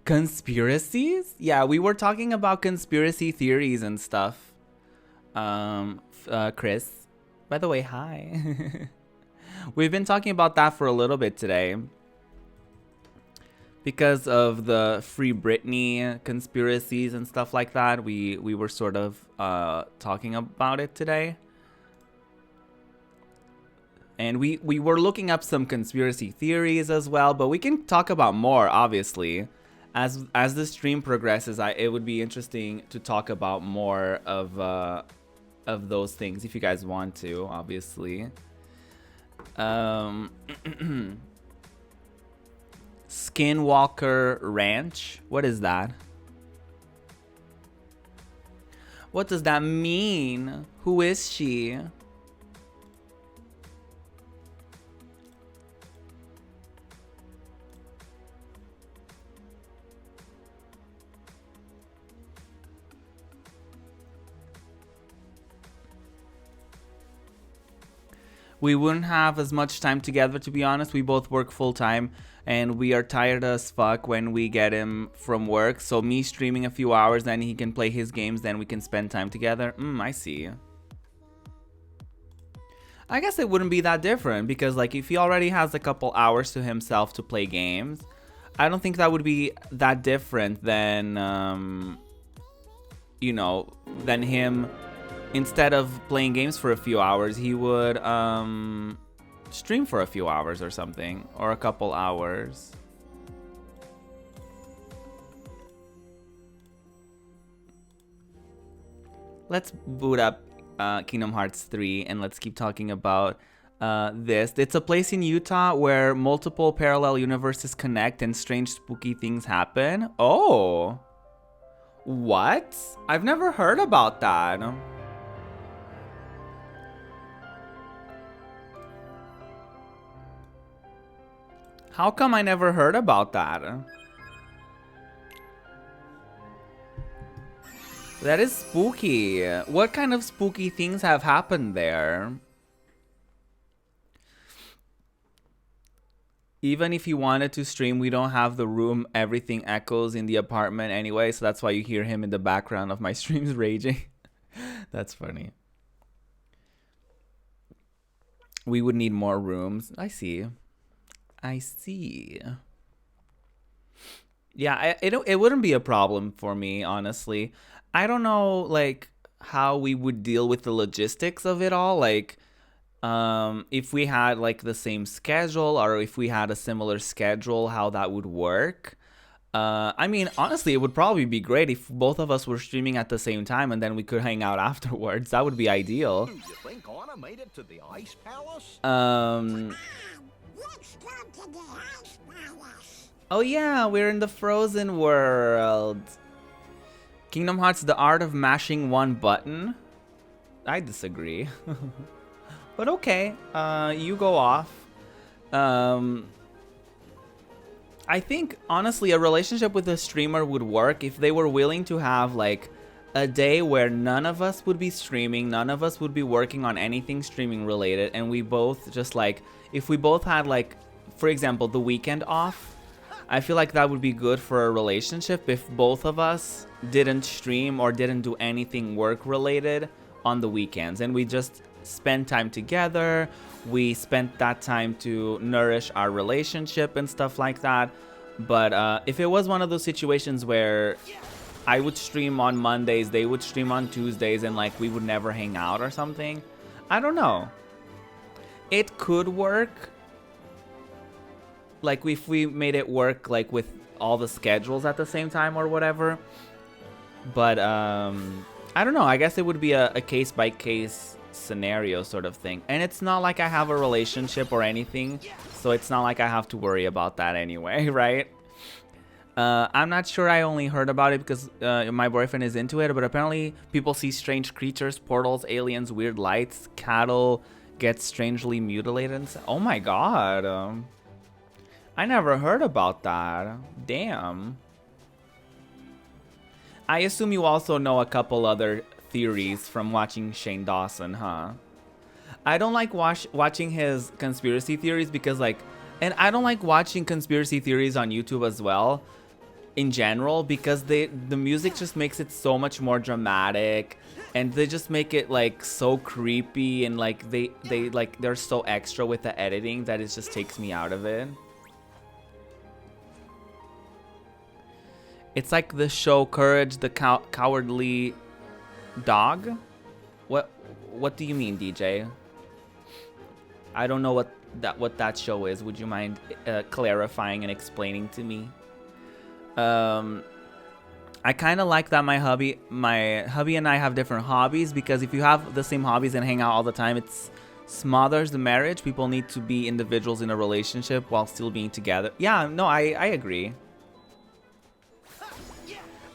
Conspiracies? Yeah, we were talking about conspiracy theories and stuff. Chris, by the way, hi. We've been talking about that for a little bit today. Because of the Free Britney conspiracies and stuff like that, we were sort of talking about it today. And we were looking up some conspiracy theories as well, but we can talk about more, obviously. As the stream progresses, it would be interesting to talk about more of those things if you guys want to, obviously. Skinwalker Ranch? What is that? What does that mean? Who is she? We wouldn't have as much time together, to be honest. We both work full time and we are tired as fuck when we get him from work. So me streaming a few hours, then he can play his games, then we can spend time together. I see. I guess it wouldn't be that different because like if he already has a couple hours to himself to play games, I don't think that would be that different than, you know, than him. Instead of playing games for a few hours, he would stream for a few hours or something, or a couple hours. Let's boot up Kingdom Hearts 3 and let's keep talking about this. It's a place in Utah where multiple parallel universes connect and strange spooky things happen. Oh, what? I've never heard about that. How come I never heard about that? That is spooky. What kind of spooky things have happened there? Even if you wanted to stream, we don't have the room. Everything echoes in the apartment anyway, so that's why you hear him in the background of my streams raging. That's funny. We would need more rooms. I see. Yeah, it wouldn't be a problem for me, honestly. I don't know, like, how we would deal with the logistics of it all. Like, if we had, like, the same schedule or if we had a similar schedule, how that would work. I mean, honestly, it would probably be great if both of us were streaming at the same time and then we could hang out afterwards. That would be ideal. Do you think Anna made it to the Ice Palace? Let's go to the Ice Palace. Oh yeah, we're in the Frozen world. Kingdom Hearts, the art of mashing one button? I disagree. But okay, you go off. I think, honestly, a relationship with a streamer would work if they were willing to have, like, a day where none of us would be streaming, none of us would be working on anything streaming related, and we both just, like, if we both had, like, for example, the weekend off, I feel like that would be good for a relationship if both of us didn't stream or didn't do anything work related on the weekends, and we just spent time together. We spent that time to nourish our relationship and stuff like that. But if it was one of those situations where I would stream on Mondays, they would stream on Tuesdays, and like we would never hang out or something, I don't know. It could work. Like if we made it work like with all the schedules at the same time or whatever. But I don't know. I guess it would be a case by case scenario sort of thing. And it's not like I have a relationship or anything, so it's not like I have to worry about that anyway, right? I'm not sure. I only heard about it because my boyfriend is into it, but apparently people see strange creatures, portals, aliens, weird lights, cattle get strangely mutilated and oh my god. I never heard about that. Damn. I assume you also know a couple other theories from watching Shane Dawson, huh? I don't like watching his conspiracy theories because like, and I don't like watching conspiracy theories on YouTube as well. in general, because the music just makes it so much more dramatic, and they just make it like so creepy, and like they like they're so extra with the editing that it just takes me out of it. It's like the show Courage the Cowardly Dog. What do you mean, DJ? I don't know what that show is. Would you mind clarifying and explaining to me? I kind of like that my hubby and I have different hobbies, because if you have the same hobbies and hang out all the time, it smothers the marriage. People need to be individuals in a relationship while still being together. Yeah, no, I agree.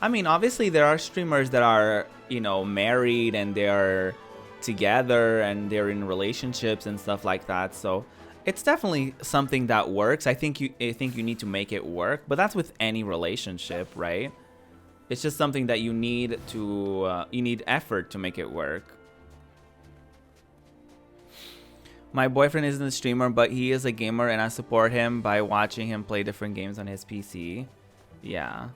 I mean, obviously there are streamers that are, you know, married and they're together and they're in relationships and stuff like that. So it's definitely something that works. I think you need to make it work, but that's with any relationship, right? It's just something that you need to you need effort to make it work. My boyfriend isn't a streamer, but he is a gamer, and I support him by watching him play different games on his PC. Yeah.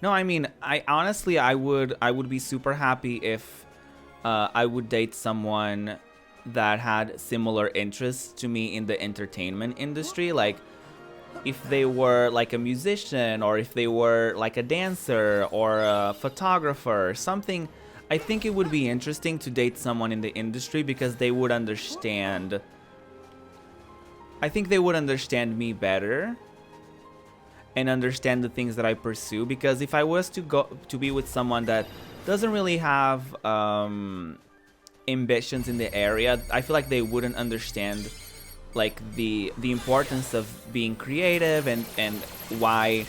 No, I mean, I honestly, I would be super happy if I would date someone that had similar interests to me in the entertainment industry. Like, if they were like a musician, or if they were like a dancer or a photographer or something, I think it would be interesting to date someone in the industry, because they would understand. I think they would understand me better and understand the things that I pursue. Because if I was to be with someone that doesn't really have ambitions in the area, I feel like they wouldn't understand like the importance of being creative, and why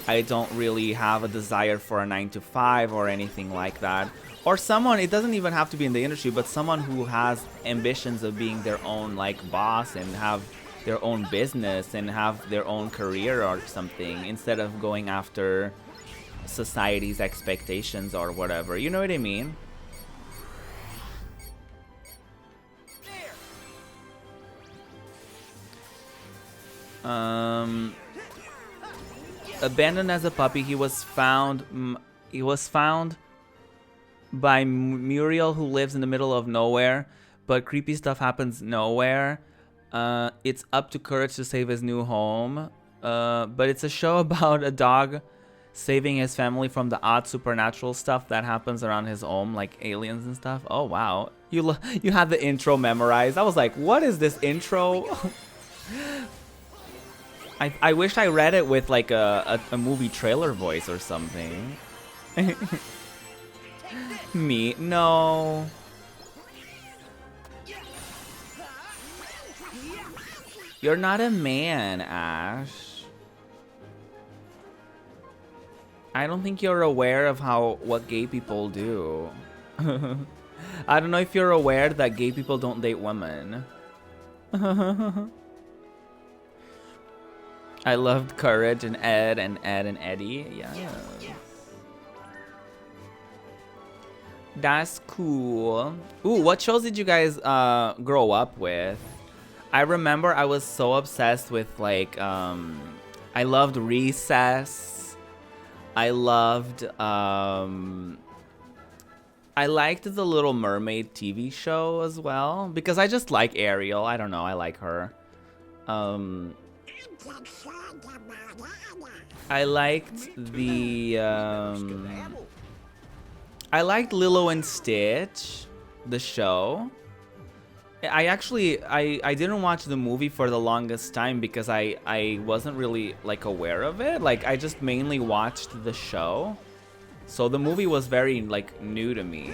I don't really have a desire for a 9-to-5 or anything like that. Or someone, it doesn't even have to be in the industry, but someone who has ambitions of being their own like boss and have their own business and have their own career or something, instead of going after society's expectations or whatever. You know what I mean? Abandoned as a puppy, he was found by Muriel, who lives in the middle of nowhere, but creepy stuff happens nowhere. It's up to Courage to save his new home. But it's a show about a dog saving his family from the odd supernatural stuff that happens around his home, like aliens and stuff. Oh wow, you had the intro memorized. I was like, what is this intro? I wish I read it with like a movie trailer voice or something. Me, no. You're not a man, Ash. I don't think you're aware of what gay people do. I don't know if you're aware that gay people don't date women. I loved Courage and Ed and Eddie. Yeah. That's cool. Ooh, what shows did you guys grow up with? I remember I was so obsessed with like I loved Recess. I liked the Little Mermaid TV show as well, because I just like Ariel. I don't know, I like her. I liked I liked Lilo and Stitch, the show. I didn't watch the movie for the longest time because I wasn't really like aware of it. Like I just mainly watched the show. So the movie was very like new to me.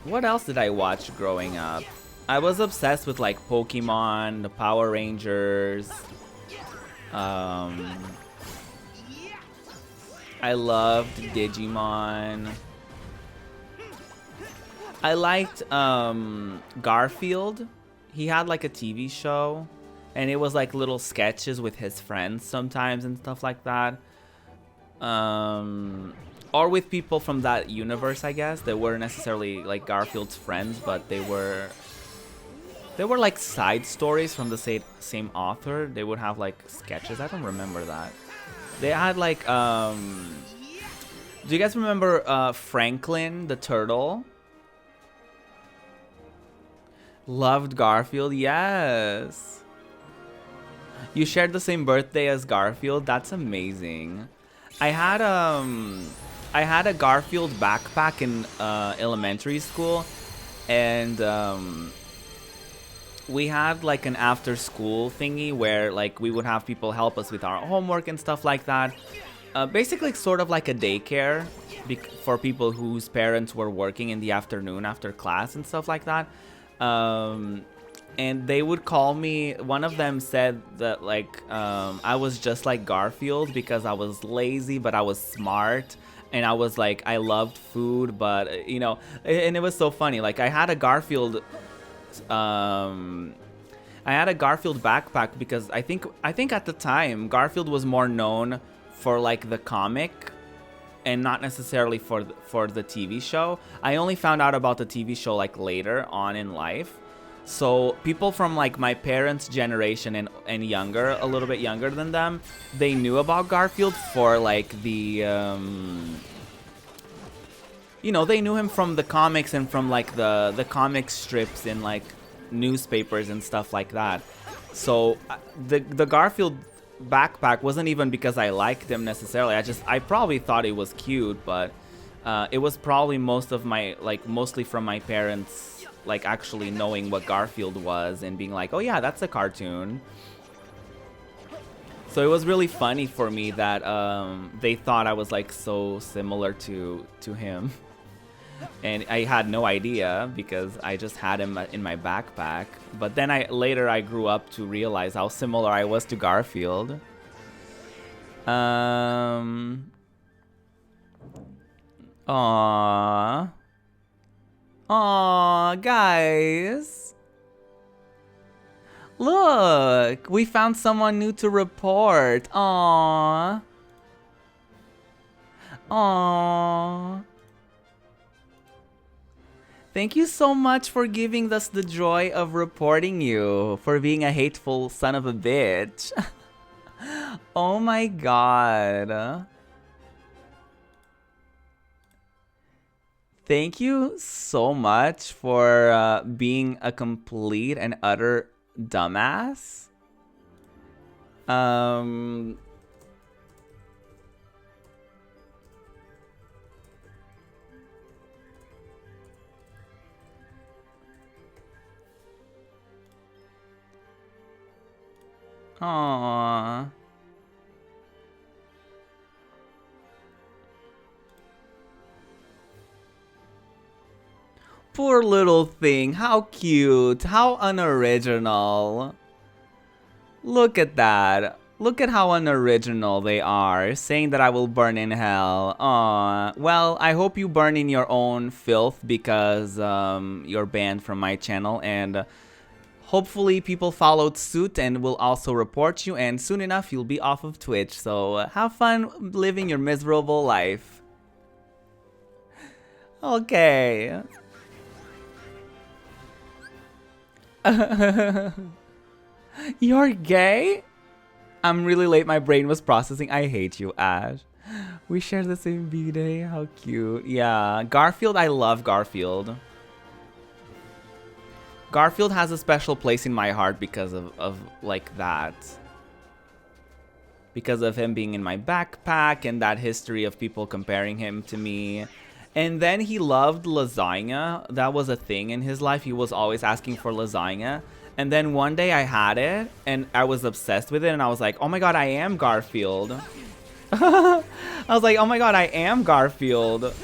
What else did I watch growing up? I was obsessed with like Pokemon, the Power Rangers. I loved Digimon. I liked Garfield. He had like a TV show, and it was like little sketches with his friends sometimes and stuff like that. Or with people from that universe, I guess. They weren't necessarily like Garfield's friends, but they were They were like side stories from the same author. They would have like sketches. I don't remember that. They had like do you guys remember Franklin the turtle? Loved Garfield. Yes. You shared the same birthday as Garfield. That's amazing. I had a Garfield backpack in elementary school, and we had like an after school thingy where like we would have people help us with our homework and stuff like that. Basically sort of like a daycare for people whose parents were working in the afternoon after class and stuff like that. And they would call me, one of them said that like I was just like Garfield because I was lazy but I was smart, and I was like, I loved food, but you know, and it was so funny. Like I had a Garfield backpack because I think at the time Garfield was more known for like the comic and not necessarily for the TV show. I only found out about the TV show like later on in life. So people from like my parents' generation and younger, a little bit younger than them, they knew about Garfield for like the you know, they knew him from the comics and from like the comic strips in like newspapers and stuff like that. So the Garfield backpack wasn't even because I liked him necessarily. I probably thought it was cute, but it was probably mostly from my parents like actually knowing what Garfield was and being like, oh yeah, that's a cartoon. So it was really funny for me that they thought I was like so similar to him. And I had no idea because I just had him in my backpack. But then later I grew up to realize how similar I was to Garfield. Aww. Aww, guys. Look, we found someone new to report. Aww. Aww. Thank you so much for giving us the joy of reporting you, for being a hateful son of a bitch. Oh my god. Thank you so much for being a complete and utter dumbass. Aww. Poor little thing. How cute. How unoriginal. Look at that. Look at how unoriginal they are, saying that I will burn in hell. Aww. Well, I hope you burn in your own filth because you're banned from my channel, and hopefully people followed suit and will also report you, and soon enough you'll be off of Twitch. So have fun living your miserable life. Okay. You're gay? I'm really late. My brain was processing. I hate you, Ash. We share the same B-Day. How cute. Yeah. Garfield, I love Garfield. Garfield has a special place in my heart because of like that. Because of him being in my backpack and that history of people comparing him to me. And then he loved lasagna. That was a thing in his life. He was always asking for lasagna. And then one day I had it and I was obsessed with it, and I was like, oh my god, I am Garfield. I was like, oh my god, I am Garfield.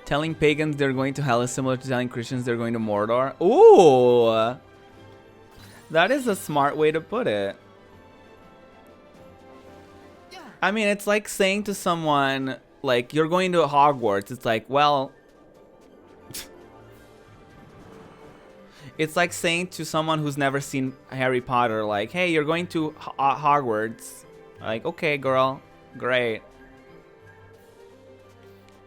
Telling pagans they're going to hell is similar to telling Christians they're going to Mordor. Ooh! That is a smart way to put it. I mean, it's like saying to someone, like, you're going to Hogwarts. It's like, well... It's like saying to someone who's never seen Harry Potter, like, hey, you're going to Hogwarts. Like, okay, girl, great.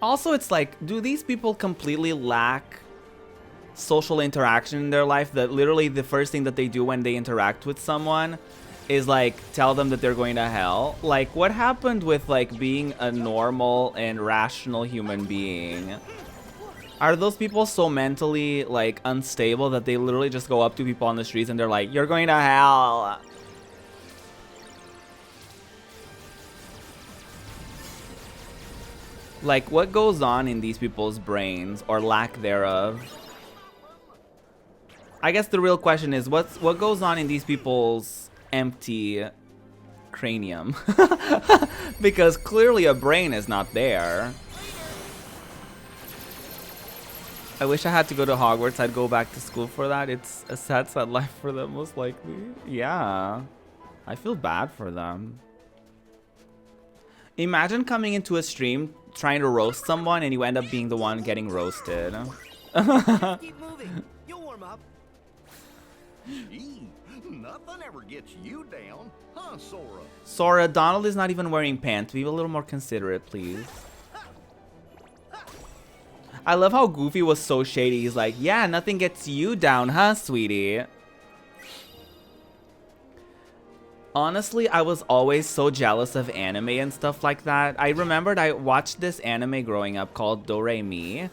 Also, it's like, do these people completely lack social interaction in their life, that literally the first thing that they do when they interact with someone is like tell them that they're going to hell? Like, what happened with like being a normal and rational human being? Are those people so mentally like unstable that they literally just go up to people on the streets and they're like, you're going to hell? Like, what goes on in these people's brains, or lack thereof? I guess the real question is, what goes on in these people's empty cranium? Because clearly a brain is not there. I wish I had to go to Hogwarts. I'd go back to school for that. It's a sad life for them, most likely. Yeah. I feel bad for them. Imagine coming into a stream trying to roast someone and you end up being the one getting roasted. Keep moving. You'll warm up. Gee, nothing ever gets you down, huh, Sora? Sora, Donald is not even wearing pants. Be a little more considerate, please. I love how Goofy was so shady. He's like, yeah, nothing gets you down, huh, sweetie? Honestly, I was always so jealous of anime and stuff like that. I remembered I watched this anime growing up called Do Re Mi.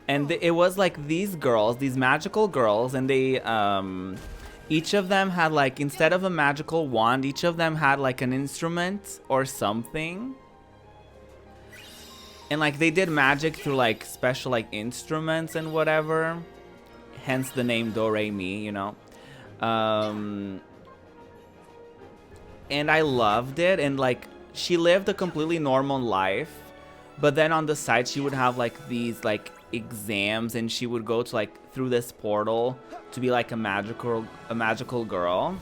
And it was like these girls, these magical girls, and they, each of them had like, instead of a magical wand, each of them had like an instrument or something. And like they did magic through like special like instruments and whatever. Hence the name Do Re Mi, you know. And I loved it, and like she lived a completely normal life, but then on the side she would have like these like exams, and she would go to like through this portal to be like a magical girl.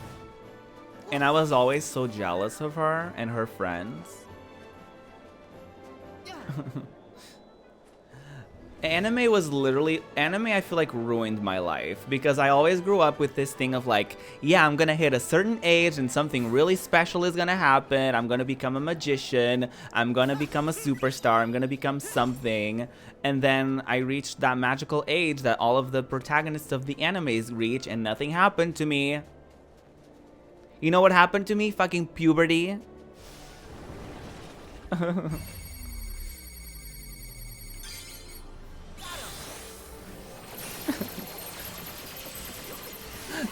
And I was always so jealous of her and her friends. Anime was literally, anime I feel like ruined my life, because I always grew up with this thing of like, yeah, I'm gonna hit a certain age and something really special is gonna happen. I'm gonna become a magician. I'm gonna become a superstar. I'm gonna become something. And then I reached that magical age that all of the protagonists of the animes reach, and nothing happened to me. You know what happened to me? Fucking puberty.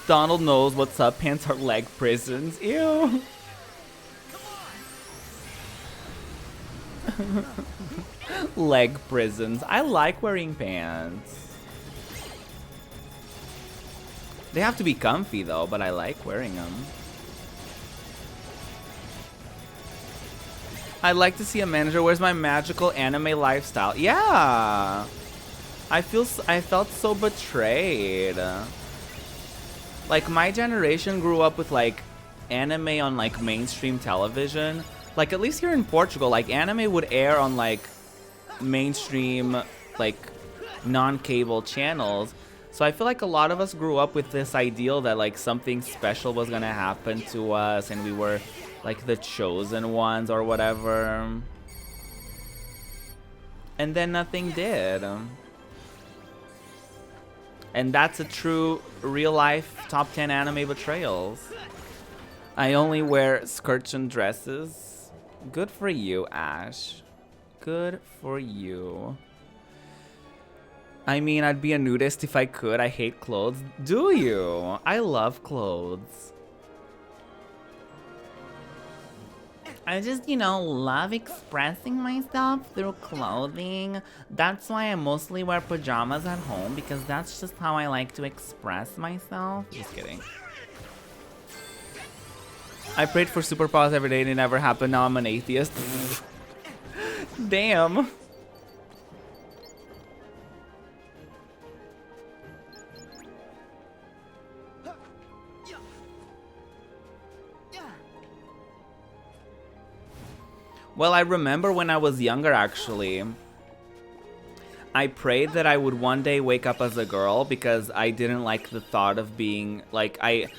Donald knows what's up. Pants are leg prisons. Ew. Leg prisons. I like wearing pants. They have to be comfy though, but I like wearing them. I'd like to see a manager. Where's my magical anime lifestyle? Yeah. I felt so betrayed. Like, my generation grew up with like anime on like mainstream television. Like, at least here in Portugal, like anime would air on like mainstream, like non-cable channels. So I feel like a lot of us grew up with this ideal that like something special was gonna happen to us, and we were like the chosen ones or whatever. And then nothing did. And that's a true real-life top 10 anime betrayals. I only wear skirts and dresses. Good for you, Ash. Good for you. I mean, I'd be a nudist if I could. I hate clothes. Do you? I love clothes. I just, you know, love expressing myself through clothing. That's why I mostly wear pajamas at home, because that's just how I like to express myself. Just kidding. I prayed for superpowers every day and it never happened. Now I'm an atheist. Damn. Well, I remember when I was younger, actually, I prayed that I would one day wake up as a girl because I didn't like the thought of being like I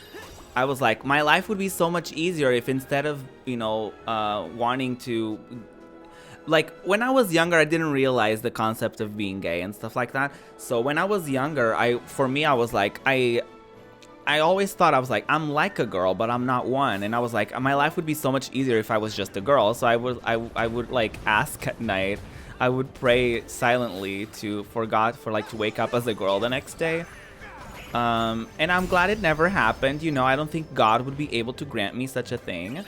was like, my life would be so much easier if instead of, you know, wanting to, like, when I was younger, I didn't realize the concept of being gay and stuff like that. So when I was younger, for me, I was like, I always thought I was like, I'm like a girl, but I'm not one. And I was like, my life would be so much easier if I was just a girl. So I would like ask at night. I would pray silently for God to wake up as a girl the next day. And I'm glad it never happened. You know, I don't think God would be able to grant me such a thing.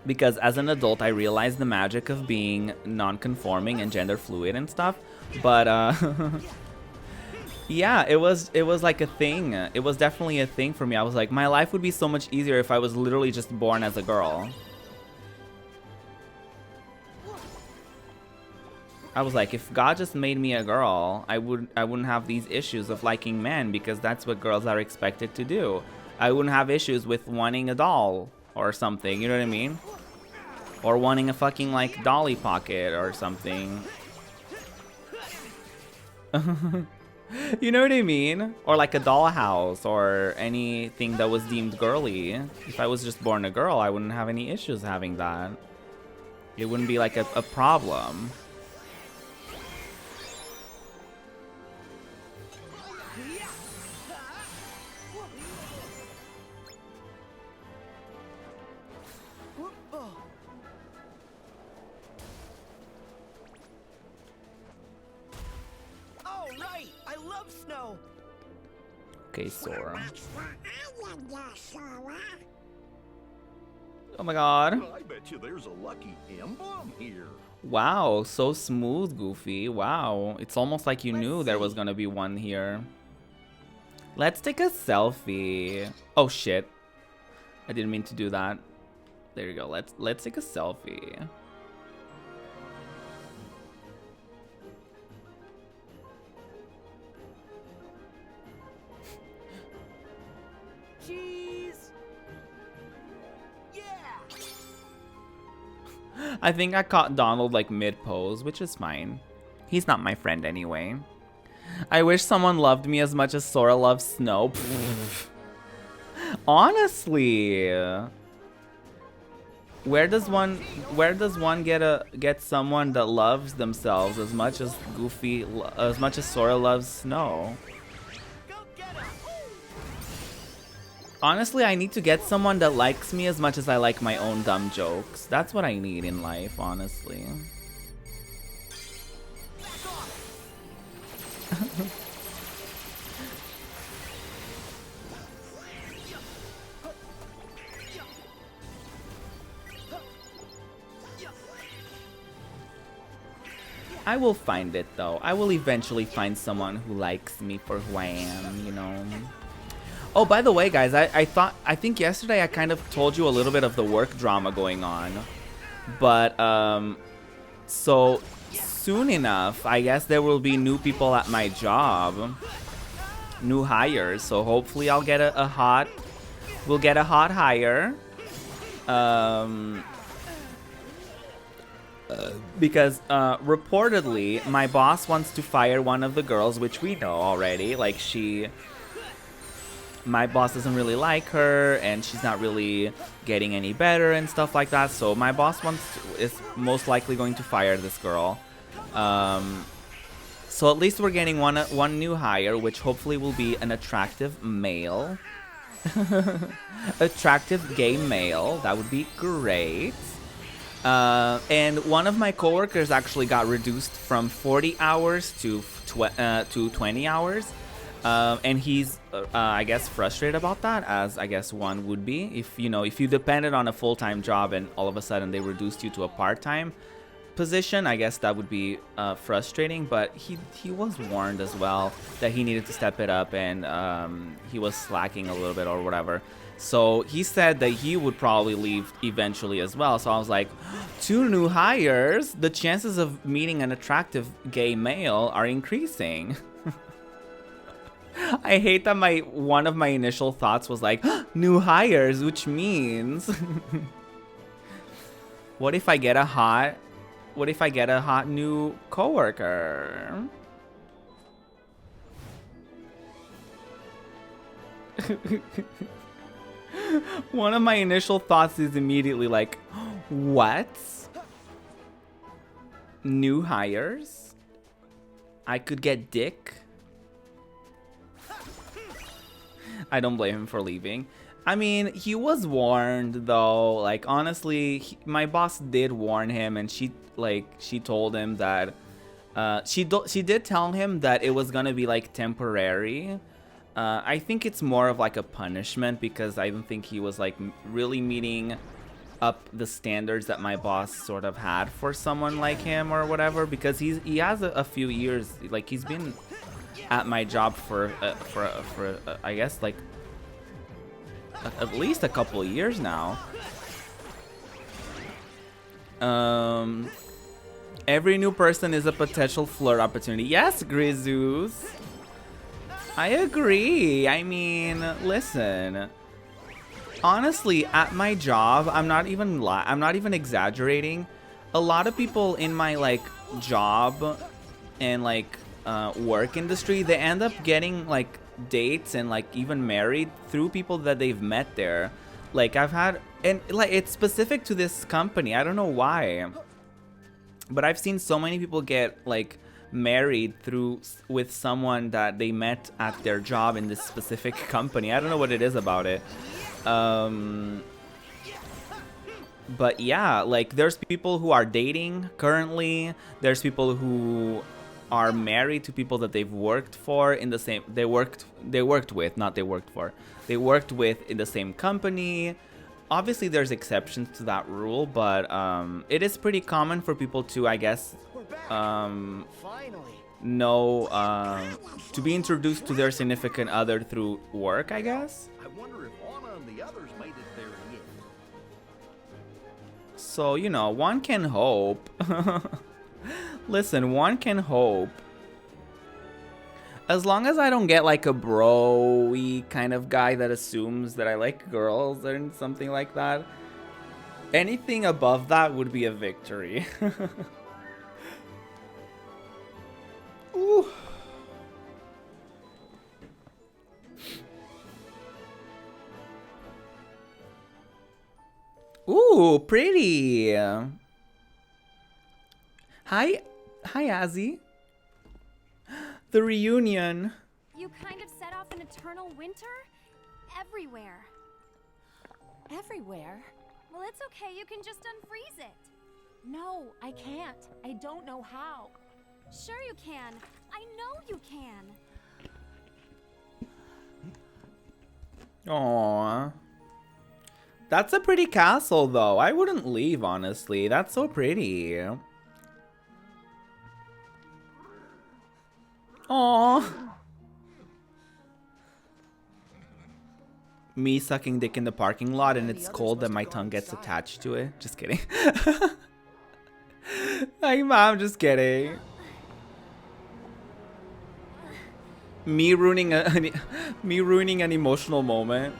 Because as an adult, I realized the magic of being non-conforming and gender fluid and stuff. But yeah, it was like a thing. It was definitely a thing for me. I was like, my life would be so much easier if I was literally just born as a girl. I was like, if God just made me a girl, I wouldn't have these issues of liking men because that's what girls are expected to do. I wouldn't have issues with wanting a doll or something, you know what I mean? Or wanting a fucking like Dolly Pocket or something. You know what I mean? Or like a dollhouse or anything that was deemed girly. If I was just born a girl, I wouldn't have any issues having that. It wouldn't be like a problem. Okay, Sora. Oh my god. I bet you there's a lucky emblem here. Wow, so smooth, Goofy. Wow, it's almost like you knew there was gonna be one here. Let's take a selfie. Oh shit. I didn't mean to do that. There you go. Let's take a selfie. I think I caught Donald like mid-pose, which is fine. He's not my friend anyway. I wish someone loved me as much as Sora loves Snow. Honestly. Where does one get someone that loves themselves as much as Sora loves Snow? Honestly, I need to get someone that likes me as much as I like my own dumb jokes. That's what I need in life, honestly. I will find it though. I will eventually find someone who likes me for who I am, you know. Oh, by the way, guys, I think yesterday I kind of told you a little bit of the work drama going on. But, so soon enough, I guess there will be new people at my job. New hires. So hopefully I'll get we'll get a hot hire. Because, reportedly, my boss wants to fire one of the girls, which we know already. Like, my boss doesn't really like her, and she's not really getting any better and stuff like that. So my boss is most likely going to fire this girl. So at least we're getting one new hire, which hopefully will be an attractive male. Attractive gay male. That would be great. And one of my coworkers actually got reduced from 40 hours to 20 hours. And he's, I guess, frustrated about that, as I guess one would be. If you depended on a full-time job and all of a sudden they reduced you to a part-time position, I guess that would be frustrating. But he was warned as well that he needed to step it up, and he was slacking a little bit or whatever. So he said that he would probably leave eventually as well. So I was like, 2 new hires, the chances of meeting an attractive gay male are increasing. I hate that one of my initial thoughts was like, new hires, which means what if I get a hot What if I get a hot new coworker? One of my initial thoughts is immediately like, what? New hires? I could get dick? I don't blame him for leaving. I mean, he was warned though. Like, honestly, my boss did warn him, and she told him that she did tell him that it was gonna be like temporary. I think it's more of like a punishment, because I don't think he was like really meeting up the standards that my boss sort of had for someone like him or whatever, because he has a few years, like he's been at my job for I guess like at least a couple of years now. Every new person is a potential flirt opportunity. Yes, Grizus. I agree. I mean, listen. Honestly, at my job, I'm not even exaggerating. A lot of people in my like job and like work industry, they end up getting like dates and like even married through people that they've met there. Like I've had, and like it's specific to this company. I don't know why, but I've seen so many people get like married with someone that they met at their job in this specific company. I don't know what it is about it. But yeah, like there's people who are dating currently. There's people who are married to people that they've worked for in the same, they worked with in the same company. Obviously there's exceptions to that rule, but it is pretty common for people to, I guess, to be introduced to their significant other through work, I guess. I wonder if Anna and the others made it there yet. So, you know, one can hope. Listen, one can hope. As long as I don't get like a bro-y kind of guy that assumes that I like girls or something like that. Anything above that would be a victory. Ooh. Ooh, pretty. Hi, Azzy. The reunion. You kind of set off an eternal winter? Everywhere. Everywhere? Well, it's okay. You can just unfreeze it. No, I can't. I don't know how. Sure you can. I know you can. Aww. That's a pretty castle, though. I wouldn't leave, honestly. That's so pretty. Aww. Me sucking dick in the parking lot and it's cold that my tongue gets attached to it. Just kidding. I'm just kidding. Me ruining an emotional moment.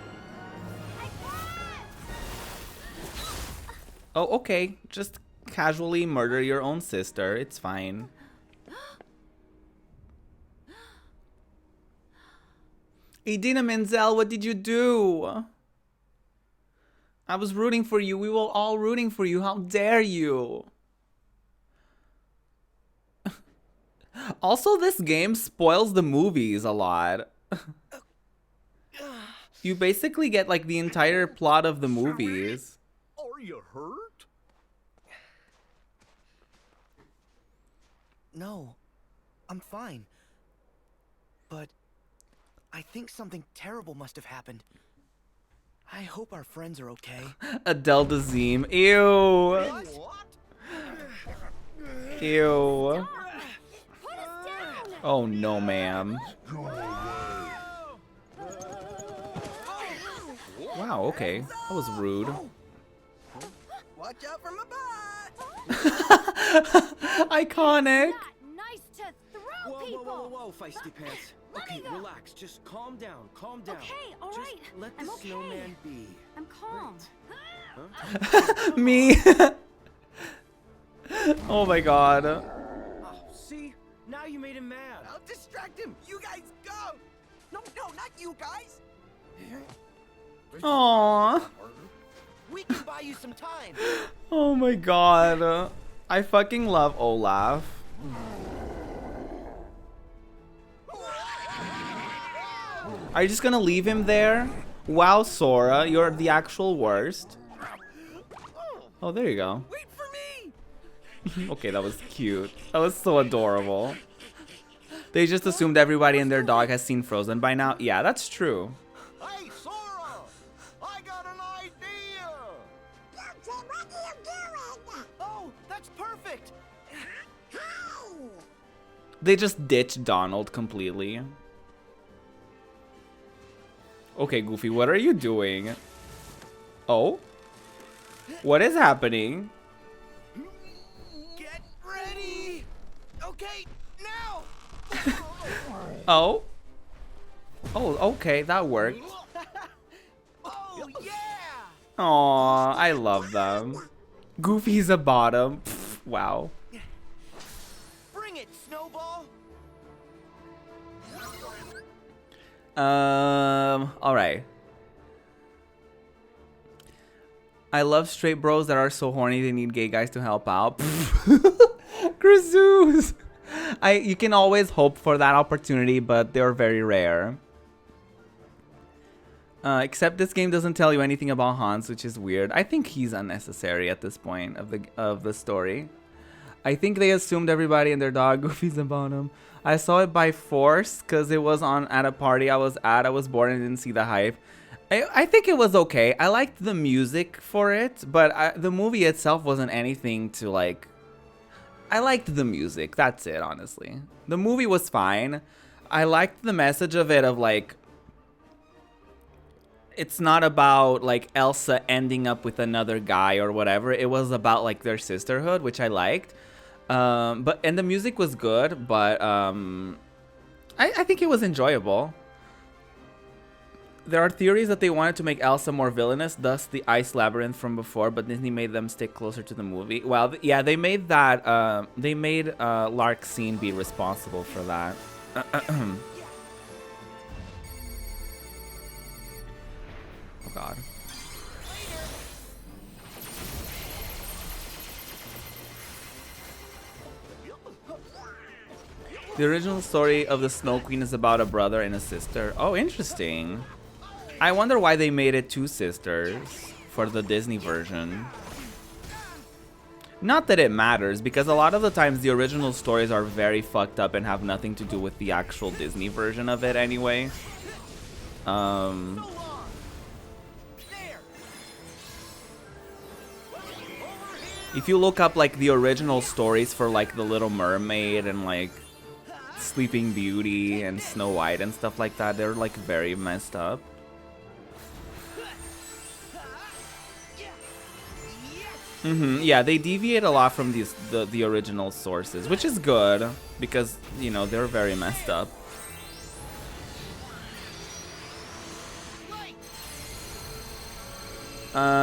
Oh, okay. Just casually murder your own sister. It's fine. Idina Menzel, what did you do? I was rooting for you. We were all rooting for you. How dare you? Also, this game spoils the movies a lot. You basically get like the entire plot of the movies. Are you hurt? No, I'm fine. But I think something terrible must have happened. I hope our friends are okay. Adele Dazeem. Ew. What? Ew. Put us down! Oh no, ma'am. Wow, okay. That was rude. Watch out for my butt! Iconic. Not nice to throw people! Whoa, feisty pants. Let Okay, me go. relax. Just calm down. Okay, all Just right. let the I'm okay. snowman be. I'm calm. Me. Oh my god. Oh, see? Now you made him mad. I'll distract him. You guys go. No, not you guys. Aww. We can buy you some time. Oh my god. I fucking love Olaf. Are you just gonna leave him there? Wow, Sora, you're the actual worst. Oh, there you go. Wait for me. Okay, that was cute. That was so adorable. They just assumed everybody and their dog has seen Frozen by now. Yeah, that's true. Hey, Sora. I got an idea. Guilty, what are you doing? Oh, that's perfect. How? They just ditched Donald completely. Okay, Goofy, what are you doing? Oh? What is happening? Get ready. Okay, now. Oh? Oh, okay, that worked. Oh, yeah. Aw, I love them. Goofy's a bottom. Pff, wow. Bring it, Snowball. Alright. I love straight bros that are so horny they need gay guys to help out. Grizoos! You can always hope for that opportunity, but they're very rare. Except this game doesn't tell you anything about Hans, which is weird. I think he's unnecessary at this point of the story. I think they assumed everybody and their dog Goofy's about him. I saw it by force because it was on at a party I was at. I was bored and didn't see the hype. I think it was okay. I liked the music for it, but the movie itself wasn't anything to like. I liked the music. That's it, honestly. The movie was fine. I liked the message of it of like. It's not about like Elsa ending up with another guy or whatever. It was about like their sisterhood, which I liked. And the music was good, but I think it was enjoyable. There are theories that they wanted to make Elsa more villainous, thus the ice labyrinth from before, but Disney made them stick closer to the movie. Well, yeah, they made that. They made Larksin be responsible for that. Oh God. The original story of the Snow Queen is about a brother and a sister. Oh, interesting. I wonder why they made it two sisters for the Disney version. Not that it matters, because a lot of the times the original stories are very fucked up and have nothing to do with the actual Disney version of it anyway. If you look up like the original stories for like The Little Mermaid and like Sleeping Beauty and Snow White and stuff like that, they're like very messed up. Yeah, they deviate a lot from the original sources, which is good because, you know, they're very messed up.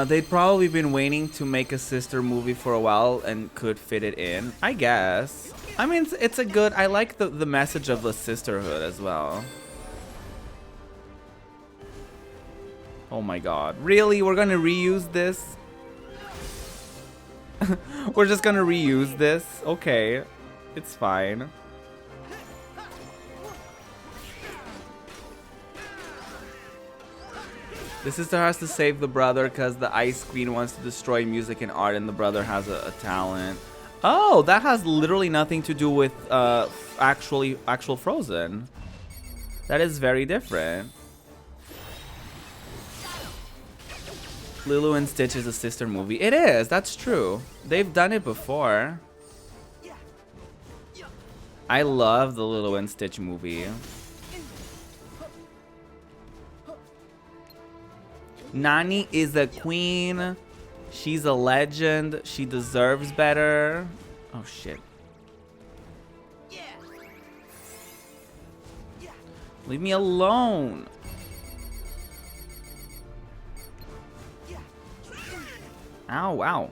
They'd probably been waiting to make a sister movie for a while and could fit it in, I guess. I mean, it's a good... I like the message of the sisterhood as well. Oh my god. Really? We're gonna reuse this? We're just gonna reuse this? Okay. It's fine. The sister has to save the brother because the Ice Queen wants to destroy music and art and the brother has a talent. Oh, that has literally nothing to do with actual Frozen. That is very different. Lilo and Stitch is a sister movie. It is, that's true. They've done it before. I love the Lilo and Stitch movie. Nani is a queen. She's a legend. She deserves better. Oh shit. Leave me alone. Ow, ow.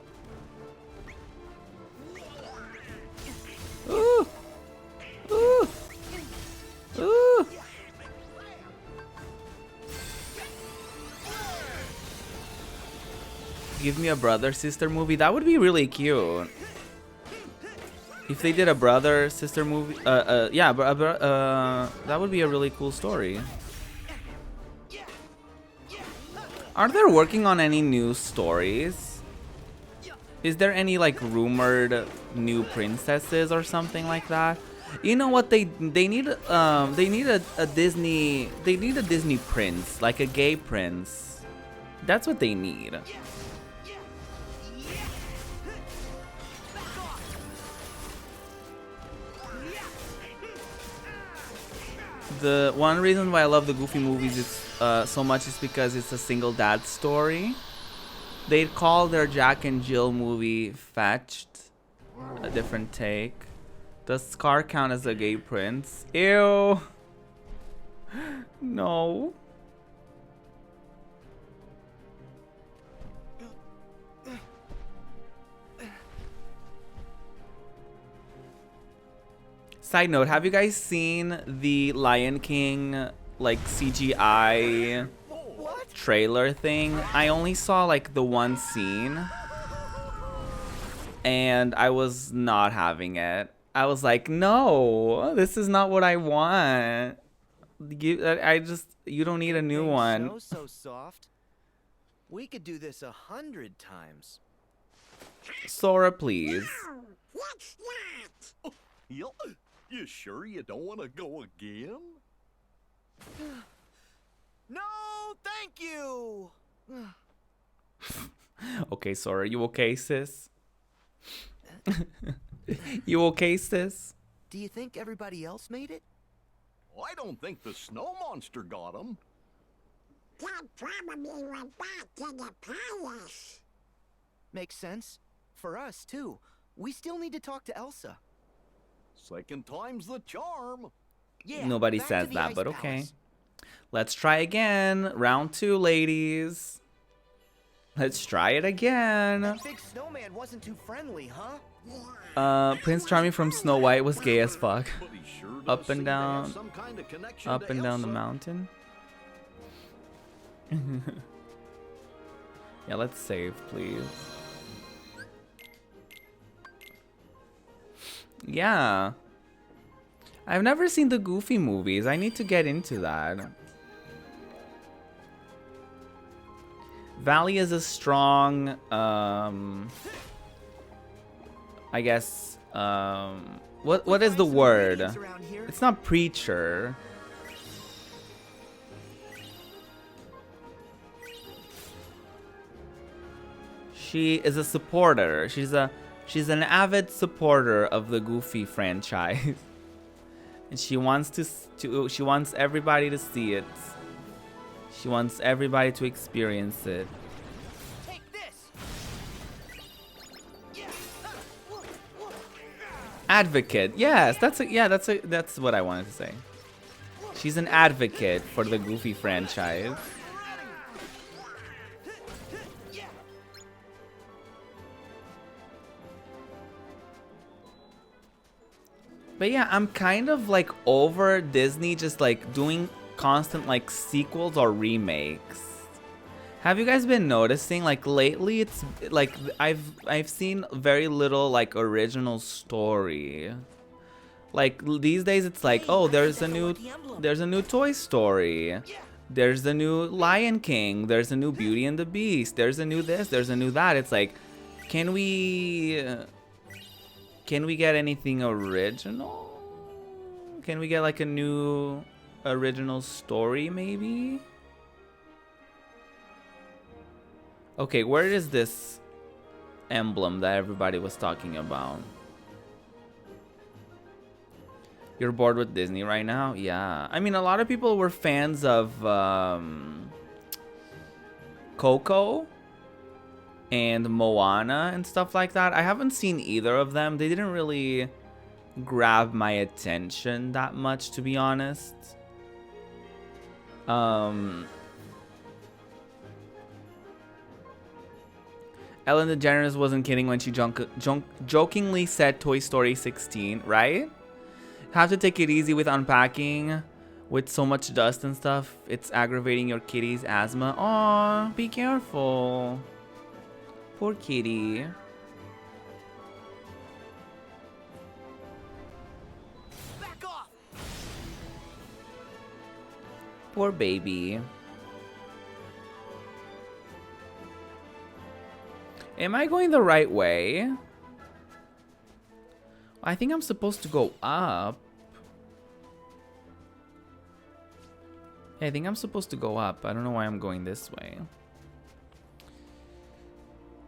Give me a brother sister movie. That would be really cute. If they did a brother sister movie, yeah, that would be a really cool story. Are they working on any new stories? Is there any like rumored new princesses or something like that? You know what, they need a Disney prince, like a gay prince. That's what they need. The one reason why I love the Goofy movies is so much is because it's a single dad story. They call their Jack and Jill movie Fetched. A different take. Does Scar count as a gay prince? Ew. No. Side note, have you guys seen the Lion King like CGI trailer thing? I only saw like the one scene and I was not having it. I was like, no, this is not what I want. You don't need a new one. So soft. We could do this 100 times. Sora, please. What's that? Yup. You sure you don't want to go again? No, thank you. Okay, Sora, you okay, sis? You okay, sis? Do you think everybody else made it? I don't think the snow monster got him. Dad probably went back to the palace. Makes sense. For us, too. We still need to talk to Elsa. Second time's the charm. Yeah, Nobody back says to the that, ice but okay. palace. Let's try again. Round 2, ladies. Let's try it again. That big snowman wasn't too friendly, huh? Prince Charming from Snow White was gay as fuck. But he sure does Up seem and to have down. some kind of connection Up to and down the Elsa. mountain. Yeah, let's save, please. Yeah. I've never seen the Goofy movies. I need to get into that. Valley is a strong, I guess, what is the word? It's not preacher. She is a supporter. She's an avid supporter of the Goofy franchise. And she wants she wants everybody to see it. She wants everybody to experience it. Take this. Advocate. Yes, that's what I wanted to say. She's an advocate for the Goofy franchise. But yeah, I'm kind of like over Disney just like doing constant like sequels or remakes. Have you guys been noticing like lately it's like I've seen very little like original story. Like these days it's like, oh, there's a new Toy Story. There's a new Lion King, there's a new Beauty and the Beast, there's a new this, there's a new that. It's like, can we get anything original? Can we get like a new original story maybe? Okay, where is this emblem that everybody was talking about? You're bored with Disney right now? Yeah. I mean, a lot of people were fans of Coco and Moana and stuff like that. I haven't seen either of them. They didn't really grab my attention that much, to be honest. Ellen DeGeneres wasn't kidding when she jokingly said Toy Story 16, right? Have to take it easy with unpacking. With so much dust and stuff, it's aggravating your kitty's asthma. Aw, be careful. Poor kitty. Back off! Poor baby. Am I going the right way? I think I'm supposed to go up. Yeah, I think I'm supposed to go up. I don't know why I'm going this way.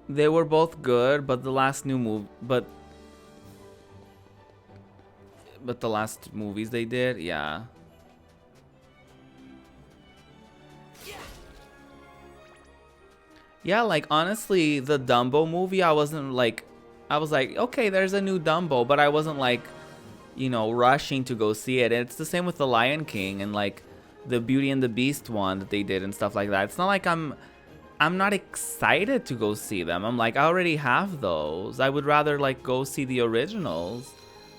They were both good, but the last new move, but the last movies they did, yeah. Yeah, like honestly, the Dumbo movie, I was like, okay, there's a new Dumbo, but I wasn't like, you know, rushing to go see it. And it's the same with the Lion King and like the Beauty and the Beast one that they did and stuff like that. It's not like I'm not excited to go see them. I'm like, I already have those. I would rather like go see the originals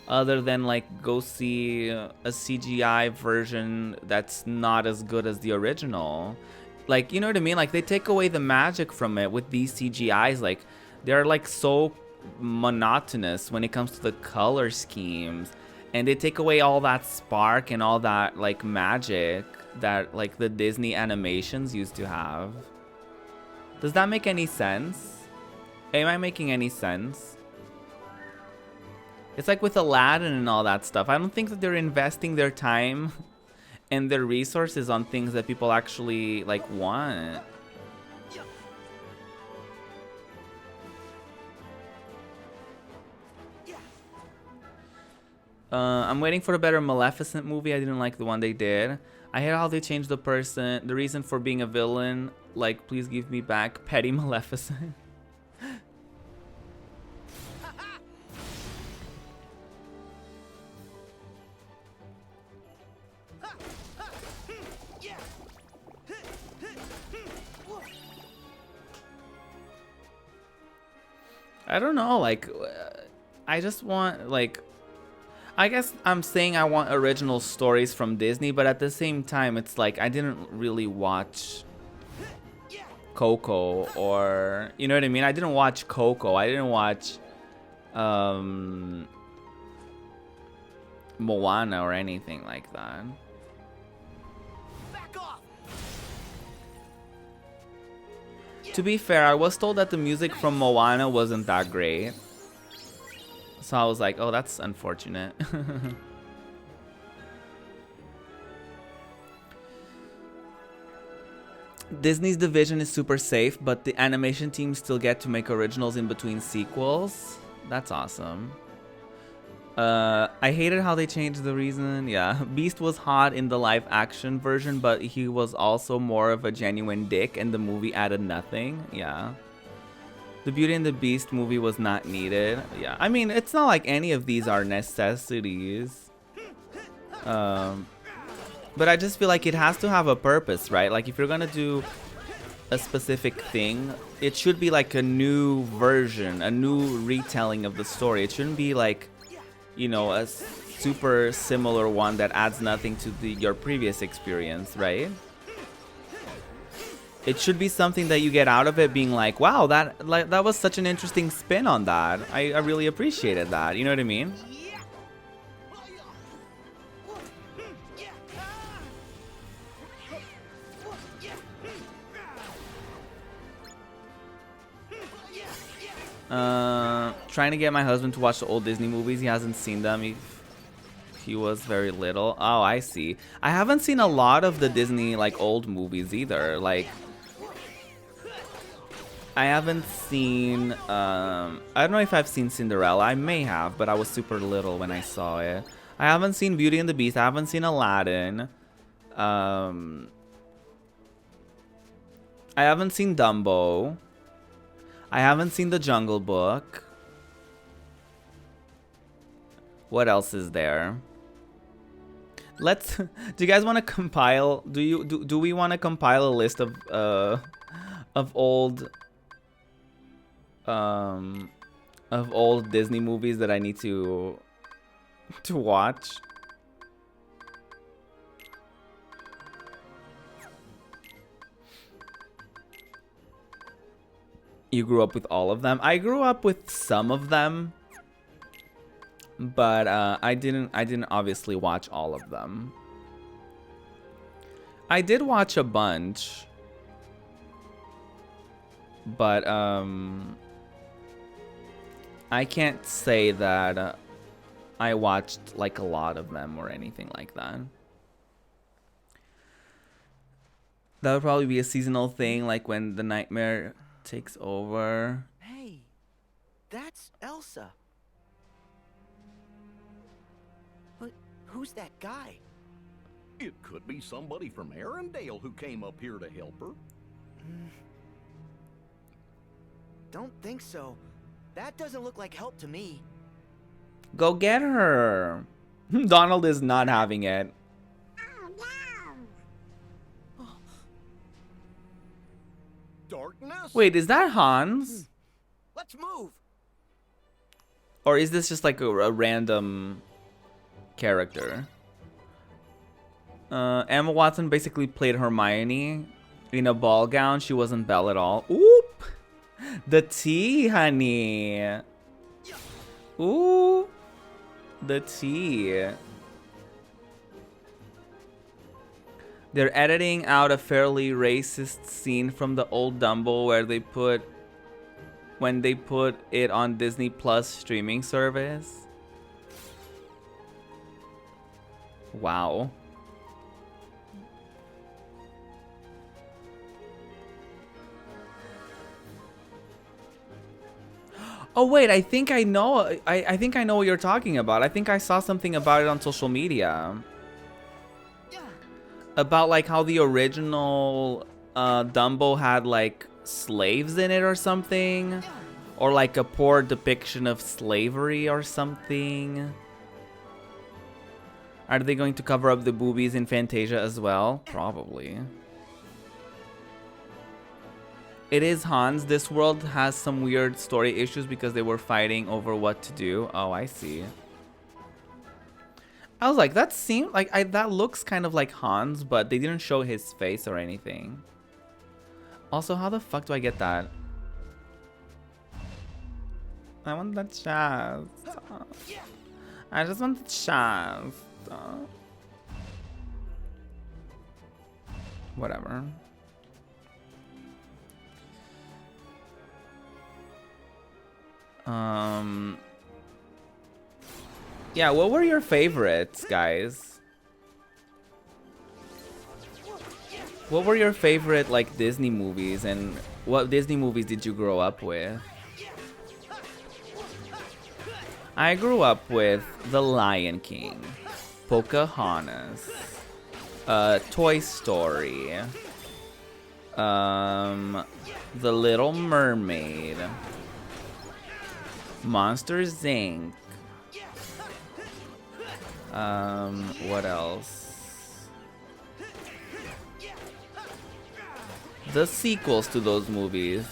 other than like go see a CGI version that's not as good as the original. Like, you know what I mean? Like, they take away the magic from it with these CGIs. Like, they're like so monotonous when it comes to the color schemes, and they take away all that spark and all that like magic that like the Disney animations used to have. Does that make any sense? Am I making any sense? It's like with Aladdin and all that stuff. I don't think that they're investing their time and their resources on things that people actually like want. I'm waiting for a better Maleficent movie. I didn't like the one they did. I hate how they changed the reason for being a villain. Like, please give me back petty Maleficent. I don't know, like, I just want, like, I guess I'm saying I want original stories from Disney, but at the same time, it's like, I didn't really watch Coco, or, you know what I mean? I didn't watch Coco. I didn't watch, Moana or anything like that. To be fair, I was told that the music from Moana wasn't that great. So I was like, oh, that's unfortunate. Disney's division is super safe, but the animation teams still get to make originals in between sequels. That's awesome. I hated how they changed the reason. Yeah, Beast was hot in the live action version, but he was also more of a genuine dick, and the movie added nothing. Yeah. The Beauty and the Beast movie was not needed. Yeah, I mean, it's not like any of these are necessities. But I just feel like it has to have a purpose, right? Like, if you're gonna do a specific thing, it should be like a new version, a new retelling of the story. It shouldn't be like, you know, a super similar one that adds nothing to your previous experience, right? It should be something that you get out of it being like, wow, that was such an interesting spin on that. I really appreciated that. You know what I mean? Trying to get my husband to watch the old Disney movies. He hasn't seen them. He was very little. Oh, I see. I haven't seen a lot of the Disney like old movies either. Like, I haven't seen, I don't know if I've seen Cinderella. I may have, but I was super little when I saw it. I haven't seen Beauty and the Beast. I haven't seen Aladdin. I haven't seen Dumbo. I haven't seen The Jungle Book. What else is there? Let's, do you guys want to compile, do we want to compile a list of old Disney movies that I need to watch? You grew up with all of them. I grew up with some of them, but I didn't obviously watch all of them. I did watch a bunch, but I can't say that I watched like a lot of them or anything like that. That would probably be a seasonal thing, like when the nightmare takes over. Hey, that's Elsa. But who's that guy? It could be somebody from Arendelle who came up here to help her. Don't think so. That doesn't look like help to me. Go get her. Donald is not having it. Oh no! Darkness? Wait, is that Hans? Let's move. Or is this just like a random character? Emma Watson basically played Hermione in a ball gown. She wasn't Belle at all. Oop! The tea, honey. Ooh. The tea. They're editing out a fairly racist scene from the old Dumbo where they put when they put it on Disney Plus streaming service. Wow. Oh wait, I think I know. I think I know what you're talking about. I think I saw something about it on social media. About like how the original Dumbo had like slaves in it or something, or like a poor depiction of slavery or something. Are they going to cover up the boobies in Fantasia as well? Probably. It is Hans. This world has some weird story issues because they were fighting over what to do. Oh, I see. I was like, that seemed like that looks kind of like Hans, but they didn't show his face or anything. Also, how the fuck do I get that? I want that chest. I just want the chest. Whatever. Yeah, what were your favorites, guys? What were your favorite like Disney movies, and what Disney movies did you grow up with? I grew up with The Lion King, Pocahontas, Toy Story, The Little Mermaid, Monsters Inc. What else? The sequels to those movies.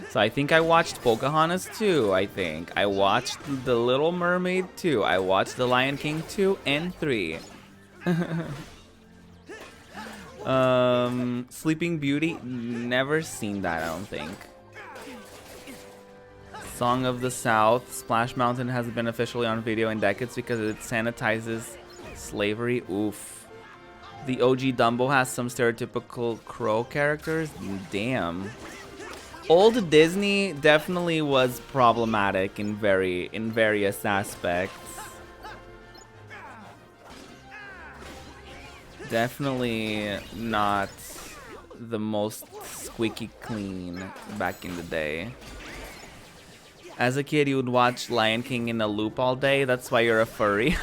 So I think I watched Pocahontas 2, I think. I watched The Little Mermaid 2. I watched The Lion King 2 and 3. Sleeping Beauty, never seen that, I don't think. Song of the South, Splash Mountain hasn't been officially on video in decades because it sanitizes slavery. Oof. The OG Dumbo has some stereotypical crow characters. Damn. Old Disney definitely was problematic in various aspects. Definitely not the most squeaky clean back in the day. As a kid, you would watch Lion King in a loop all day. That's why you're a furry.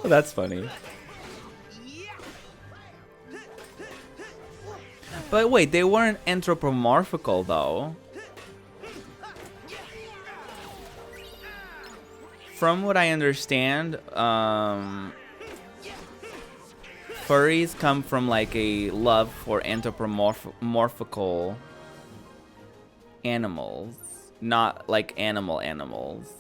That's funny. But wait, they weren't anthropomorphical though. From what I understand, furries come from like a love for anthropomorphical animals. Not like animals.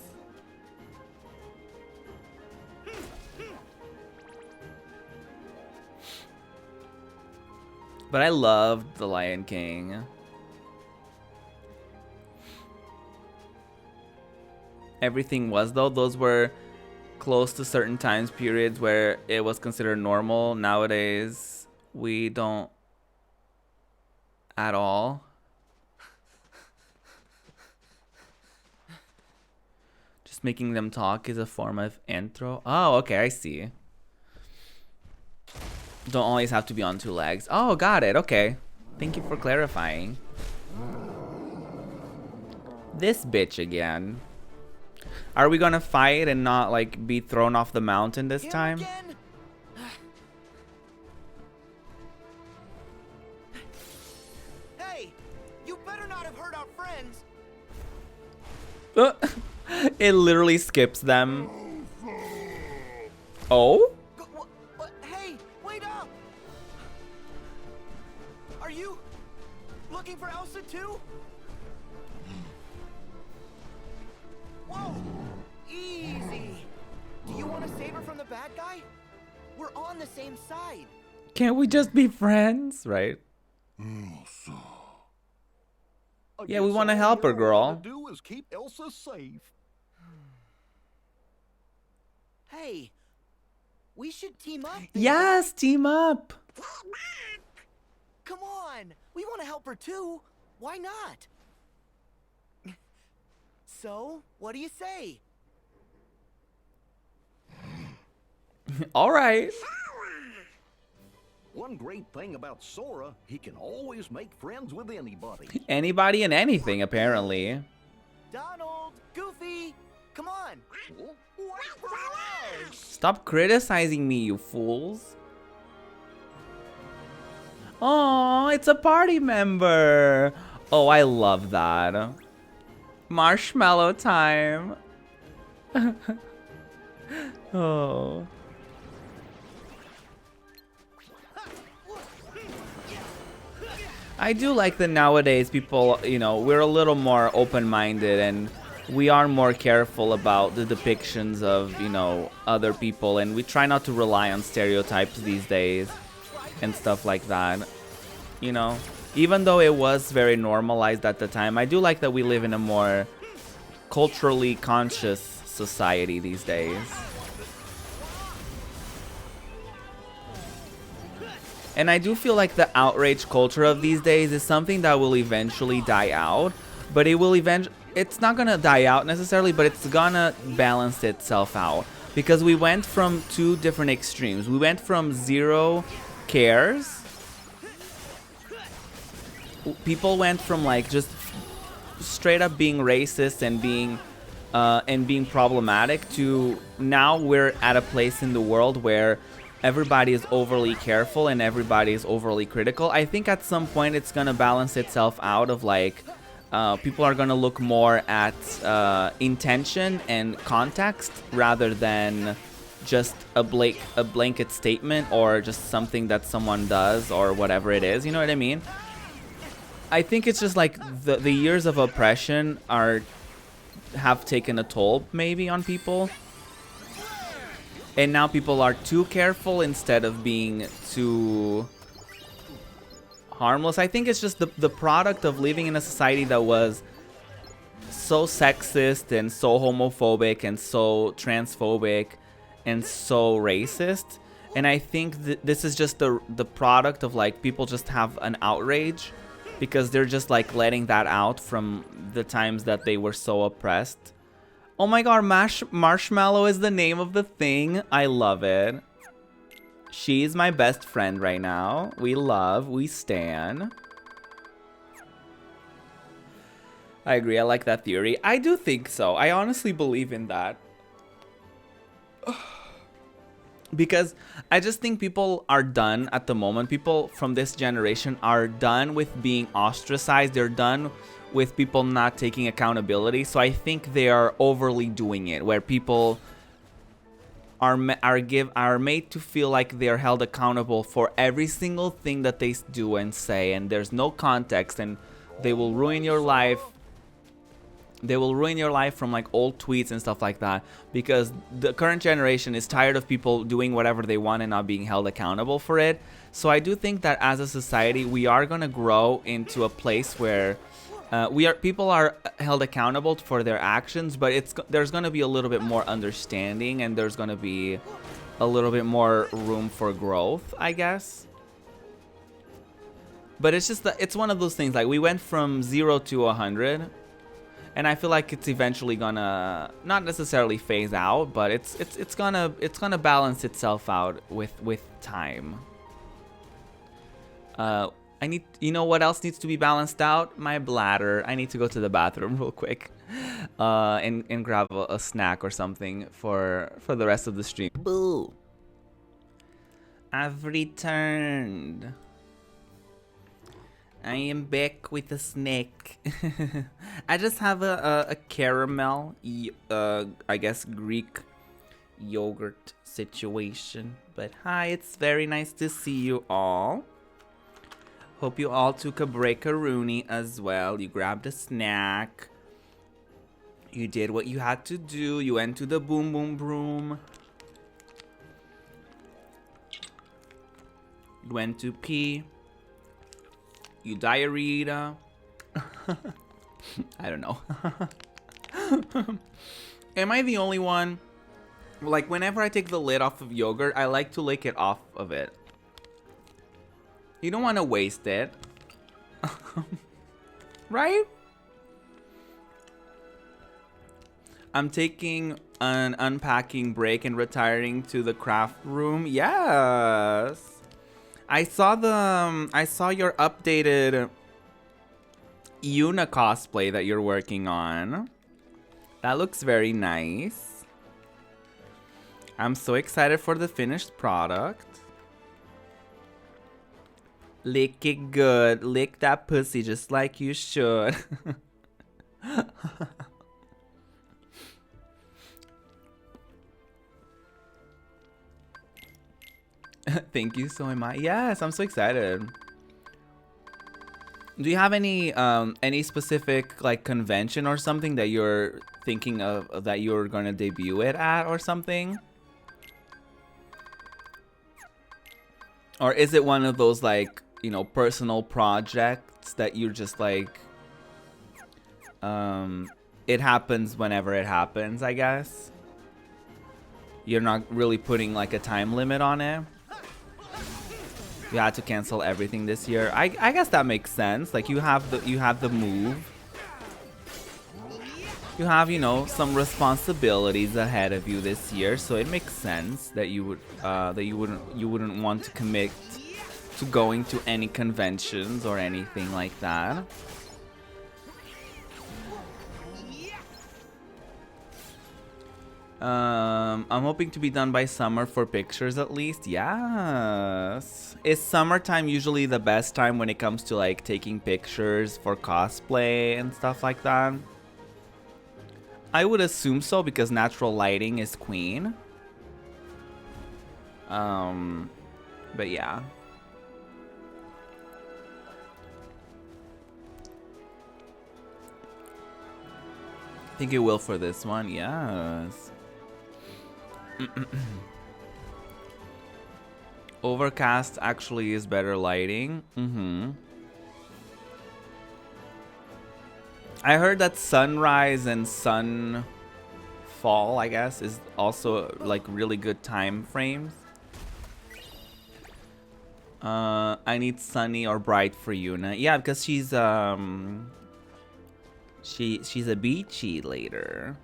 But I loved The Lion King. everything was, though. Those were close to certain times periods where it was considered normal. Nowadays, we don't at all. Just making them talk is a form of intro. Oh, okay, I see. Don't always have to be on two legs. Oh, got it. Okay. Thank you for clarifying. This bitch again. Are we gonna fight and not like be thrown off the mountain this time? Again? Hey, you better not have hurt our friends. It literally skips them. Oh? Hey, wait up! Are you looking for Elsa too? Whoa! Easy! Do you want to save her from the bad guy? We're on the same side. Can't we just be friends? Right? Yeah, we want to help her, girl. To do is keep Elsa safe. Hey, we should team up. Yes, team up. Come on, we want to help her too. Why not? So, what do you say? All right. One great thing about Sora, he can always make friends with anybody. Anybody and anything, apparently. Donald, Goofy, come on. Stop criticizing me, you fools. Oh, it's a party member. Oh, I love that. Marshmallow time. Oh. I do like that nowadays people, you know, we're a little more open-minded and we are more careful about the depictions of, you know, other people, and we try not to rely on stereotypes these days and stuff like that. You know, even though it was very normalized at the time, I do like that we live in a more culturally conscious society these days. And I do feel like the outrage culture of these days is something that will eventually die out, but it will it's not gonna die out necessarily, but it's gonna balance itself out, because we went from two different extremes. We went from zero cares. People went from like just straight up being racist and being problematic to now we're at a place in the world where everybody is overly careful and everybody is overly critical. I think at some point it's gonna balance itself out of like people are gonna look more at intention and context rather than just a blanket statement or just something that someone does or whatever it is. You know what I mean? I think it's just like the years of oppression have taken a toll maybe on people. And now people are too careful instead of being too harmless. I think it's just the product of living in a society that was so sexist and so homophobic and so transphobic and so racist. And I think this is just the product of like people just have an outrage because they're just like letting that out from the times that they were so oppressed. Oh my god, Marshmallow is the name of the thing. I love it. She's my best friend right now. We stan. I agree, I like that theory. I do think so. I honestly believe in that. Because I just think people are done at the moment. People from this generation are done with being ostracized. They're done with people not taking accountability. So I think they are overly doing it, where people are made to feel like they are held accountable for every single thing that they do and say, and there's no context, and they will ruin your life. They will ruin your life from like old tweets and stuff like that, because the current generation is tired of people doing whatever they want and not being held accountable for it. So I do think that as a society, we are going to grow into a place where People are held accountable for their actions, but there's gonna be a little bit more understanding, and there's gonna be a little bit more room for growth, I guess. But it's just it's one of those things, like we went from 0 to 100, and I feel like it's eventually gonna not necessarily phase out, but it's gonna balance itself out with time. You know what else needs to be balanced out? My bladder. I need to go to the bathroom real quick, and grab a snack or something for the rest of the stream. Boo! I've returned. I am back with a snack. I just have a caramel, I guess Greek yogurt situation. But hi, it's very nice to see you all. Hope you all took a break-a-rooney as well. You grabbed a snack. You did what you had to do. You went to the boom boom broom. You went to pee. You diarrhea. I don't know. Am I the only one? Like, whenever I take the lid off of yogurt, I like to lick it off of it. You don't want to waste it. Right? I'm taking an unpacking break and retiring to the craft room. Yes. I saw your updated Yuna cosplay that you're working on. That looks very nice. I'm so excited for the finished product. Lick it good. Lick that pussy just like you should. Thank you so much. Yes, I'm so excited. Do you have any specific like convention or something that you're thinking of that you're gonna debut it at or something? Or is it one of those like, you know, personal projects that you're just like, it happens whenever it happens, I guess? You're not really putting like a time limit on it? You had to cancel everything this year. I guess that makes sense. Like you have the move. You have, you know, some responsibilities ahead of you this year, so it makes sense that you wouldn't want to commit to going to any conventions or anything like that. I'm hoping to be done by summer for pictures at least. Yes. Is summertime usually the best time when it comes to like taking pictures for cosplay and stuff like that? I would assume so because natural lighting is queen. But yeah. I think it will for this one, yes. Overcast actually is better lighting. I heard that sunrise and sunfall, I guess, is also like really good time frames. I need sunny or bright for Yuna. Yeah, because she's she's a beachy later.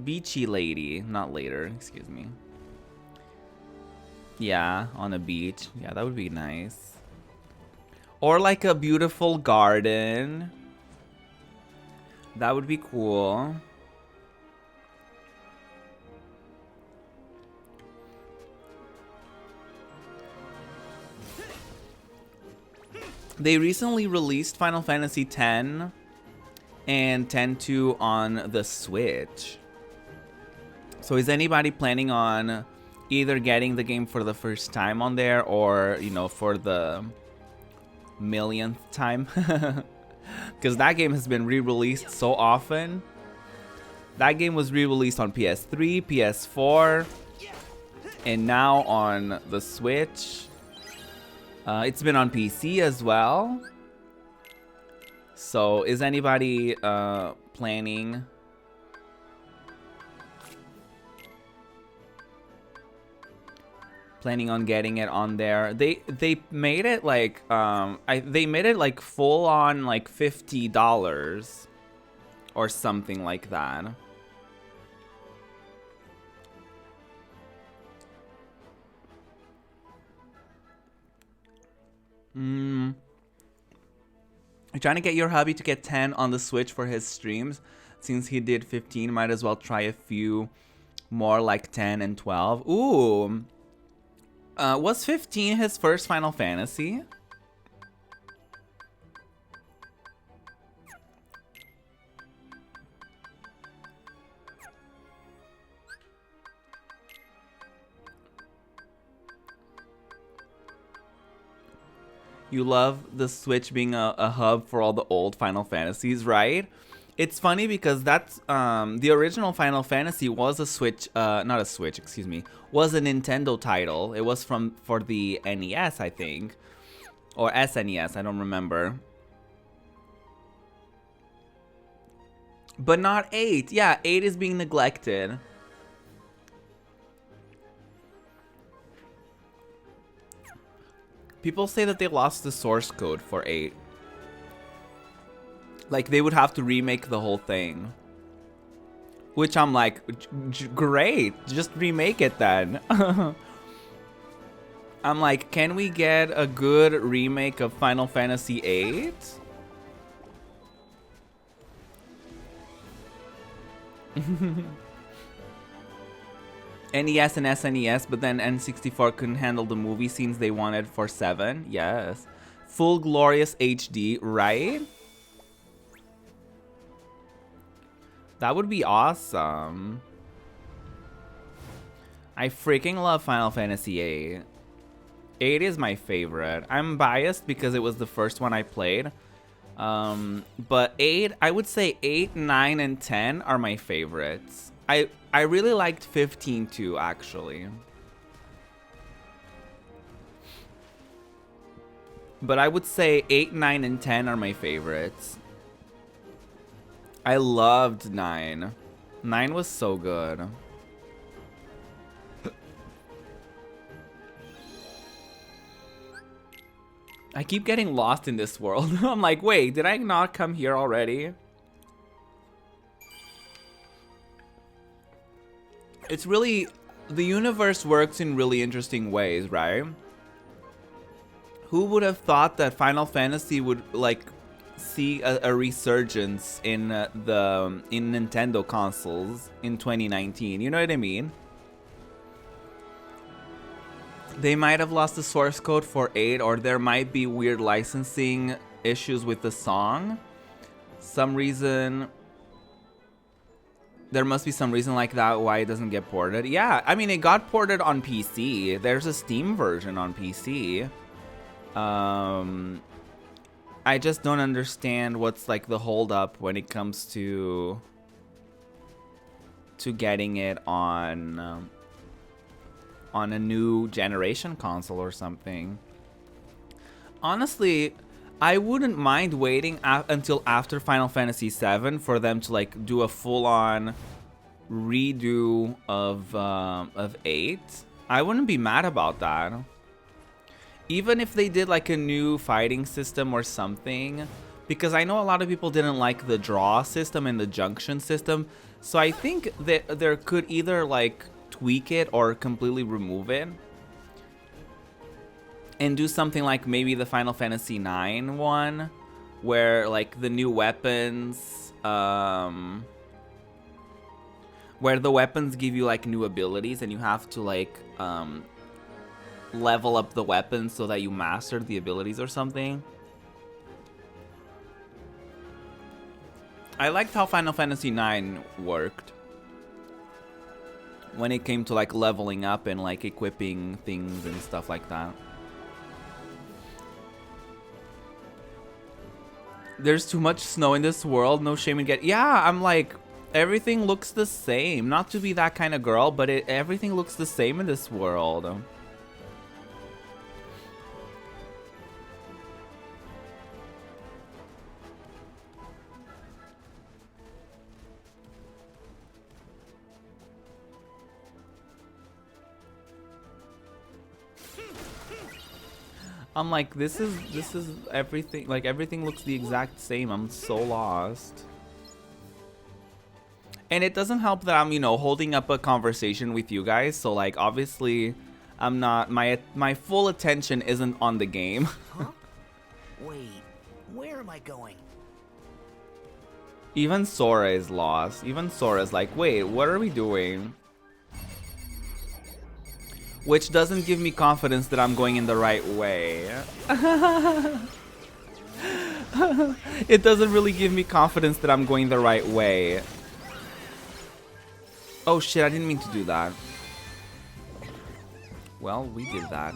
Beachy lady, not later, excuse me. Yeah, on a beach. Yeah, that would be nice. Or like a beautiful garden. That would be cool. They recently released Final Fantasy X and X-2 on the Switch. So is anybody planning on either getting the game for the first time on there or, you know, for the millionth time? Because that game has been re-released so often. That game was re-released on PS3, PS4, and now on the Switch. It's been on PC as well. So is anybody planning? Planning on getting it on there? They made it like they made it like full on like $50 or something like that. You're trying to get your hubby to get 10 on the Switch for his streams. Since he did 15, might as well try a few more like 10 and 12. Ooh. Was 15 his first Final Fantasy? You love the Switch being a hub for all the old Final Fantasies, right? It's funny because that's the original Final Fantasy was a Switch, not a Switch, excuse me, was a Nintendo title. It was for the NES, I think, or SNES, I don't remember. But not 8. Yeah, 8 is being neglected. People say that they lost the source code for 8. Like, they would have to remake the whole thing. Which I'm like, great, just remake it then. I'm like, can we get a good remake of Final Fantasy VIII? NES and SNES, but then N64 couldn't handle the movie scenes they wanted for 7. Yes. Full glorious HD, right? That would be awesome. I freaking love Final Fantasy VIII. 8 is my favorite. I'm biased because it was the first one I played. But 8, I would say 8, 9, and 10 are my favorites. I really liked 15 too, actually. But I would say 8, 9, and 10 are my favorites. I loved 9. 9 was so good. I keep getting lost in this world. I'm like, wait, did I not come here already? It's really... the universe works in really interesting ways, right? Who would have thought that Final Fantasy would, like, see a resurgence in Nintendo consoles in 2019? You know what I mean? They might have lost the source code for 8, or there might be weird licensing issues with the song. Some reason... there must be some reason like that why it doesn't get ported. Yeah, I mean, it got ported on PC. There's a Steam version on PC. I just don't understand what's like the holdup when it comes to getting it on a new generation console or something. Honestly, I wouldn't mind waiting until after Final Fantasy VII for them to like do a full-on redo of 8. I wouldn't be mad about that. Even if they did like a new fighting system or something, because I know a lot of people didn't like the draw system and the junction system. So I think that there could either like tweak it or completely remove it and do something like maybe the Final Fantasy IX one, where like the new weapons, where the weapons give you like new abilities and you have to like level up the weapons so that you master the abilities or something. I liked how Final Fantasy IX worked when it came to like leveling up and like equipping things and stuff like that. There's too much snow in this world, no shame in get. Yeah, I'm like, everything looks the same. Not to be that kind of girl, but everything looks the same in this world. I'm like, this is everything, like everything looks the exact same. I'm so lost. And it doesn't help that I'm, you know, holding up a conversation with you guys. So like, obviously, I'm not, my full attention isn't on the game. Huh? Wait, where am I going? Even Sora is lost. Even Sora's like, wait, what are we doing? Which doesn't give me confidence that I'm going in the right way. It doesn't really give me confidence that I'm going the right way. Oh shit, I didn't mean to do that. Well, we did that.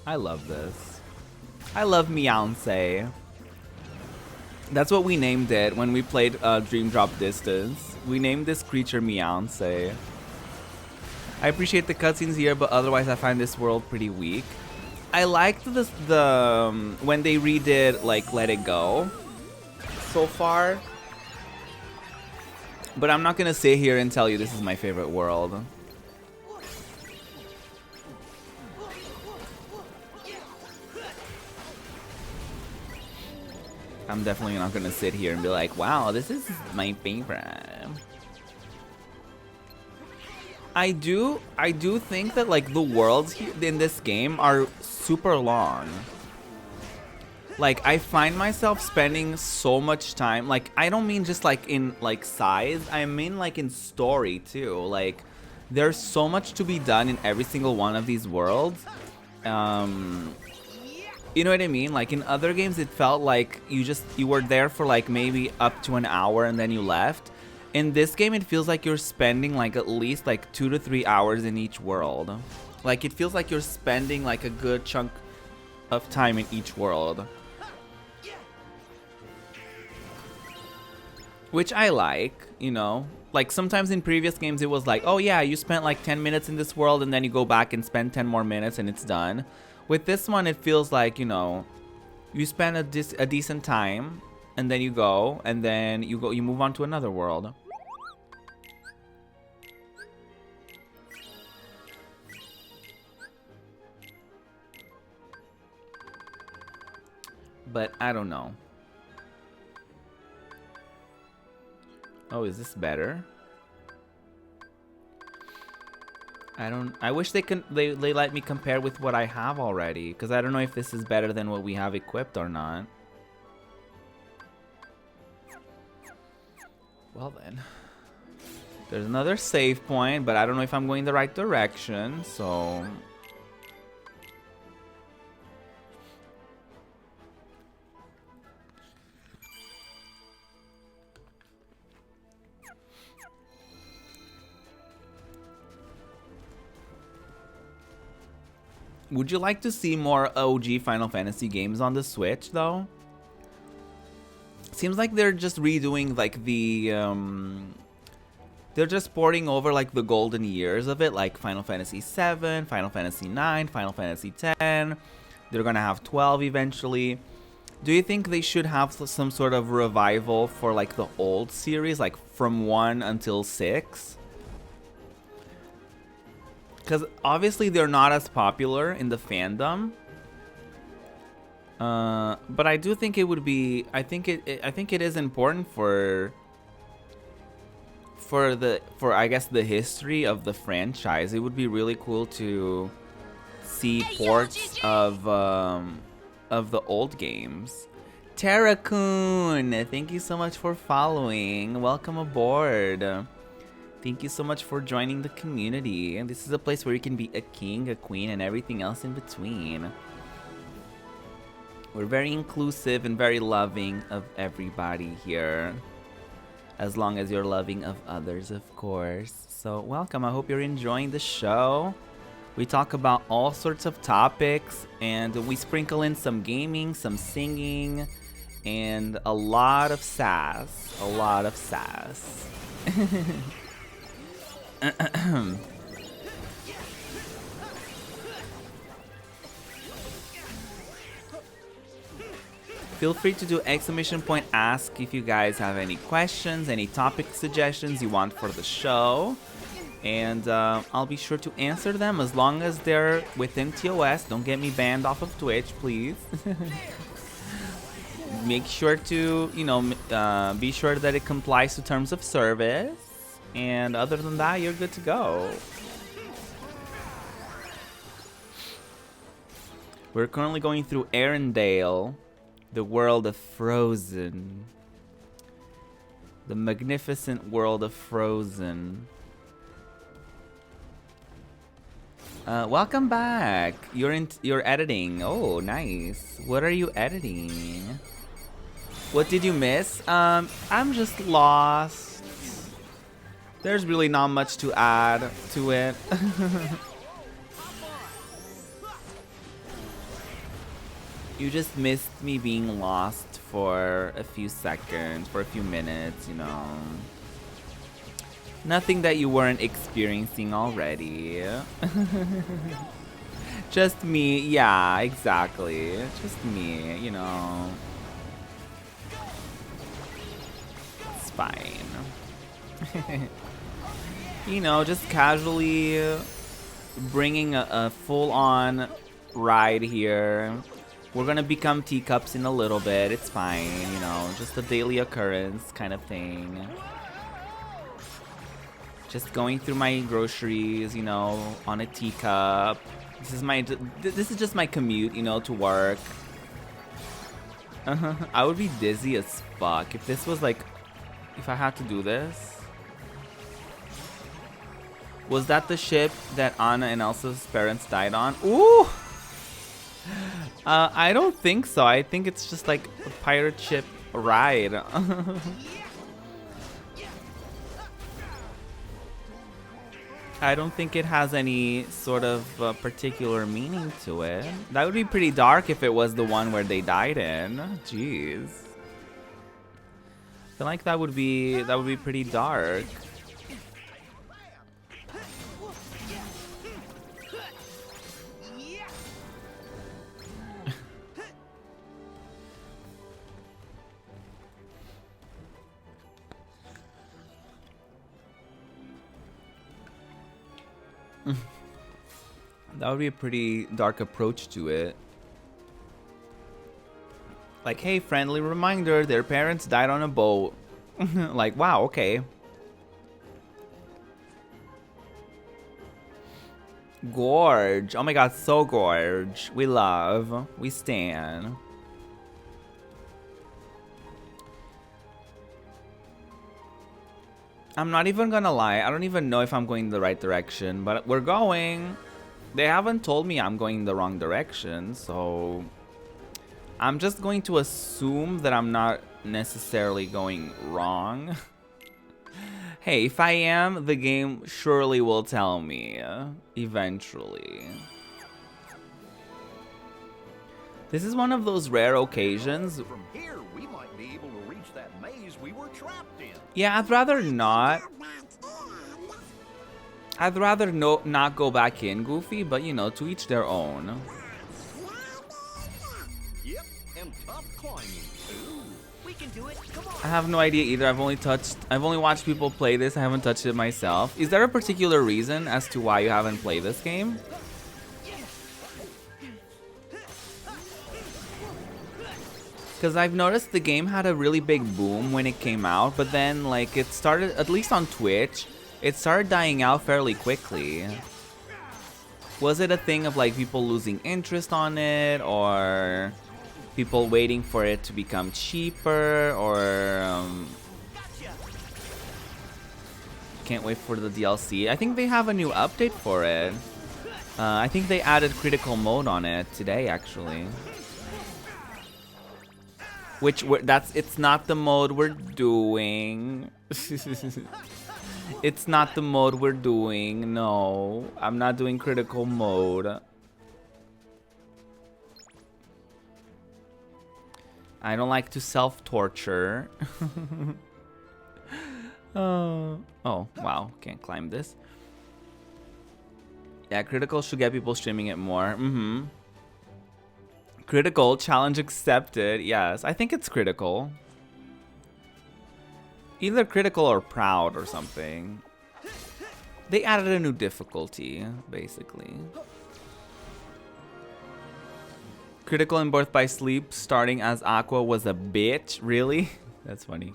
I love this. I love Meowse. That's what we named it when we played Dream Drop Distance. We named this creature Meowse. I appreciate the cutscenes here, but otherwise I find this world pretty weak. I liked this, when they redid like Let It Go so far. But I'm not gonna sit here and tell you this is my favorite world. I'm definitely not gonna sit here and be like, wow, this is my favorite. I do think that like the worlds here in this game are super long. Like I find myself spending so much time, like I don't mean just like in like size, I mean like in story too. Like there's so much to be done in every single one of these worlds. You know what I mean? Like in other games, it felt like you were there for like maybe up to an hour and then you left. In this game, it feels like you're spending like at least like 2 to 3 hours in each world. Like it feels like you're spending like a good chunk of time in each world. Which I like, you know. Like sometimes in previous games, it was like, oh yeah, you spent like 10 minutes in this world and then you go back and spend 10 more minutes and it's done. With this one, it feels like, you know, you spend a decent time, and then you go, and then you move on to another world. But I don't know. Oh, is this better? I wish they let me compare with what I have already, because I don't know if this is better than what we have equipped or not. Well then. There's another save point, but I don't know if I'm going the right direction, so... Would you like to see more OG Final Fantasy games on the Switch, though? Seems like they're just redoing, like, the, they're just porting over, like, the golden years of it, like Final Fantasy 7, Final Fantasy 9, Final Fantasy 10. They're gonna have 12 eventually. Do you think they should have some sort of revival for, like, the old series, like, from 1 until 6? Because obviously they're not as popular in the fandom, but I do think it would be. I think it is important for I guess the history of the franchise. It would be really cool to see ports of the old games. Terra-kun, thank you so much for following. Welcome aboard. Thank you so much for joining the community. And this is a place where you can be a king, a queen, and everything else in between. We're very inclusive and very loving of everybody here. As long as you're loving of others, of course. So welcome, I hope you're enjoying the show. We talk about all sorts of topics, and we sprinkle in some gaming, some singing, and a lot of sass. A lot of sass. Feel free to do exclamation point ask if you guys have any questions, any topic suggestions you want for the show. And I'll be sure to answer them as long as they're within TOS. Don't get me banned off of Twitch, please. Make sure to, you know, be sure that it complies to terms of service. And other than that, you're good to go. We're currently going through Arendelle, the world of Frozen. The magnificent world of Frozen. Welcome back. You're editing. Oh, nice. What are you editing? What did you miss? I'm just lost. There's really not much to add to it. You just missed me being lost for a few seconds, for a few minutes, you know. Nothing that you weren't experiencing already. Just me, yeah, exactly. Just me, you know. It's fine. You know, just casually bringing a full-on ride here. We're gonna become teacups in a little bit. It's fine, you know, just a daily occurrence kind of thing. Just going through my groceries, you know, on a teacup. This is just my commute, you know, to work. I would be dizzy as fuck if this was like, if I had to do this. Was that the ship that Anna and Elsa's parents died on? Ooh! I don't think so. I think it's just like a pirate ship ride. I don't think it has any sort of particular meaning to it. That would be pretty dark if it was the one where they died in. Jeez. I feel like that would be pretty dark. That would be a pretty dark approach to it. Like, hey, friendly reminder, their parents died on a boat. Like, wow, okay. Gorge. Oh my god, so gorge. We love. We stan. I'm not even gonna lie. I don't even know if I'm going the right direction, but we're going. They haven't told me I'm going the wrong direction, so I'm just going to assume that I'm not necessarily going wrong. Hey, if I am, the game surely will tell me eventually. This is one of those rare occasions. From here, we might be able to reach that maze we were trapped in. Yeah, I'd rather not. I'd rather not go back in, Goofy, but you know, to each their own. Yep, and tough climbing too. We can do it. Come on. I have no idea either. I've only watched people play this. I haven't touched it myself. Is there a particular reason as to why you haven't played this game? Because I've noticed the game had a really big boom when it came out, but then like it started, at least on Twitch, it started dying out fairly quickly. Was it a thing of like people losing interest on it, or people waiting for it to become cheaper, or can't wait for the DLC? I think they have a new update for it. I think they added critical mode on it today, actually. Which it's not the mode we're doing. It's not the mode we're doing. No, I'm not doing critical mode. I don't like to self-torture. Oh, wow, can't climb this. Yeah, critical should get people streaming it more. Critical, challenge accepted. Yes, I think it's critical. Either critical or proud or something. They added a new difficulty, basically. Critical in Birth by Sleep, starting as Aqua was a bitch. Really? That's funny.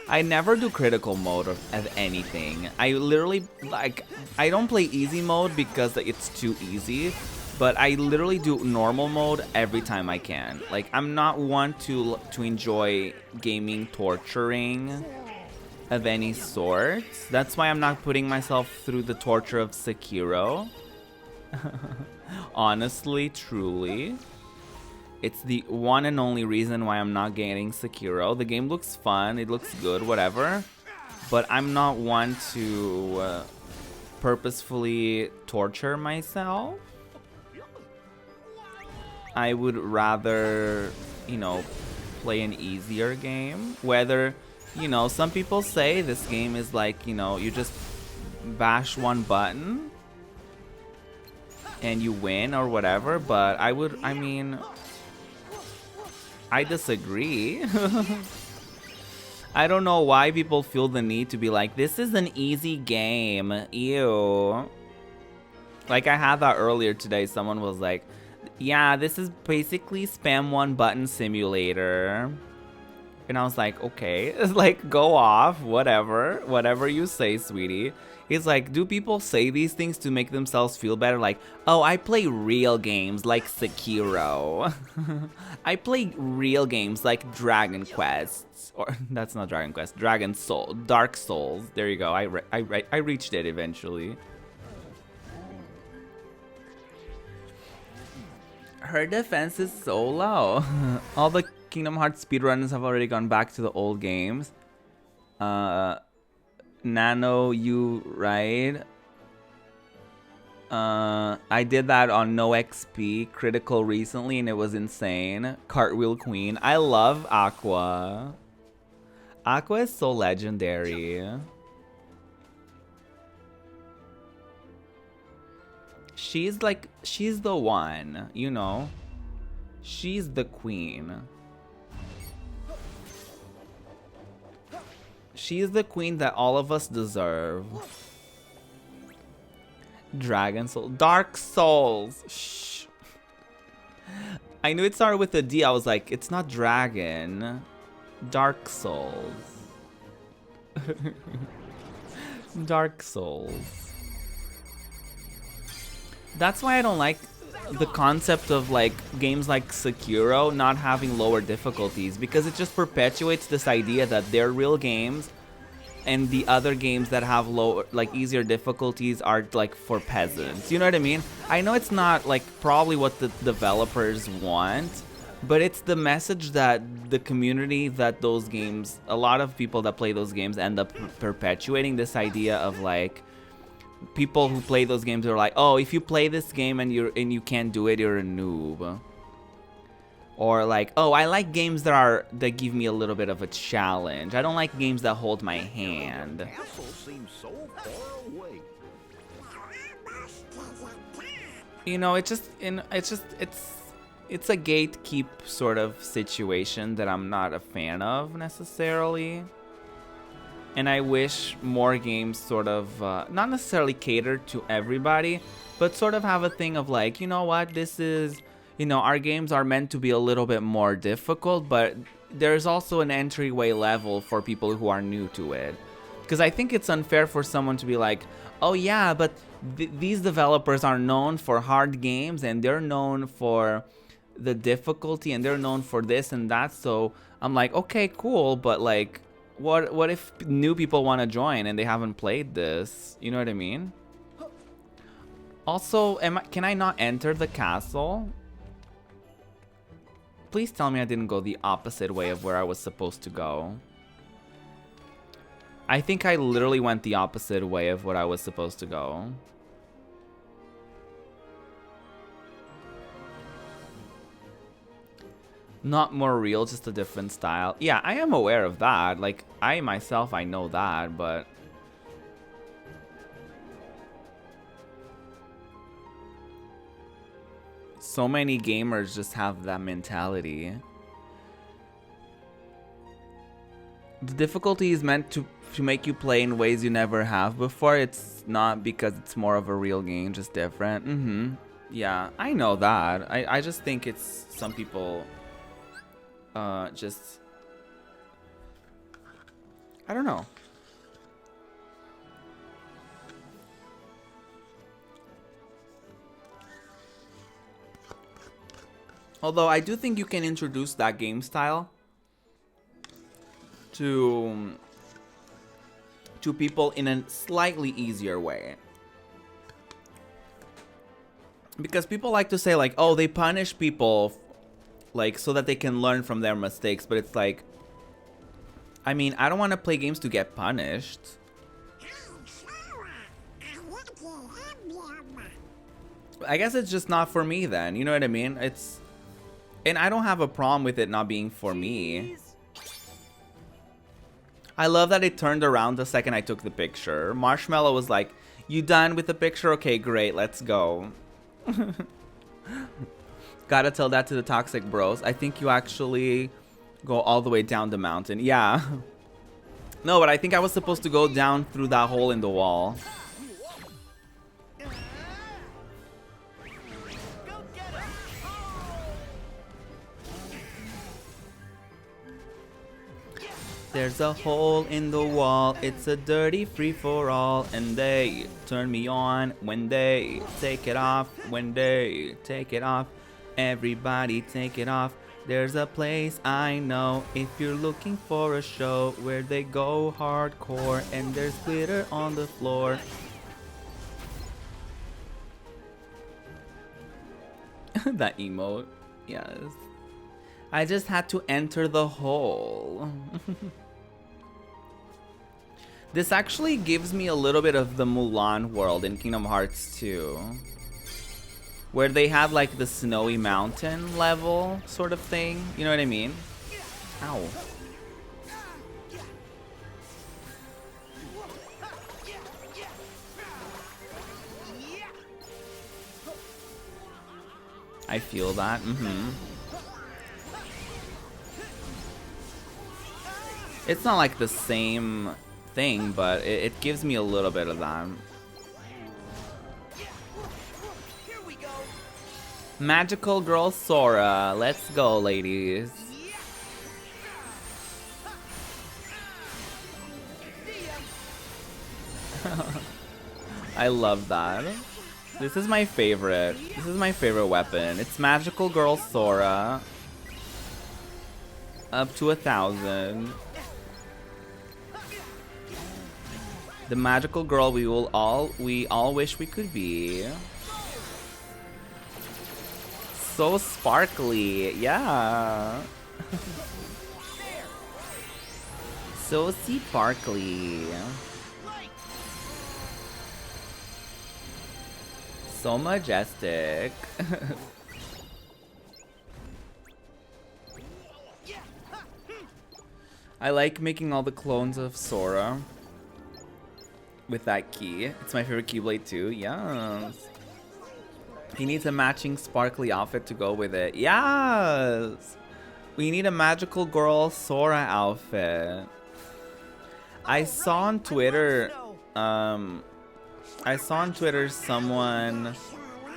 I never do critical mode of anything. I literally, like, I don't play easy mode because it's too easy. But I literally do normal mode every time I can. Like, I'm not one to enjoy gaming torturing of any sort. That's why I'm not putting myself through the torture of Sekiro. Honestly, truly. It's the one and only reason why I'm not getting Sekiro. The game looks fun, it looks good, whatever. But I'm not one to purposefully torture myself. I would rather, you know, play an easier game. Whether, you know, some people say this game is like, you know, you just bash one button and you win or whatever, but I mean, I disagree. I don't know why people feel the need to be like, this is an easy game, ew. Like I had that earlier today, someone was like, yeah, this is basically spam one button simulator. And I was like, okay, it's like, go off, whatever you say, sweetie. It's like, do people say these things to make themselves feel better? Like, oh, I play real games like Sekiro. I play real games like Dragon Quest. Or, that's not Dragon Quest, Dragon Soul, Dark Souls. There you go, I reached it eventually. Her defense is so low. All the Kingdom Hearts speedrunners have already gone back to the old games. Nano, you right? I did that on no XP critical recently and it was insane. Cartwheel Queen. I love Aqua. Aqua is so legendary. She's like, she's the one, you know? She's the queen. She's the queen that all of us deserve. Dragon Soul. Dark Souls. Shh. I knew it started with a D. I was like, it's not dragon. Dark Souls. Dark Souls. That's why I don't like the concept of like games like Sekiro not having lower difficulties, because it just perpetuates this idea that they're real games and the other games that have lower, like easier difficulties are like for peasants. You know what I mean? I know it's not like probably what the developers want, but it's the message that the community that those games, a lot of people that play those games end up perpetuating this idea of like, people who play those games are like, oh, if you play this game and you can't do it, you're a noob. Or like, oh, I like games that give me a little bit of a challenge. I don't like games that hold my hand. Castle seems so far away. You know, it's a gatekeep sort of situation that I'm not a fan of necessarily. And I wish more games sort of, not necessarily cater to everybody, but sort of have a thing of like, you know what, this is, you know, our games are meant to be a little bit more difficult, but there's also an entryway level for people who are new to it. Because I think it's unfair for someone to be like, oh yeah, but these developers are known for hard games and they're known for the difficulty and they're known for this and that. So I'm like, okay, cool, but like, what if new people want to join and they haven't played this? You know what I mean? Also, can I not enter the castle? Please tell me I didn't go the opposite way of where I was supposed to go. I think I literally went the opposite way of what I was supposed to go. Not more real, just a different style. Yeah, I am aware of that. Like, I myself, I know that, but... So many gamers just have that mentality. The difficulty is meant to make you play in ways you never have before. It's not because it's more of a real game, just different. Yeah, I know that. I just think it's some people just, I don't know. Although I do think you can introduce that game style to people in a slightly easier way. Because people like to say like, oh, they punish people like so that they can learn from their mistakes, but it's like, I mean, I don't want to play games to get punished. I guess it's just not for me then, you know what I mean? It's, and I don't have a problem with it not being for me. I love that it turned around the second I took the picture. Marshmallow was like, you done with the picture? Okay, great, let's go. Gotta tell that to the toxic bros. I think you actually go all the way down the mountain. Yeah. No, but I think I was supposed to go down through that hole in the wall. There's a hole in the wall, it's a dirty free-for-all, and they turn me on when they take it off, when they take it off, everybody take it off. There's a place I know if you're looking for a show where they go hardcore and there's glitter on the floor. That emote, yes. I just had to enter the hole. This actually gives me a little bit of the Mulan world in Kingdom Hearts 2. Where they had like the snowy mountain level sort of thing. You know what I mean? Ow. I feel that. It's not like the same thing, but it gives me a little bit of that. Magical girl Sora. Let's go, ladies. I love that. This is my favorite. This is my favorite weapon. It's Magical Girl Sora. Up to 1,000. The magical girl we all wish we could be. So sparkly, yeah. So sparkly. So majestic. I like making all the clones of Sora with that key. It's my favorite Keyblade too. Yes. He needs a matching sparkly outfit to go with it. Yes. We need a magical girl Sora outfit. I saw on Twitter someone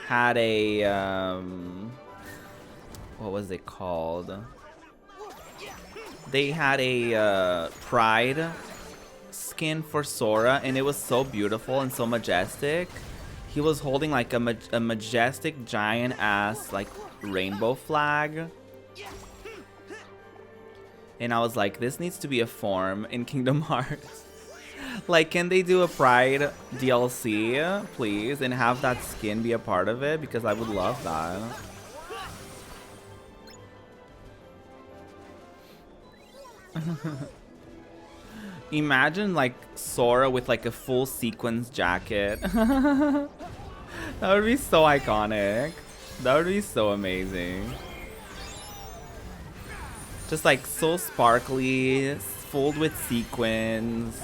had a what was it called? They had a Pride skin for Sora, and it was so beautiful and so majestic. He was holding like a majestic giant ass like rainbow flag, and I was like, this needs to be a form in Kingdom Hearts. Like, can they do a Pride DLC, please, and have that skin be a part of it? Because I would love that. Imagine like Sora with like a full sequins jacket. That would be so iconic. That would be so amazing. Just like so sparkly, full with sequins.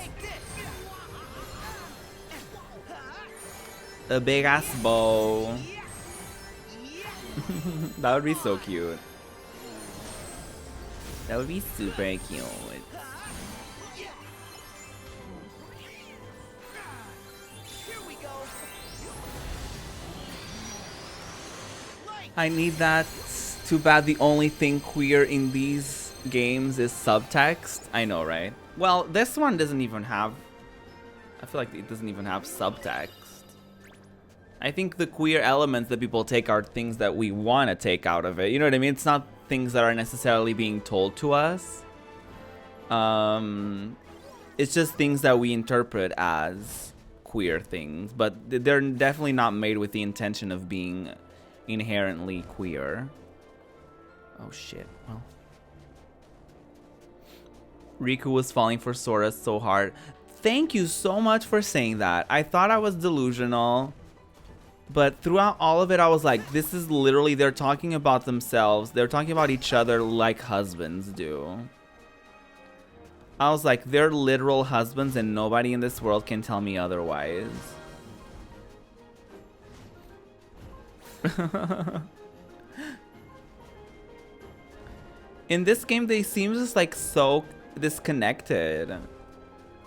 A big ass bow. That would be so cute. That would be super cute. I need that. Too bad the only thing queer in these games is subtext. I know, right? Well, this one doesn't even have... I feel like it doesn't even have subtext. I think the queer elements that people take are things that we want to take out of it. You know what I mean? It's not things that are necessarily being told to us. It's just things that we interpret as queer things. But they're definitely not made with the intention of being inherently queer. Oh shit, well. Riku was falling for Sora so hard. Thank you so much for saying that. I thought I was delusional. But throughout all of it, I was like, this is literally, they're talking about themselves. They're talking about each other like husbands do. I was like, they're literal husbands and nobody in this world can tell me otherwise. In this game, they seem just like so disconnected.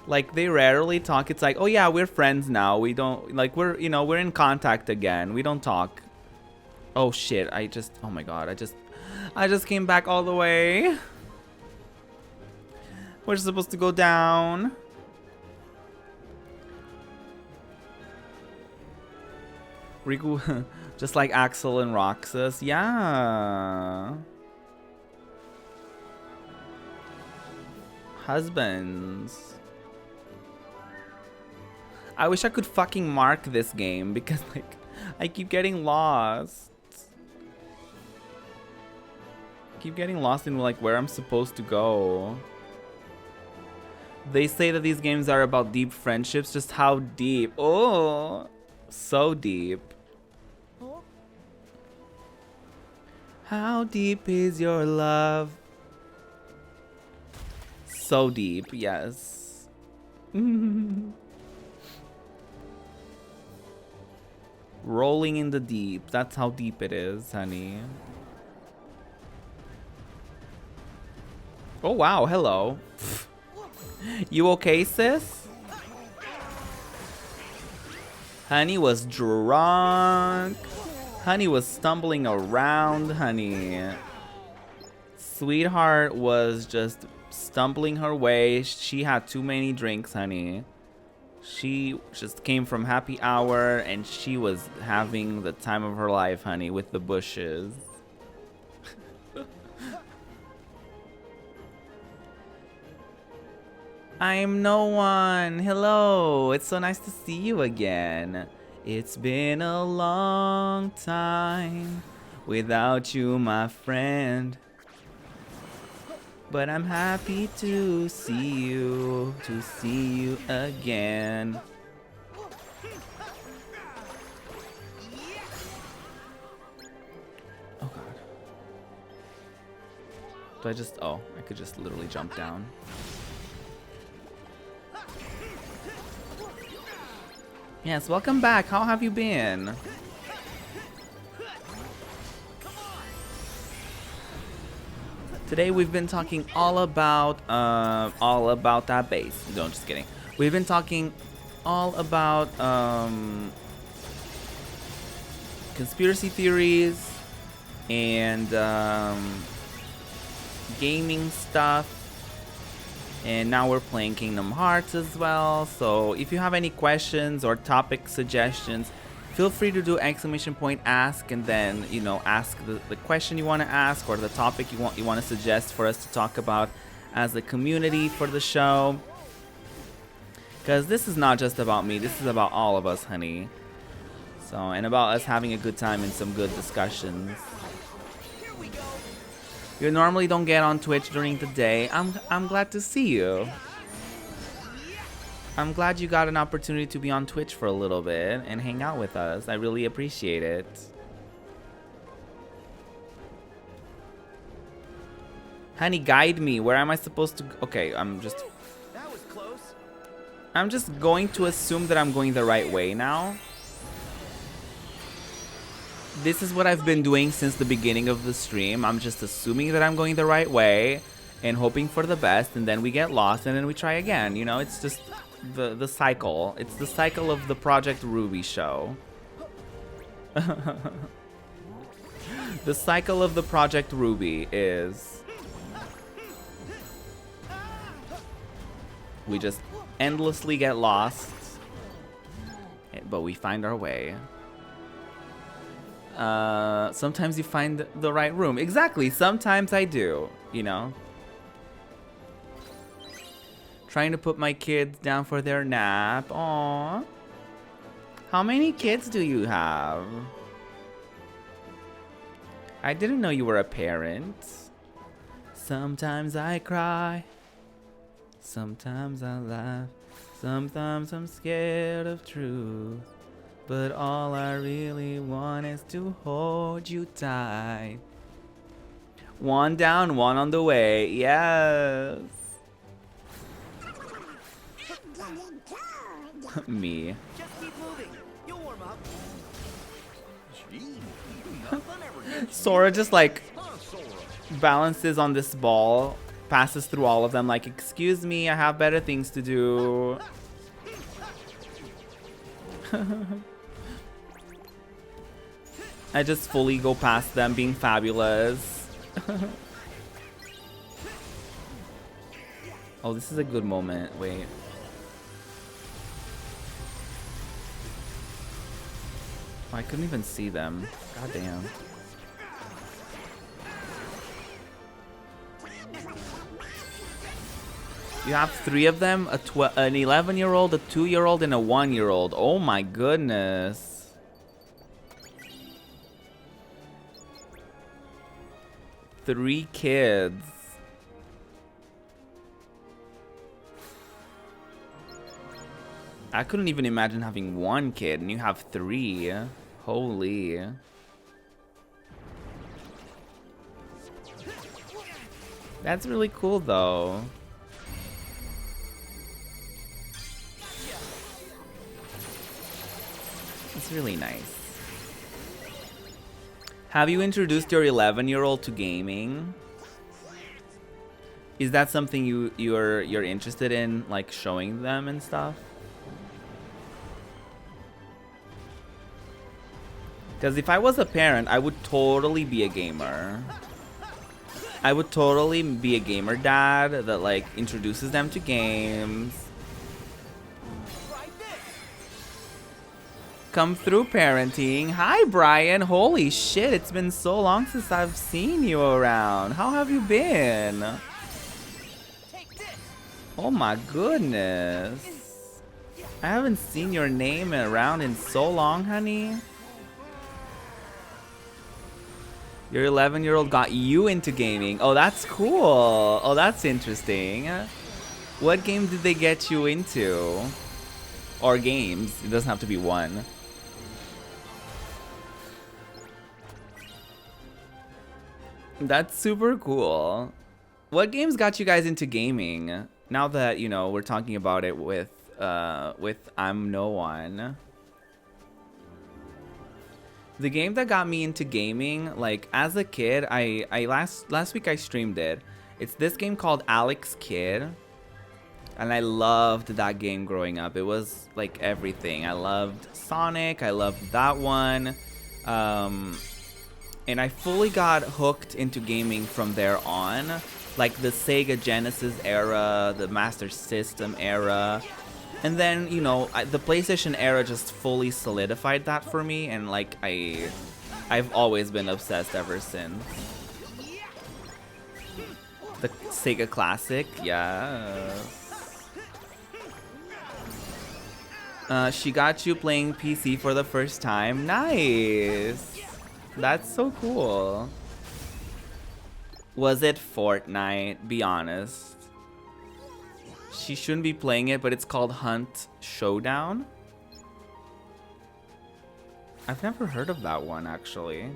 Like, they rarely talk. It's like, oh yeah, we're friends now. We don't, like, we're, you know, we're in contact again. We don't talk. Oh shit, oh my god, I just came back all the way. We're supposed to go down. Riku, just like Axel and Roxas. Yeah. Husbands. I wish I could fucking mark this game because, like, I keep getting lost. Keep getting lost in, like, where I'm supposed to go. They say that these games are about deep friendships. Just how deep? Oh, so deep. How deep is your love? So deep, yes. Rolling in the deep. That's how deep it is, honey. Oh, wow. Hello. You okay, sis? Honey was drunk. Honey was stumbling around, honey. Sweetheart was just stumbling her way. She had too many drinks, honey. She just came from happy hour and she was having the time of her life, honey, with the bushes. I'm no one. Hello. It's so nice to see you again. It's been a long time without you, my friend. But I'm happy to see you again. Oh god. Do I just, oh, I could just literally jump down. Yes, welcome back. How have you been? Today we've been talking all about that base. No, just kidding. We've been talking all about conspiracy theories and gaming stuff. And now we're playing Kingdom Hearts as well. So if you have any questions or topic suggestions, feel free to do !ask and then, you know, ask the question you want to ask or the topic you want to suggest for us to talk about as a community for the show. Because this is not just about me, this is about all of us, honey. So, and about us having a good time and some good discussions. You normally don't get on Twitch during the day. I'm glad to see you. I'm glad you got an opportunity to be on Twitch for a little bit and hang out with us. I really appreciate it. Honey, guide me. Where am I supposed to go? Okay, I'm just going to assume that I'm going the right way now. This is what I've been doing since the beginning of the stream. I'm just assuming that I'm going the right way and hoping for the best, and then we get lost and then we try again. You know, it's just the cycle. It's the cycle of the Project Ruby show. The cycle of the Project Ruby is we just endlessly get lost, but we find our way. Sometimes you find the right room. Exactly, sometimes I do, you know. Trying to put my kids down for their nap. Aww. How many kids do you have? I didn't know you were a parent. Sometimes I cry. Sometimes I laugh. Sometimes I'm scared of truth. But all I really want is to hold you tight. One down, one on the way. Yes. Me. Just keep moving. You'll warm up. Gee, nothing ever gets Sora just like huh, Sora? balances on this ball, passes through all of them like, excuse me, I have better things to do. I just fully go past them being fabulous. Oh, this is a good moment. Wait. Oh, I couldn't even see them. God damn. You have 3 of them, an 11-year-old, a 2-year-old, and a 1-year-old. Oh my goodness. Three kids. I couldn't even imagine having 1 kid, and you have 3. Holy. That's really cool, though. It's really nice. Have you introduced your 11-year-old to gaming? Is that something you're interested in, like showing them and stuff? Because if I was a parent, I would totally be a gamer. I would totally be a gamer dad that like introduces them to games. Come through parenting. Hi Brian, holy shit, it's been so long since I've seen you around. How have you been? Oh my goodness. I haven't seen your name around in so long, honey. Your 11-year-old got you into gaming. Oh, that's cool. Oh, that's interesting. What game did they get you into? Or games. It doesn't have to be one. That's super cool. What games got you guys into gaming? Now that, you know, we're talking about it with I'm No One. The game that got me into gaming, like as a kid, I last week I streamed it. It's this game called Alex Kidd. And I loved that game growing up. It was like everything. I loved Sonic, I loved that one. And I fully got hooked into gaming from there on. Like the Sega Genesis era, the Master System era. And then, you know, the PlayStation era just fully solidified that for me, and like I've always been obsessed ever since. The Sega Classic, yes. She got you playing PC for the first time. Nice. That's so cool. Was it Fortnite? Be honest. She shouldn't be playing it, but it's called Hunt Showdown. I've never heard of that one, actually.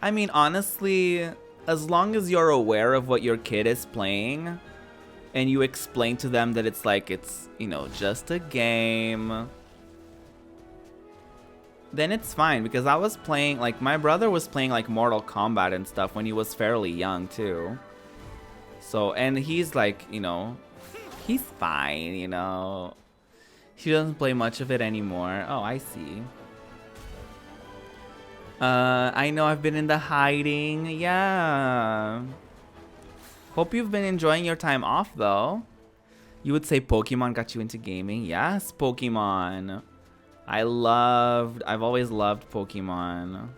I mean, honestly, as long as you're aware of what your kid is playing, and you explain to them that it's like, it's, you know, just a game, then it's fine, because I was playing, like, my brother was playing like Mortal Kombat and stuff when he was fairly young too. So, and he's like, you know, he's fine, you know. He doesn't play much of it anymore. Oh, I see. I know I've been in the hiding. Yeah. Hope you've been enjoying your time off though. You would say Pokemon got you into gaming? Yes, Pokemon. I've always loved Pokemon.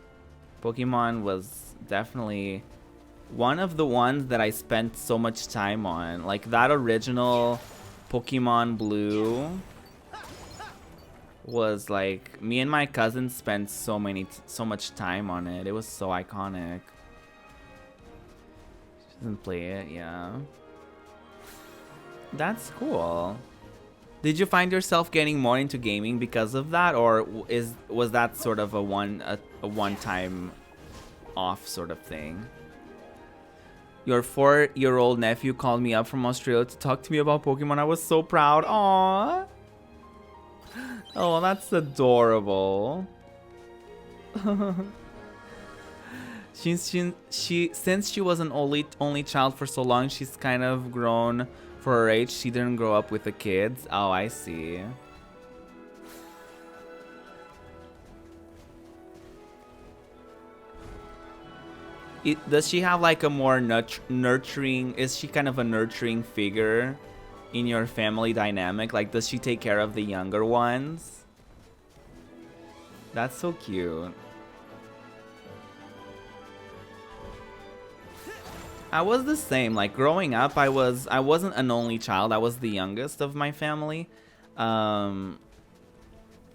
Pokemon was definitely one of the ones that I spent so much time on. Like that original Pokemon Blue was like, me and my cousins spent so much time on it. It was so iconic. She doesn't play it, yeah. That's cool. Did you find yourself getting more into gaming because of that, or was that sort of a one-time off sort of thing? Your 4-year-old nephew called me up from Australia to talk to me about Pokemon. I was so proud. Aww. Oh, that's adorable. Since she was an only child for so long, she's kind of grown for her age. She didn't grow up with the kids. Oh, I see. Does she have like a more nurturing? Is she kind of a nurturing figure in your family dynamic? Like, does she take care of the younger ones? That's so cute. I was the same. Like growing up, I wasn't an only child. I was the youngest of my family.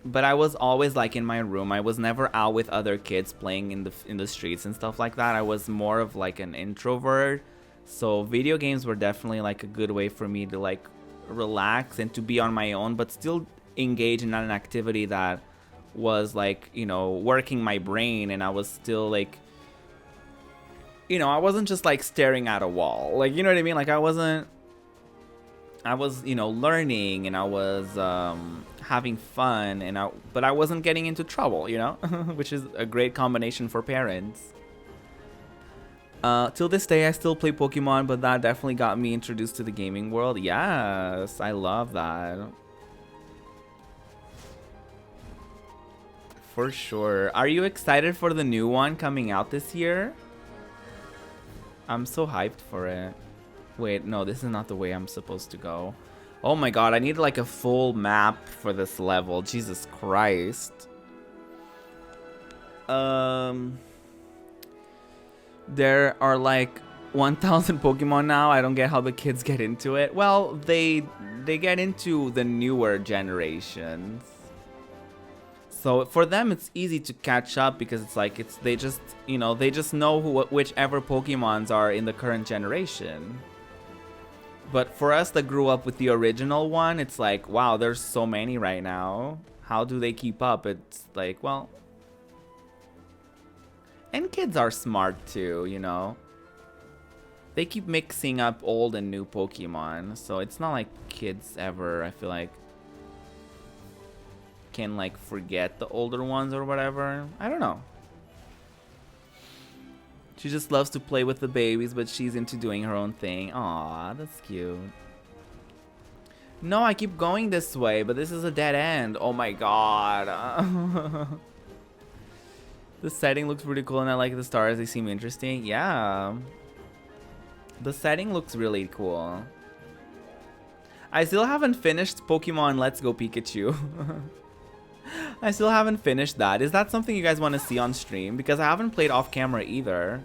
But I was always like in my room. I was never out with other kids playing in the streets and stuff like that. I was more of like an introvert. So video games were definitely like a good way for me to like relax and to be on my own, but still engage in an activity that was like, you know, working my brain, and I was still like, you know, I wasn't just like staring at a wall. Like, you know what I mean? Like I was, you know, learning, and I was having fun, and but I wasn't getting into trouble, you know, which is a great combination for parents. Till this day, I still play Pokemon, but that definitely got me introduced to the gaming world. Yes, I love that. For sure. Are you excited for the new one coming out this year? I'm so hyped for it. Wait, no, this is not the way I'm supposed to go. Oh my god, I need like a full map for this level. Jesus Christ. There are like 1,000 Pokemon now. I don't get how the kids get into it. Well, they get into the newer generations. So for them, it's easy to catch up because it's like they just, you know, they just know whichever Pokemons are in the current generation. But for us that grew up with the original one, it's like, wow, there's so many right now. How do they keep up? It's like, well, and kids are smart too, you know. They keep mixing up old and new Pokemon, so it's not like kids ever, I feel like, can like forget the older ones or whatever. I don't know. She just loves to play with the babies, but she's into doing her own thing. Aw, that's cute. No, I keep going this way, but this is a dead end. Oh my god. The setting looks really cool, and I like the stars. They seem interesting. Yeah. The setting looks really cool. I still haven't finished Pokemon Let's Go Pikachu. I still haven't finished that. Is that something you guys want to see on stream? Because I haven't played off camera either.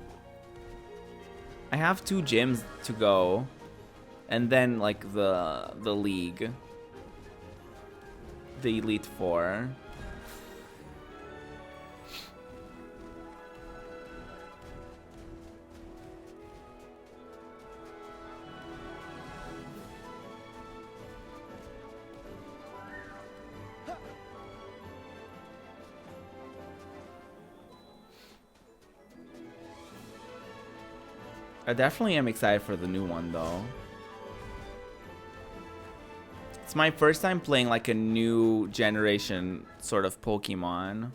I have 2 gyms to go, and then like the league, the Elite Four. I definitely am excited for the new one though. It's my first time playing like a new generation sort of Pokemon.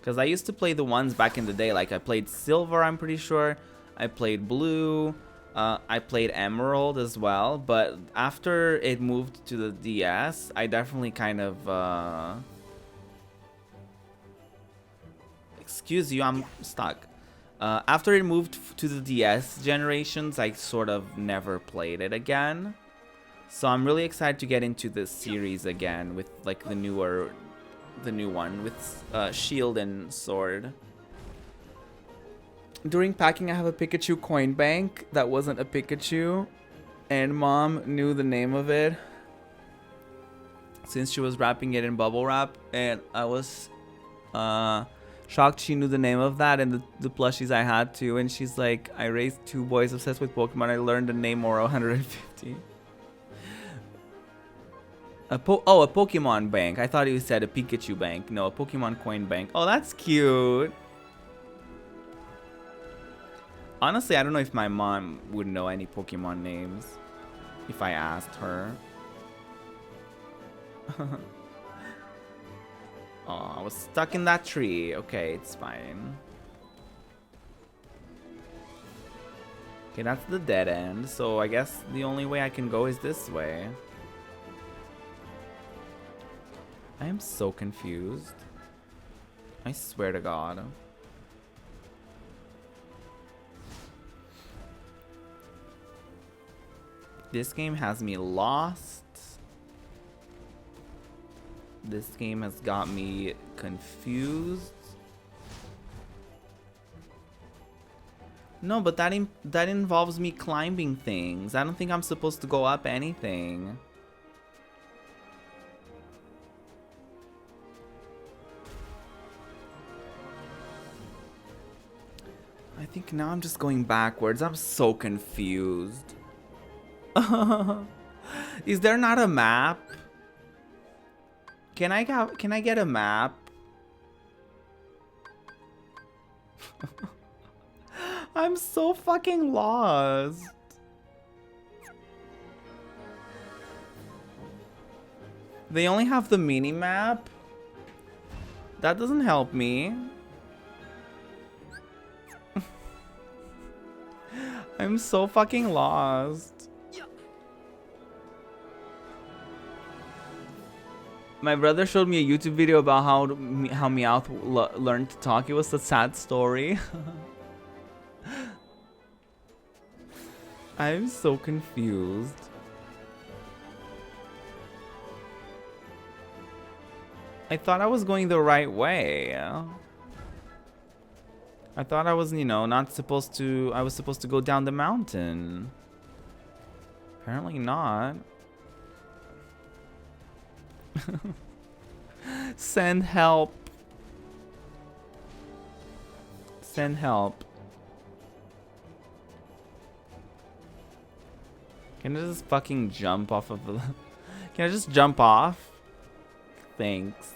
Because I used to play the ones back in the day. Like I played Silver, I'm pretty sure. I played Blue. I played Emerald as well. But after it moved to the DS, I definitely kind of... Excuse you, I'm stuck. After it moved to the DS generations, I sort of never played it again. So I'm really excited to get into this series again with like the new one with shield and sword. During packing, I have a Pikachu coin bank that wasn't a Pikachu, and Mom knew the name of it since she was wrapping it in bubble wrap, and I was shocked she knew the name of that and the plushies I had too. And she's like, I raised 2 boys obsessed with Pokemon. I learned the name Moro 150. A Pokemon bank. I thought you said a Pikachu bank. No, a Pokemon coin bank. Oh, that's cute. Honestly, I don't know if my mom would know any Pokemon names if I asked her. Oh, I was stuck in that tree. Okay, it's fine. Okay, that's the dead end. So I guess the only way I can go is this way. I am so confused. I swear to God. This game has me lost. This game has got me confused. No, but that involves me climbing things. I don't think I'm supposed to go up anything. I think now I'm just going backwards. I'm so confused. Is there not a map? Can I get a map? I'm so fucking lost. They only have the mini map? That doesn't help me. I'm so fucking lost. My brother showed me a YouTube video about how Meowth learned to talk. It was a sad story. I'm so confused. I thought I was going the right way. I thought I was, you know, not supposed to... I was supposed to go down the mountain. Apparently not. Send help. Send help. Can I just fucking jump off of the... Can I just jump off? Thanks.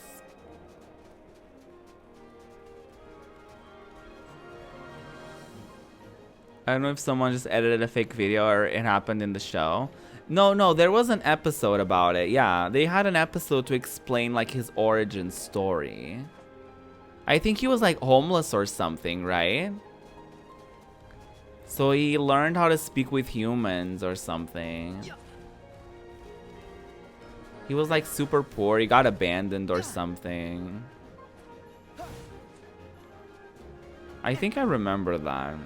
I don't know if someone just edited a fake video or it happened in the show. No, there was an episode about it. Yeah, they had an episode to explain like his origin story. I think he was like homeless or something, right? So he learned how to speak with humans or something. He was like super poor. He got abandoned or something. I think I remember that.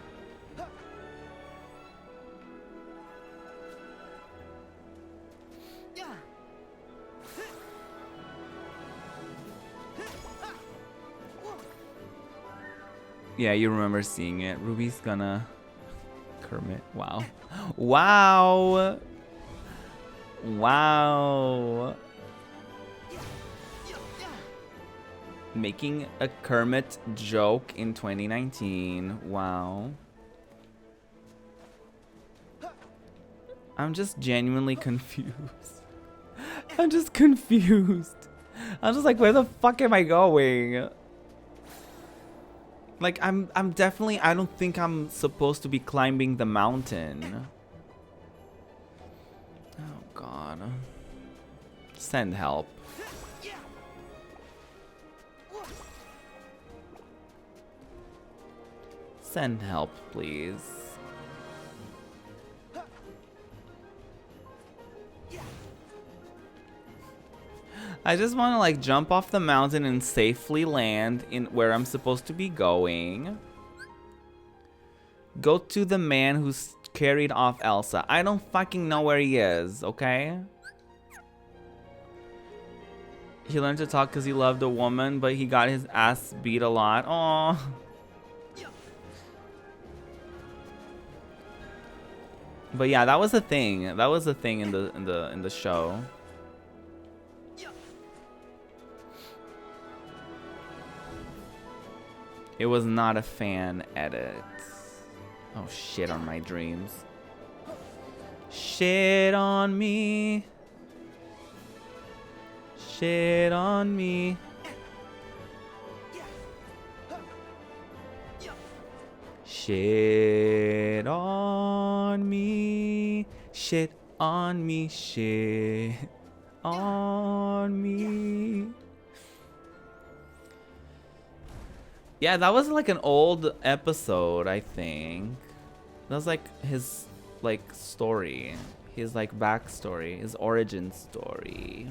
Yeah, you remember seeing it. Ruby's gonna... Kermit. Wow. Wow! Wow! Making a Kermit joke in 2019. Wow. I'm just genuinely confused. I'm just confused. I'm just like, where the fuck am I going? Like, I'm definitely, I don't think I'm supposed to be climbing the mountain. Oh, God. Send help. Send help, please. I just want to like jump off the mountain and safely land in where I'm supposed to be going. Go to the man who's carried off Elsa. I don't fucking know where he is, okay? He learned to talk because he loved a woman, but he got his ass beat a lot. Aww. But yeah, that was a thing. That was a thing in the show. It was not a fan edit. Oh, shit on my dreams. Shit on me. Shit on me. Shit on me. Shit on me. Shit on me. Yeah, that was like an old episode, I think. That was like his like story. His like backstory, his origin story.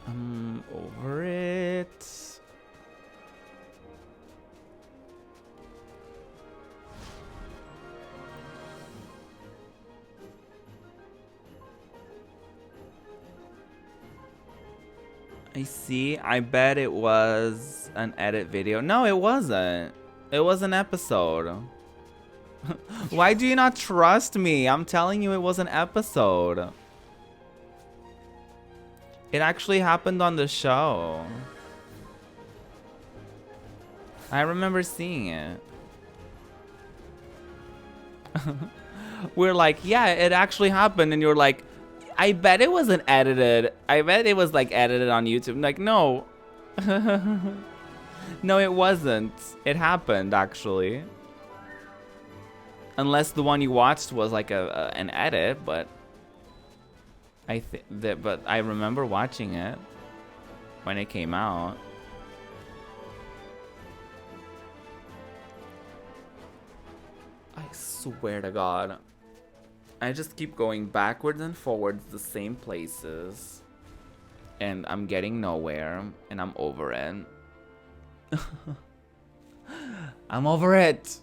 I'm over it. I see. I bet it was an edit video. No, it wasn't. It was an episode. Why do you not trust me? I'm telling you it was an episode. It actually happened on the show. I remember seeing it. We're like, yeah, it actually happened. And you're like, I bet it wasn't edited. I bet it was like edited on YouTube. I'm like, no. No, it wasn't. It happened actually. Unless the one you watched was like an edit, but but I remember watching it when it came out. I swear to God. I just keep going backwards and forwards the same places. And I'm getting nowhere. And I'm over it. I'm over it.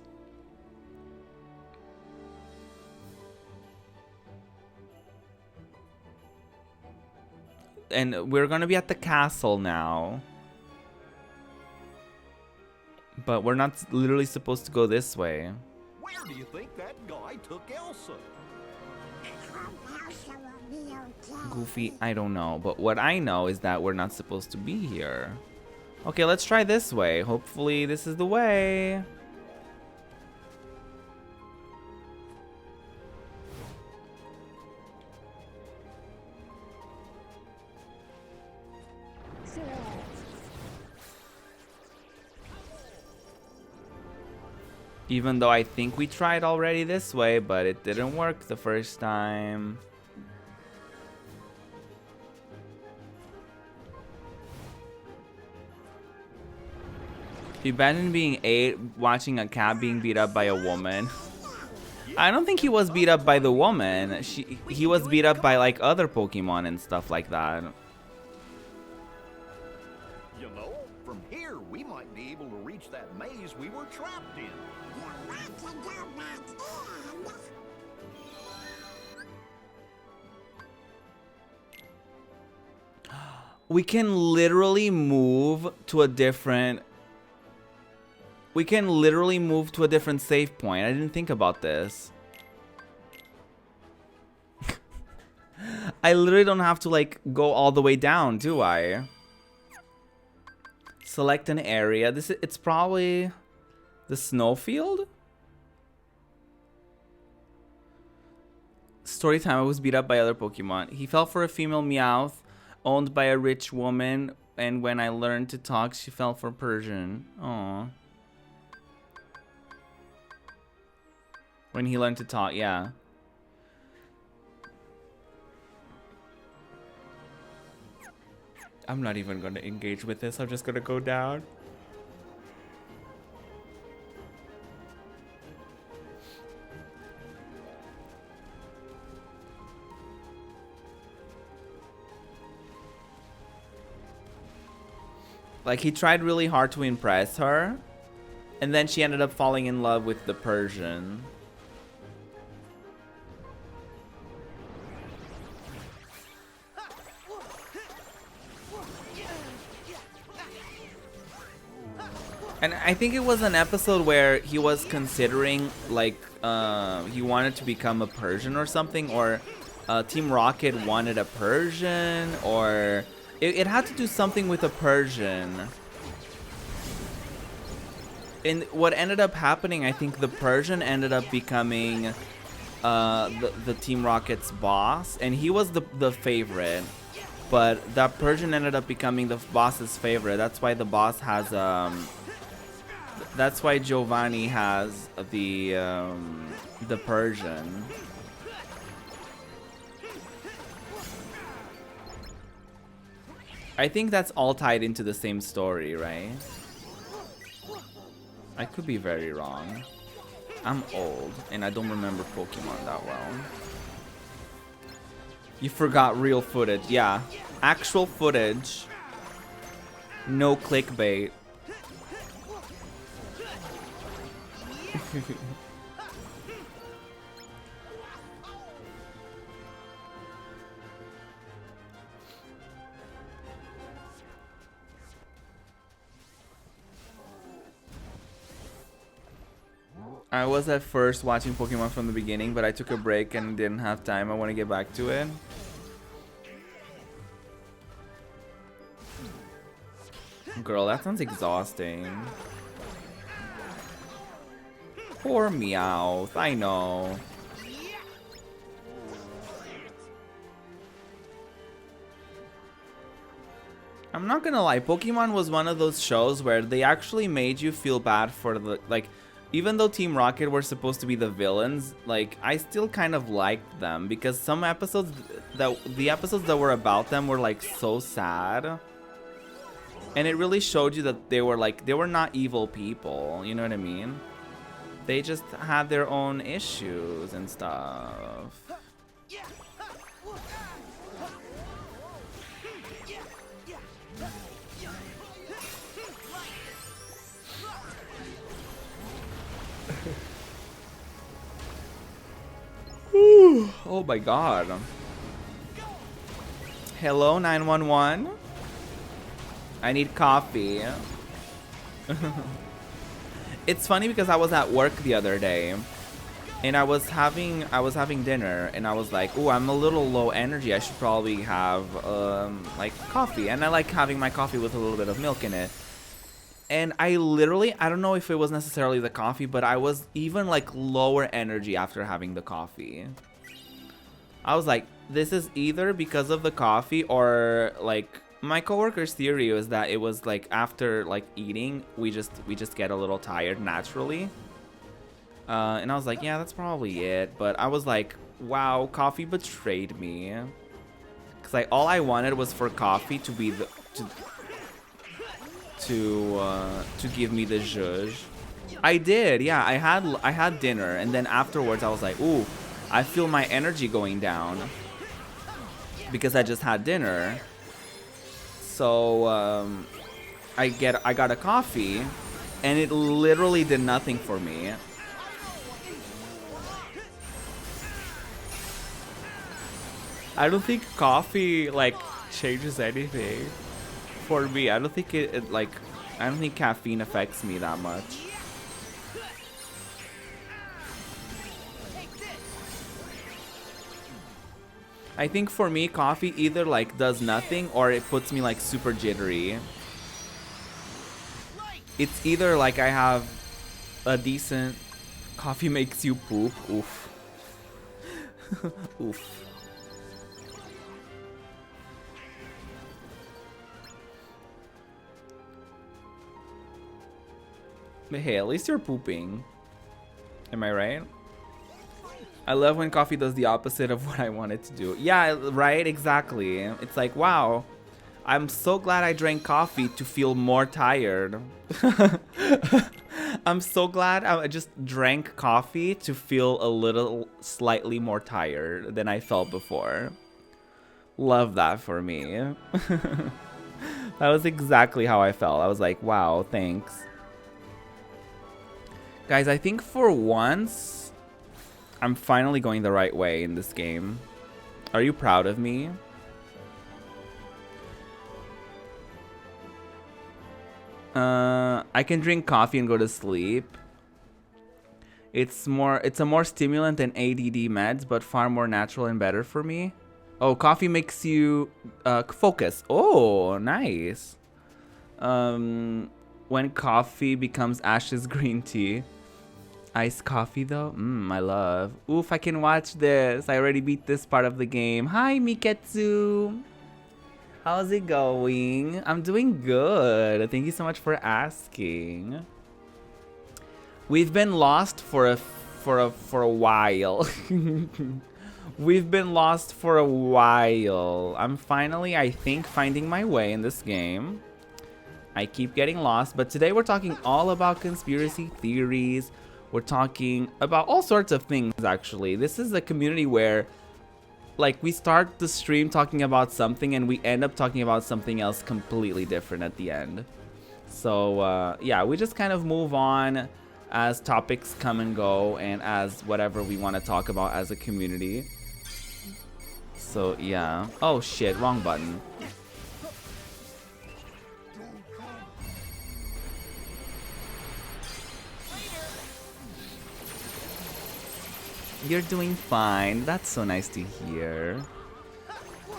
And we're gonna be at the castle now. But we're not literally supposed to go this way. Where do you think that guy took Elsa? Elsa will be okay. Goofy, I don't know. But what I know is that we're not supposed to be here. Okay, let's try this way. Hopefully this is the way. Even though I think we tried already this way, but it didn't work the first time. Imagine being 8, watching a cat being beat up by a woman. I don't think he was beat up by the woman. He was beat up by like other Pokemon and stuff like that. You know, from here we might be able to reach that maze we were trapped in. You want to go back in? We can literally move to a different... We can literally move to a different save point. I didn't think about this. I literally don't have to like go all the way down, do I? Select an area. It's probably the snowfield. Story time. I was beat up by other Pokemon. He fell for a female Meowth owned by a rich woman, and when I learned to talk, she fell for Persian. Aww. When he learned to talk, yeah. I'm not even going to engage with this. I'm just going to go down. Like, he tried really hard to impress her, and then she ended up falling in love with the Persian. And I think it was an episode where he was considering, like, he wanted to become a Persian or something, or Team Rocket wanted a Persian, or it had to do something with a Persian. And what ended up happening, I think the Persian ended up becoming the Team Rocket's boss, and he was the favorite. But that Persian ended up becoming the boss's favorite. That's why the boss has that's why Giovanni has the Persian. I think that's all tied into the same story, right? I could be very wrong. I'm old and I don't remember Pokemon that well. You forgot real footage. Yeah, actual footage. No clickbait. I was at first watching Pokemon from the beginning, but I took a break and didn't have time. I want to get back to it. Girl, that sounds exhausting. Poor Meowth, I know. I'm not gonna lie, Pokemon was one of those shows where they actually made you feel bad for the, like, even though Team Rocket were supposed to be the villains, like, I still kind of liked them because some episodes, the episodes that were about them were, like, so sad. And it really showed you that they were, like, they were not evil people, you know what I mean? They just had their own issues and stuff. Oh my god. Hello, 911. I need coffee. It's funny because I was at work the other day and I was having dinner and I was like, "Oh, I'm a little low energy. I should probably have like coffee." And I like having my coffee with a little bit of milk in it. And I don't know if it was necessarily the coffee, but I was even like lower energy after having the coffee. I was like, this is either because of the coffee or like my coworker's theory is that it was like after like eating, we just get a little tired naturally. And I was like, yeah, that's probably it. But I was like, wow, coffee betrayed me. Cause like all I wanted was for coffee to be the to give me the zhuzh. I did, yeah. I had dinner, and then afterwards I was like, ooh, I feel my energy going down because I just had dinner. So I got a coffee, and it literally did nothing for me. I don't think coffee like changes anything for me. I don't think it like I don't think caffeine affects me that much. I think for me, coffee either like does nothing or it puts me like super jittery. It's either like I have a decent coffee makes you poop. Oof. Oof. But hey, at least you're pooping. Am I right? I love when coffee does the opposite of what I want it to do. Yeah, right? Exactly. It's like, wow, I'm so glad I drank coffee to feel more tired. I'm so glad I just drank coffee to feel a little slightly more tired than I felt before. Love that for me. That was exactly how I felt. I was like, wow, thanks. Guys, I think for once, I'm finally going the right way in this game. Are you proud of me? I can drink coffee and go to sleep. It's a more stimulant than ADD meds, but far more natural and better for me. Oh, coffee makes you focus. Oh, nice. When coffee becomes Ash's green tea. Iced coffee though? I love. Oof, I can watch this. I already beat this part of the game. Hi, Miketsu. How's it going? I'm doing good. Thank you so much for asking. We've been lost for a while. We've been lost for a while. I'm finally, I think, finding my way in this game. I keep getting lost, but today we're talking all about conspiracy theories. We're talking about all sorts of things, actually. This is a community where, like, we start the stream talking about something and we end up talking about something else completely different at the end. So, yeah, we just kind of move on as topics come and go and as whatever we want to talk about as a community. So, yeah. Oh, shit, wrong button. You're doing fine. That's so nice to hear.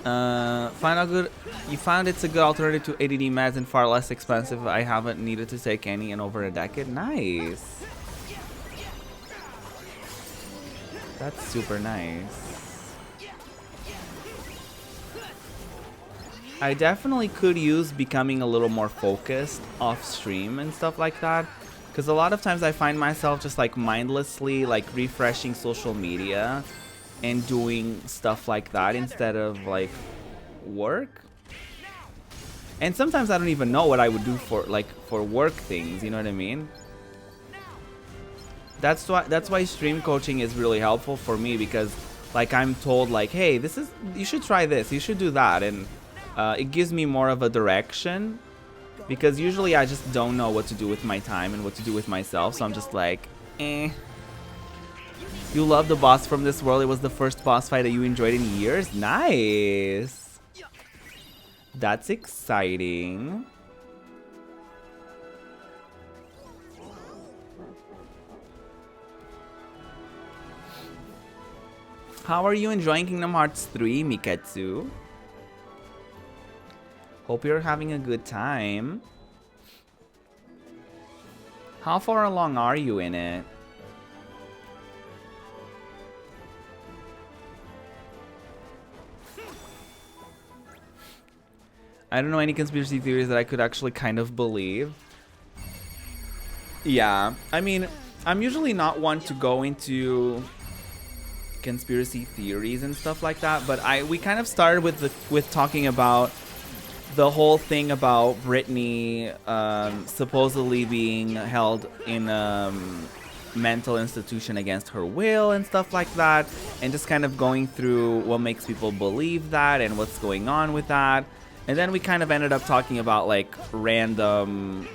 You found it's a good alternative to ADD meds and far less expensive. I haven't needed to take any in over a decade. Nice. That's super nice. I definitely could use becoming a little more focused off stream and stuff like that. Because a lot of times I find myself just like mindlessly like refreshing social media and doing stuff like that instead of like work. And sometimes I don't even know what I would do for work things, you know what I mean? That's why stream coaching is really helpful for me, because like I'm told like, hey, you should try this, you should do that, and it gives me more of a direction. Because usually I just don't know what to do with my time and what to do with myself, so I'm just like, eh. You love the boss from this world. It was the first boss fight that you enjoyed in years? Nice. That's exciting. How are you enjoying Kingdom Hearts 3, Miketsu? Hope you're having a good time. How far along are you in it? I don't know any conspiracy theories that I could actually kind of believe. Yeah, I mean, I'm usually not one to go into conspiracy theories and stuff like that, but we kind of started with talking about the whole thing about Britney supposedly being held in a mental institution against her will and stuff like that, and just kind of going through what makes people believe that and what's going on with that. And then we kind of ended up talking about like random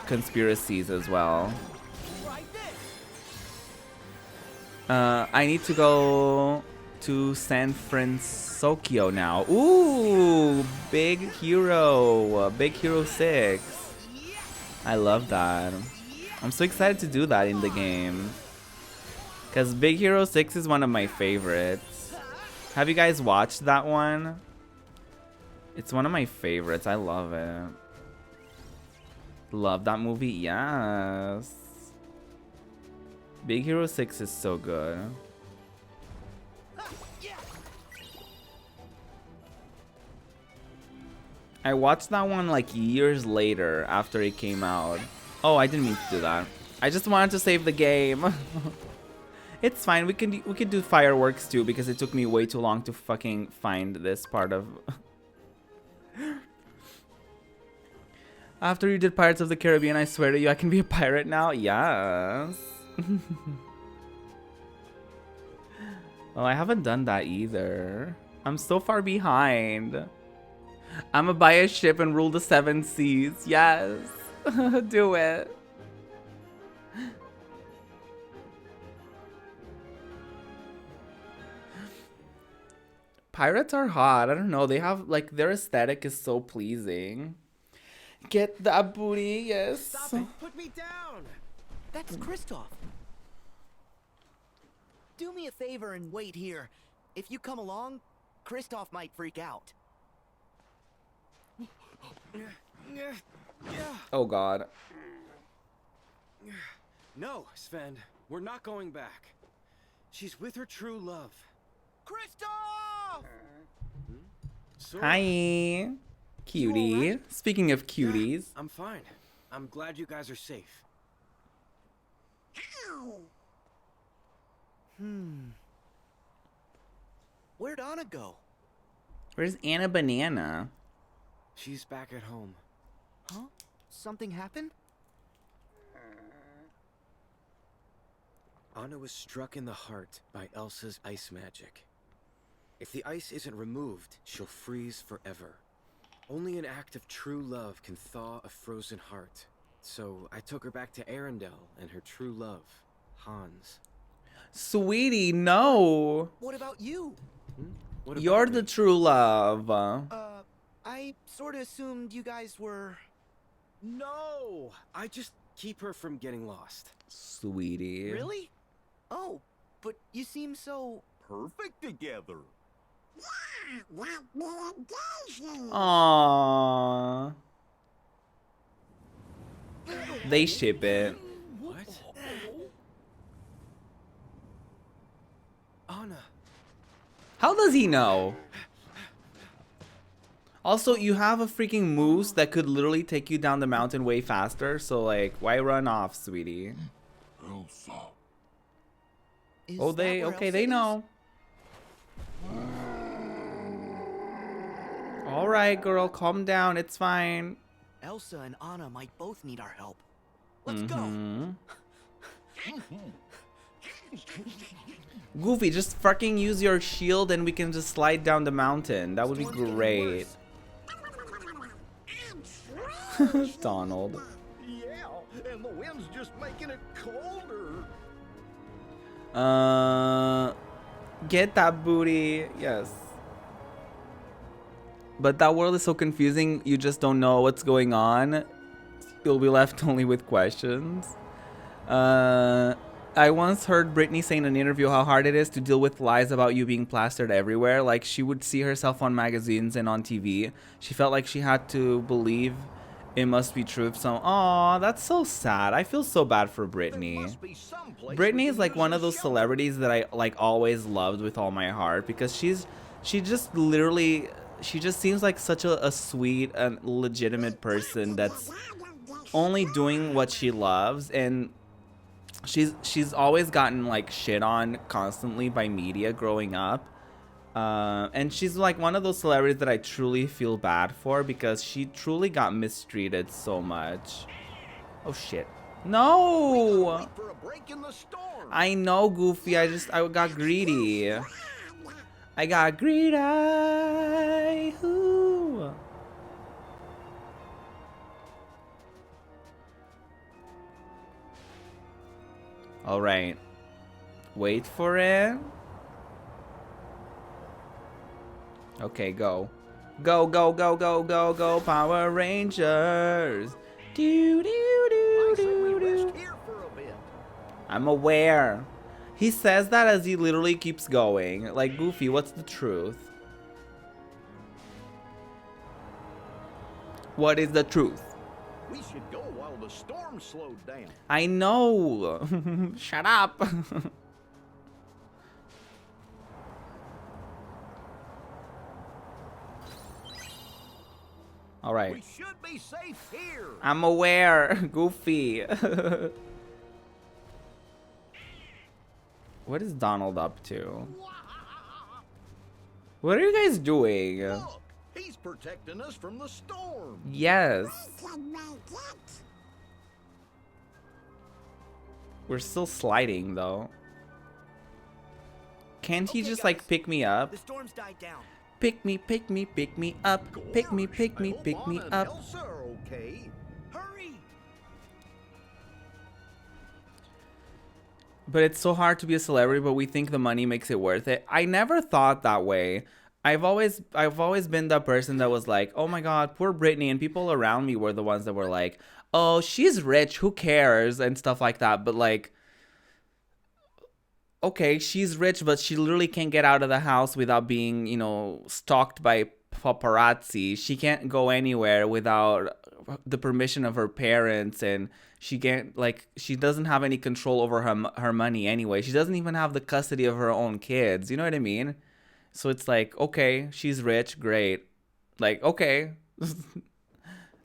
conspiracies as well. I need to go to San Francisco now. Ooh, Big Hero 6. I love that. I'm so excited to do that in the game, because Big Hero 6 is one of my favorites. Have you guys watched that one? It's one of my favorites. I love it. Love that movie. Yes. Big Hero 6 is so good. I watched that one like years later after it came out. Oh, I didn't mean to do that. I just wanted to save the game. It's fine. We can do fireworks too, because it took me way too long to fucking find this part of. After you did Pirates of the Caribbean, I swear to you, I can be a pirate now. Yes. Oh, I haven't done that either. I'm so far behind. I'ma buy a ship and rule the 7 seas. Yes. Do it. Pirates are hot. I don't know. They have, like, their aesthetic is so pleasing. Get that booty, yes. Stop it! Put me down! That's Kristoff. Do me a favor and wait here. If you come along, Kristoff might freak out. Oh, God. No, Sven. We're not going back. She's with her true love. Kristoff! Sora. Hi. Cutie. Speaking of cuties. I'm fine. I'm glad you guys are safe. Ow! Where'd Anna go? Where's Anna Banana? She's back at home. Huh? Something happened? Anna was struck in the heart by Elsa's ice magic. If the ice isn't removed, she'll freeze forever. Only an act of true love can thaw a frozen heart. So I took her back to Arendelle and her true love, Hans. Sweetie, no. What about you? What about You're me? the true love. I sort of assumed you guys were... No! I just keep her from getting lost. Sweetie. Really? Oh, but you seem so... Perfect together. Yeah, like me and Daisy. Aww. They ship it. What? Anna. How does he know? Also, you have a freaking moose that could literally take you down the mountain way faster. So, like, why run off, sweetie? Elsa. Oh, they, okay, they know. All right, girl, calm down. It's fine. Elsa and Anna might both need our help. Let's Mhm. Goofy, just fucking use your shield and we can just slide down the mountain. That would be great. Donald. Yeah, and the wind's just making it colder. Get that booty. Yes. But that world is so confusing, you just don't know what's going on. You'll be left only with questions. I once heard Britney say in an interview how hard it is to deal with lies about you being plastered everywhere. Like, she would see herself on magazines and on TV. She felt like she had to believe it must be true. So, aw, that's so sad. I feel so bad for There Britney. must be some place Britney we is can like use one a of those shovel. celebrities that I like always loved with all my heart, because she just literally, she just seems like such a sweet and legitimate person that's only doing what she loves. And she's always gotten like shit on constantly by media growing up, and she's like one of those celebrities that I truly feel bad for, because she truly got mistreated so much. Oh shit. No, Wait for a break in the storm. I know, Goofy. I got greedy. I got greedy. Ooh. All right. Wait for it. Okay, go. Go, go, go, go, go, go, Power Rangers. Do, do, do, I say we do, do. rest here for a bit. I'm aware. He says that as he literally keeps going. Like, Goofy, what's the truth? What is the truth? We should go while the storm slowed down. I know. Shut up. All right. We should be safe here. I'm aware, Goofy. What is Donald up to? What are you guys doing? Look, he's protecting us from the storm. Yes. Can make it. We're still sliding, though. Can't he Okay, just, guys. like, pick me up? The storm's died down. Pick me, pick me, pick me up. Pick me, pick me, I pick hope me Anna and up. Elsa are okay. Hurry! But it's so hard to be a celebrity, but we think the money makes it worth it. I never thought that way. I've always been that person that was like, oh my god, poor Britney, and people around me were the ones that were like, oh, she's rich, who cares, and stuff like that. But like, okay, she's rich, but she literally can't get out of the house without being, you know, stalked by paparazzi. She can't go anywhere without the permission of her parents, and she can't, like, she doesn't have any control over her money anyway. She doesn't even have the custody of her own kids. You know what I mean? So it's like, okay, she's rich, great. Like, okay.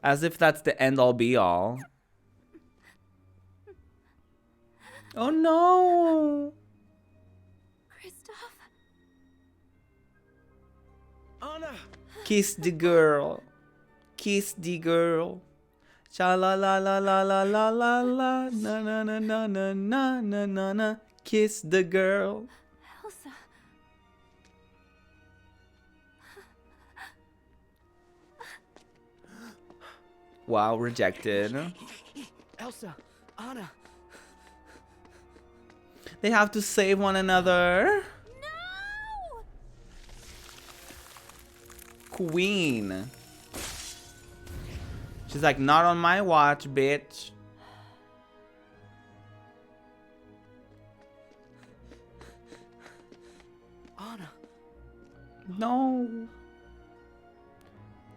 As if that's the end all be all. Oh no. Kristoff? Anna! Kiss the girl. Kiss the girl. Cha la la la la la la la la. Na na na na na na na na na. Kiss the girl. Elsa. Wow, rejected. Elsa! Anna! They have to save one another. No! Queen. She's like, not on my watch, bitch. Anna! No.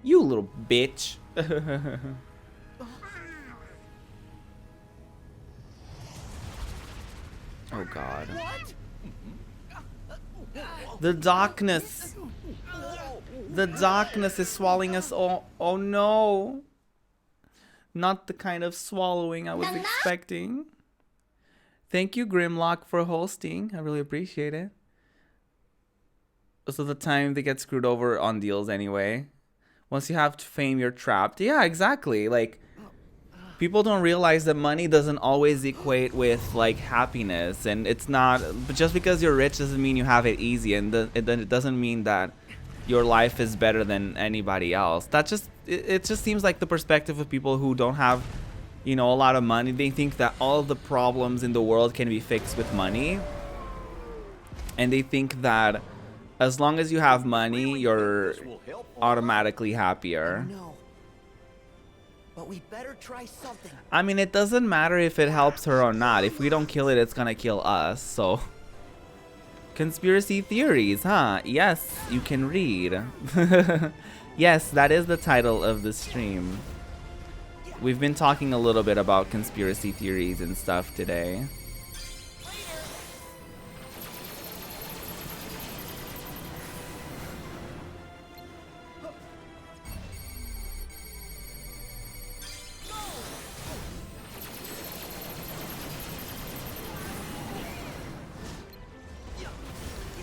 You little bitch. Oh god. The darkness. The darkness is swallowing us all. Oh no. Not the kind of swallowing I was expecting. Thank you, Grimlock, for hosting. I really appreciate it. So the time they get screwed over on deals anyway. Once you have fame, you're trapped. Yeah, exactly. Like, people don't realize that money doesn't always equate with, like, happiness. And it's not... But just because you're rich doesn't mean you have it easy. And it doesn't mean that your life is better than anybody else. That just... It just seems like the perspective of people who don't have, you know, a lot of money. They think that all of the problems in the world can be fixed with money. And they think that as long as you have money, you're automatically happier. No. But we better try something. I mean, it doesn't matter if it helps her or not. If we don't kill it, it's gonna kill us, so... Conspiracy theories, huh? Yes, you can read. Yes, that is the title of the stream. We've been talking a little bit about conspiracy theories and stuff today.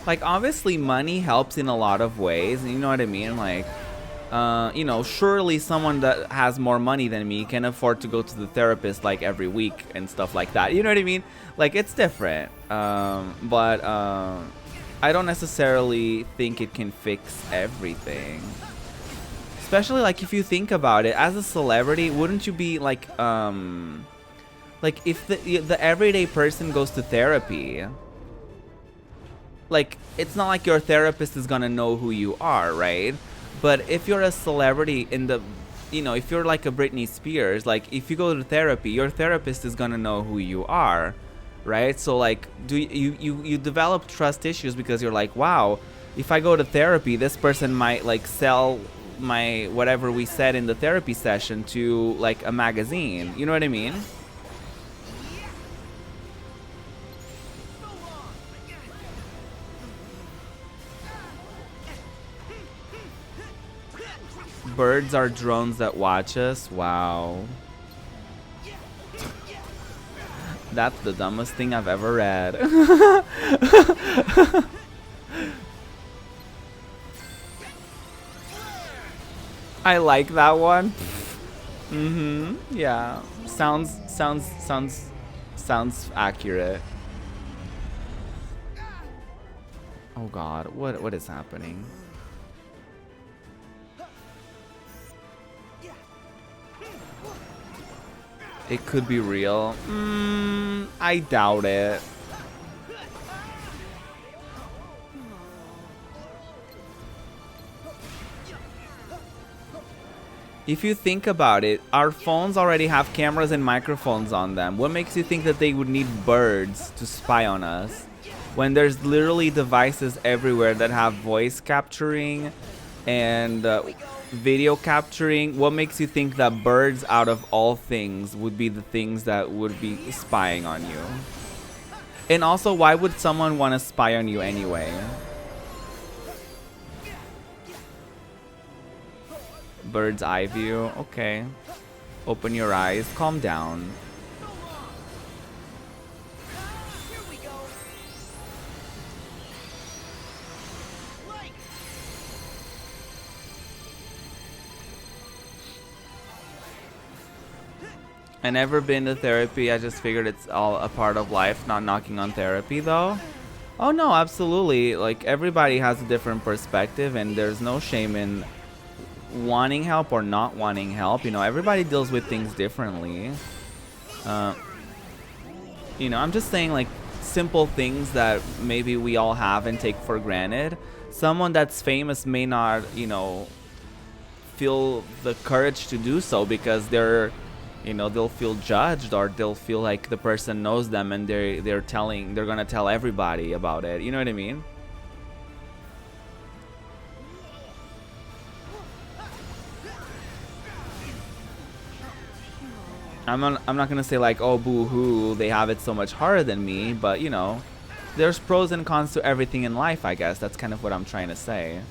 Like, obviously money helps in a lot of ways, you know what I mean? Like, you know, surely someone that has more money than me can afford to go to the therapist like every week and stuff like that, you know what I mean? Like, it's different, but I don't necessarily think it can fix everything. Especially, like, if you think about it, as a celebrity, wouldn't you be like if the everyday person goes to therapy, like, it's not like your therapist is gonna know who you are, right? But if you're a celebrity in the, you know, if you're like a Britney Spears, like, if you go to therapy, your therapist is gonna know who you are, right? So, like, you develop trust issues because you're like, wow, if I go to therapy, this person might, like, sell my whatever we said in the therapy session to, like, a magazine. You know what I mean? Birds are drones that watch us. Wow. That's the dumbest thing I've ever read. I like that one. Yeah. Sounds accurate. Oh god, what is happening? It could be real. I doubt it. If you think about it, our phones already have cameras and microphones on them. What makes you think that they would need birds to spy on us? When there's literally devices everywhere that have voice capturing and video capturing, what makes you think that birds out of all things would be the things that would be spying on you? And also, why would someone want to spy on you anyway? Bird's eye view. Okay. Open your eyes. Calm down. I never been to therapy. I just figured it's all a part of life. Not knocking on therapy though. Oh no, absolutely. Like everybody has a different perspective and there's no shame in wanting help or not wanting help. You know, everybody deals with things differently. You know, I'm just saying like simple things that maybe we all have and take for granted. Someone that's famous may not, you know, feel the courage to do so because they're, you know, they'll feel judged or they'll feel like the person knows them and they're gonna tell everybody about it. You know what I mean? I'm not gonna say like, oh boo-hoo, they have it so much harder than me, but you know, there's pros and cons to everything in life, I guess. That's kind of what I'm trying to say.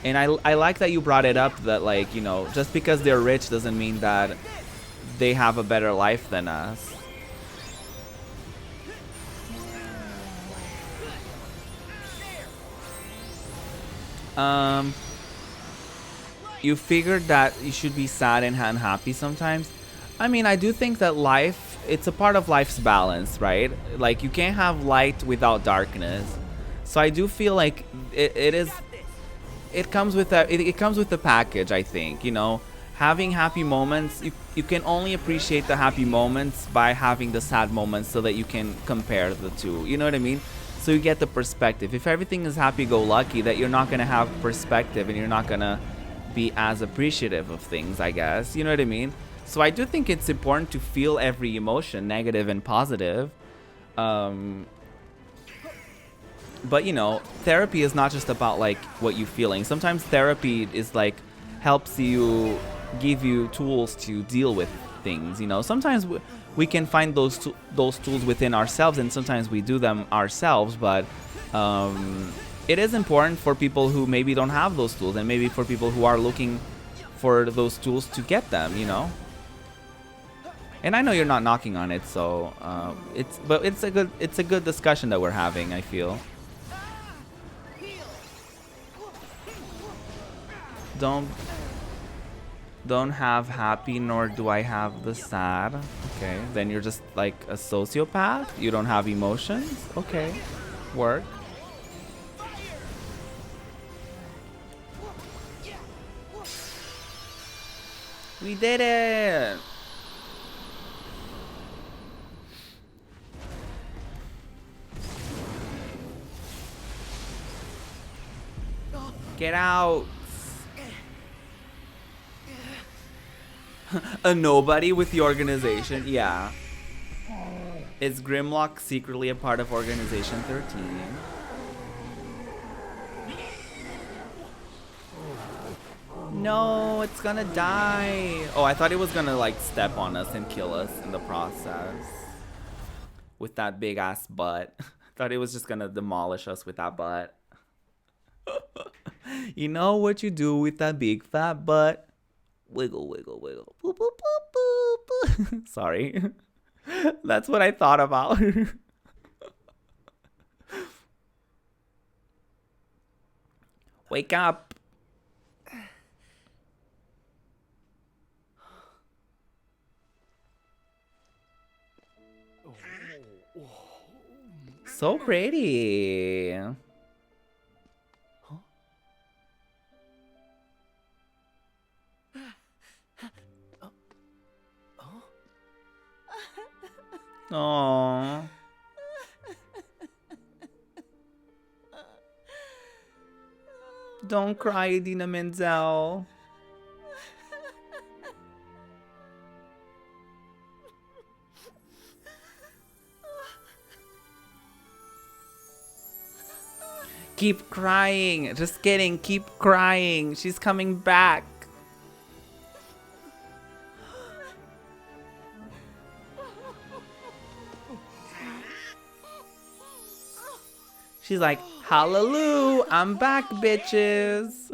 And I like that you brought it up that like, you know, just because they're rich doesn't mean that they have a better life than us. You figured that you should be sad and unhappy sometimes. I mean, I do think that life, it's a part of life's balance, right? Like you can't have light without darkness. So I do feel like it comes with the package, I think, you know. Having happy moments, you can only appreciate the happy moments by having the sad moments so that you can compare the two. You know what I mean? So you get the perspective. If everything is happy-go-lucky, that you're not going to have perspective and you're not going to be as appreciative of things, I guess. You know what I mean? So I do think it's important to feel every emotion, negative and positive. But, you know, therapy is not just about, like, what you're feeling. Sometimes therapy is, like, helps you, give you tools to deal with things, you know. Sometimes we can find those tools within ourselves, and sometimes we do them ourselves, but it is important for people who maybe don't have those tools, and maybe for people who are looking for those tools to get them, you know. And I know you're not knocking on it, so it's a good discussion that we're having, I feel. Don't have happy, nor do I have the sad. Okay, then you're just like a sociopath. You don't have emotions. Okay, work. We did it. Get out. A nobody with the organization. Yeah. Is Grimlock secretly a part of Organization 13? No, it's gonna die. Oh, I thought it was gonna like step on us and kill us in the process. With that big ass butt. Thought it was just gonna demolish us with that butt. You know what you do with that big fat butt? Wiggle, wiggle, wiggle. Boop, boop, boop, boop, boop. Sorry. That's what I thought about. Wake up. So pretty. Aww. Don't cry, Idina Menzel. Keep crying. Just kidding. Keep crying. She's coming back. She's like, hallelujah, I'm back, bitches.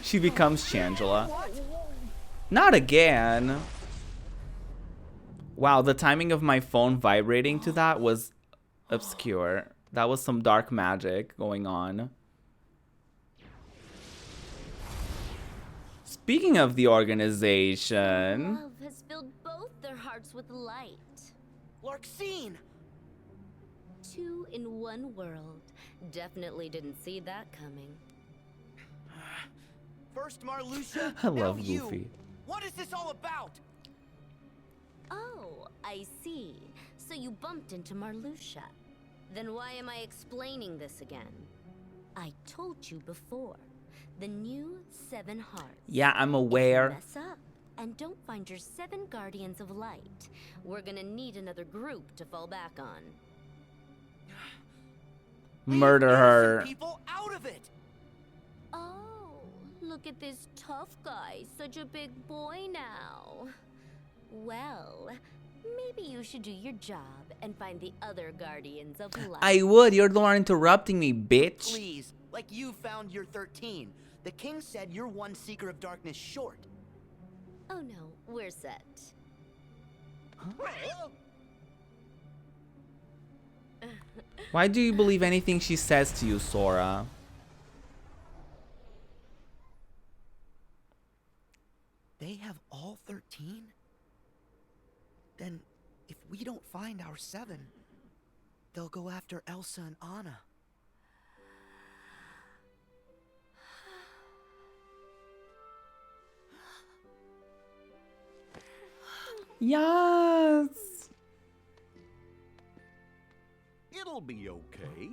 She becomes Shangela. Not again. Wow, the timing of my phone vibrating to that was obscure. That was some dark magic going on. Speaking of the organization. Love has filled both their hearts with light. Larxene! 2 in 1 world. Definitely didn't see that coming. First Marluxia, I love now you. Goofy. What is this all about? Oh, I see. So you bumped into Marluxia. Then why am I explaining this again? I told you before. The new 7 hearts. Yeah, I'm If you aware. mess up and don't find your 7 guardians of light, we're gonna need another group to fall back on. Murder Leave her. innocent people out of it. Oh, look at this tough guy, such a big boy now. Well, maybe you should do your job and find the other guardians of light. I would. You're the one interrupting me, bitch. Please, like you found your 13. The king said you're 1 seeker of darkness short. Oh no, we're set. Why do you believe anything she says to you, Sora? They have all 13? Then, if we don't find our 7, they'll go after Elsa and Anna. Yes. It'll be okay.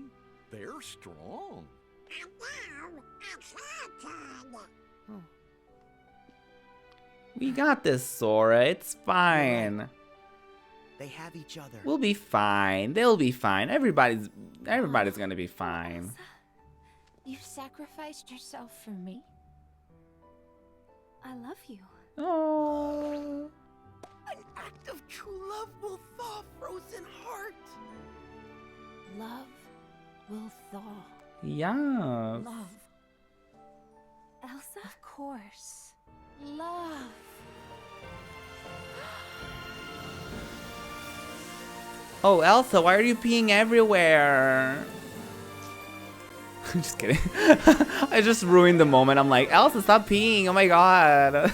They're strong. And now, it's your turn. We got this, Sora. It's fine. They have each other. We'll be fine. They'll be fine. Everybody's gonna be fine. You sacrificed yourself for me? I love you. Oh. An act of true love will thaw a frozen heart. Love will thaw. Yes. Love. Elsa? Of course. Love. Oh, Elsa, why are you peeing everywhere? I'm just kidding. I just ruined the moment. I'm like, Elsa, stop peeing. Oh my god.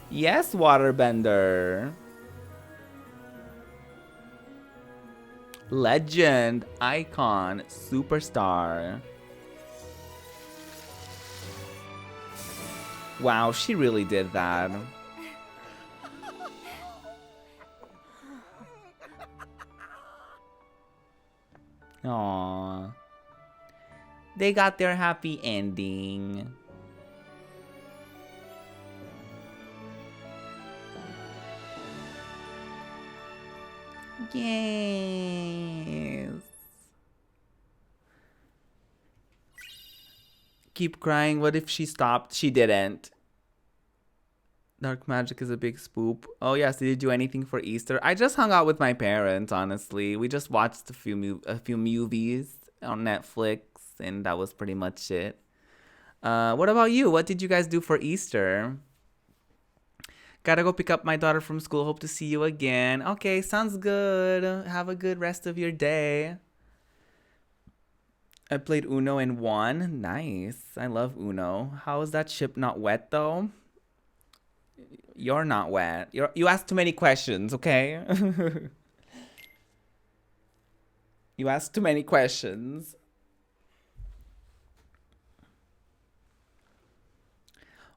Yes, waterbender. Legend, icon, superstar. Wow, she really did that. Aww. They got their happy ending. Yes. Keep crying. What if she stopped? She didn't. Dark magic is a big spoop. Oh yes, did you do anything for Easter? I just hung out with my parents, honestly. We just watched a few movies on Netflix, and that was pretty much it. What about you? What did you guys do for Easter? Gotta go pick up my daughter from school. Hope to see you again. Okay, sounds good. Have a good rest of your day. I played Uno and won. Nice. I love Uno. How is that ship not wet though? You're not wet. You asked too many questions, okay? You asked too many questions.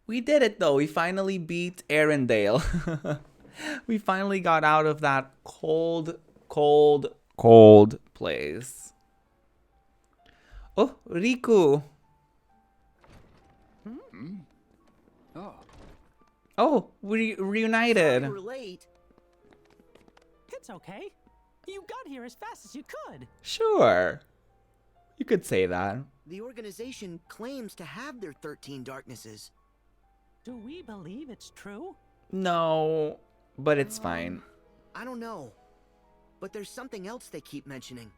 We did it though. We finally beat Arendelle. We finally got out of that cold, cold, cold place. Oh, Riku. Oh, we reunited. We're late. It's okay. You got here as fast as you could. Sure. You could say that. The organization claims to have their 13 darknesses. Do we believe it's true? No, but it's fine. I don't know. But there's something else they keep mentioning.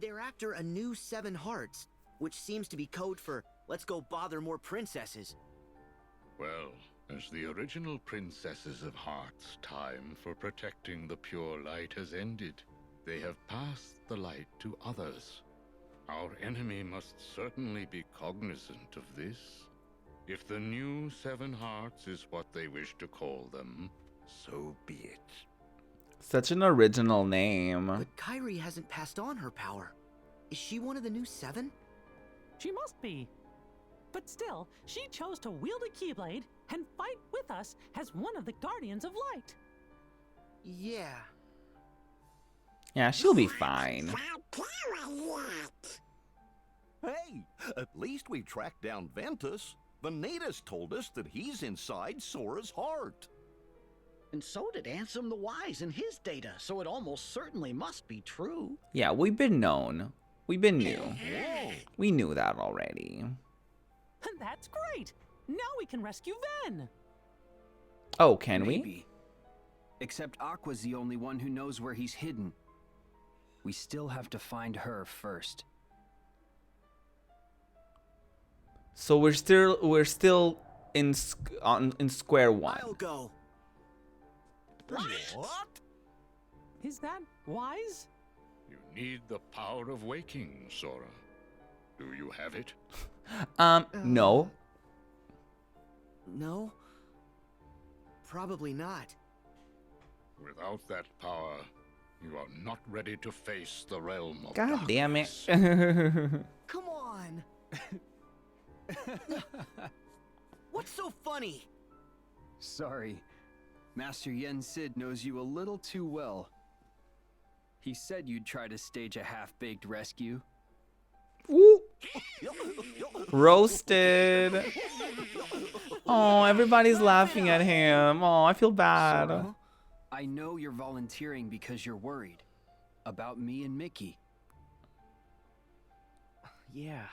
They're after a new 7 hearts, which seems to be code for let's go bother more princesses. Well, as the original Princesses of Heart's time for protecting the pure light has ended, they have passed the light to others. Our enemy must certainly be cognizant of this. If the new 7 hearts is what they wish to call them, so be it. Such an original name. But Kairi hasn't passed on her power. Is she one of the new 7? She must be. But still, she chose to wield a Keyblade and fight with us as one of the Guardians of Light. Yeah. Yeah, she'll be fine. Hey, at least we tracked down Ventus. Vanitas told us that he's inside Sora's heart. And so did Ansem the Wise in his data, so it almost certainly must be true. Yeah, we've been known. We've been new. Whoa. We knew that already. That's great! Now we can rescue Ven! Oh, can we? Maybe. Except Aqua's the only one who knows where he's hidden. We still have to find her first. So we're still in square one. I'll go. What? Is that wise? You need the power of waking, Sora. Do you have it? No. No? Probably not. Without that power, you are not ready to face the realm of God damn it. darkness. Come on. What's so funny? Sorry. Master Yen Sid knows you a little too well. He said you'd try to stage a half-baked rescue. Ooh. Roasted. Oh, everybody's laughing at him. Oh, I feel bad. Sora, I know you're volunteering because you're worried. About me and Mickey. Yeah.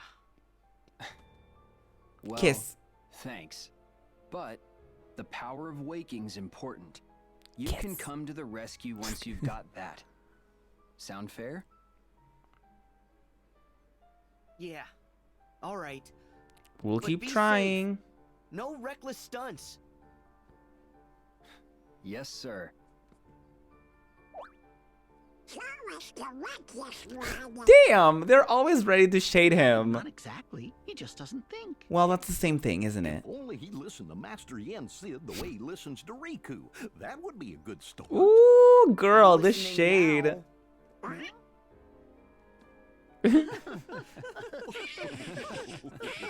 Well, Kiss. Thanks. But the power of waking's important. You Kiss. can come to the rescue once you've got that. Sound fair? Yeah. All right. We'll But keep be trying. No reckless stunts. Yes, sir. Show us the reckless one. Damn, they're always ready to shade him. Not exactly. He just doesn't think. Well, that's the same thing, isn't it? Only he listened to Master Yen Sid the way he listens to Riku. That would be a good story. Ooh, girl, this Listening shade. now.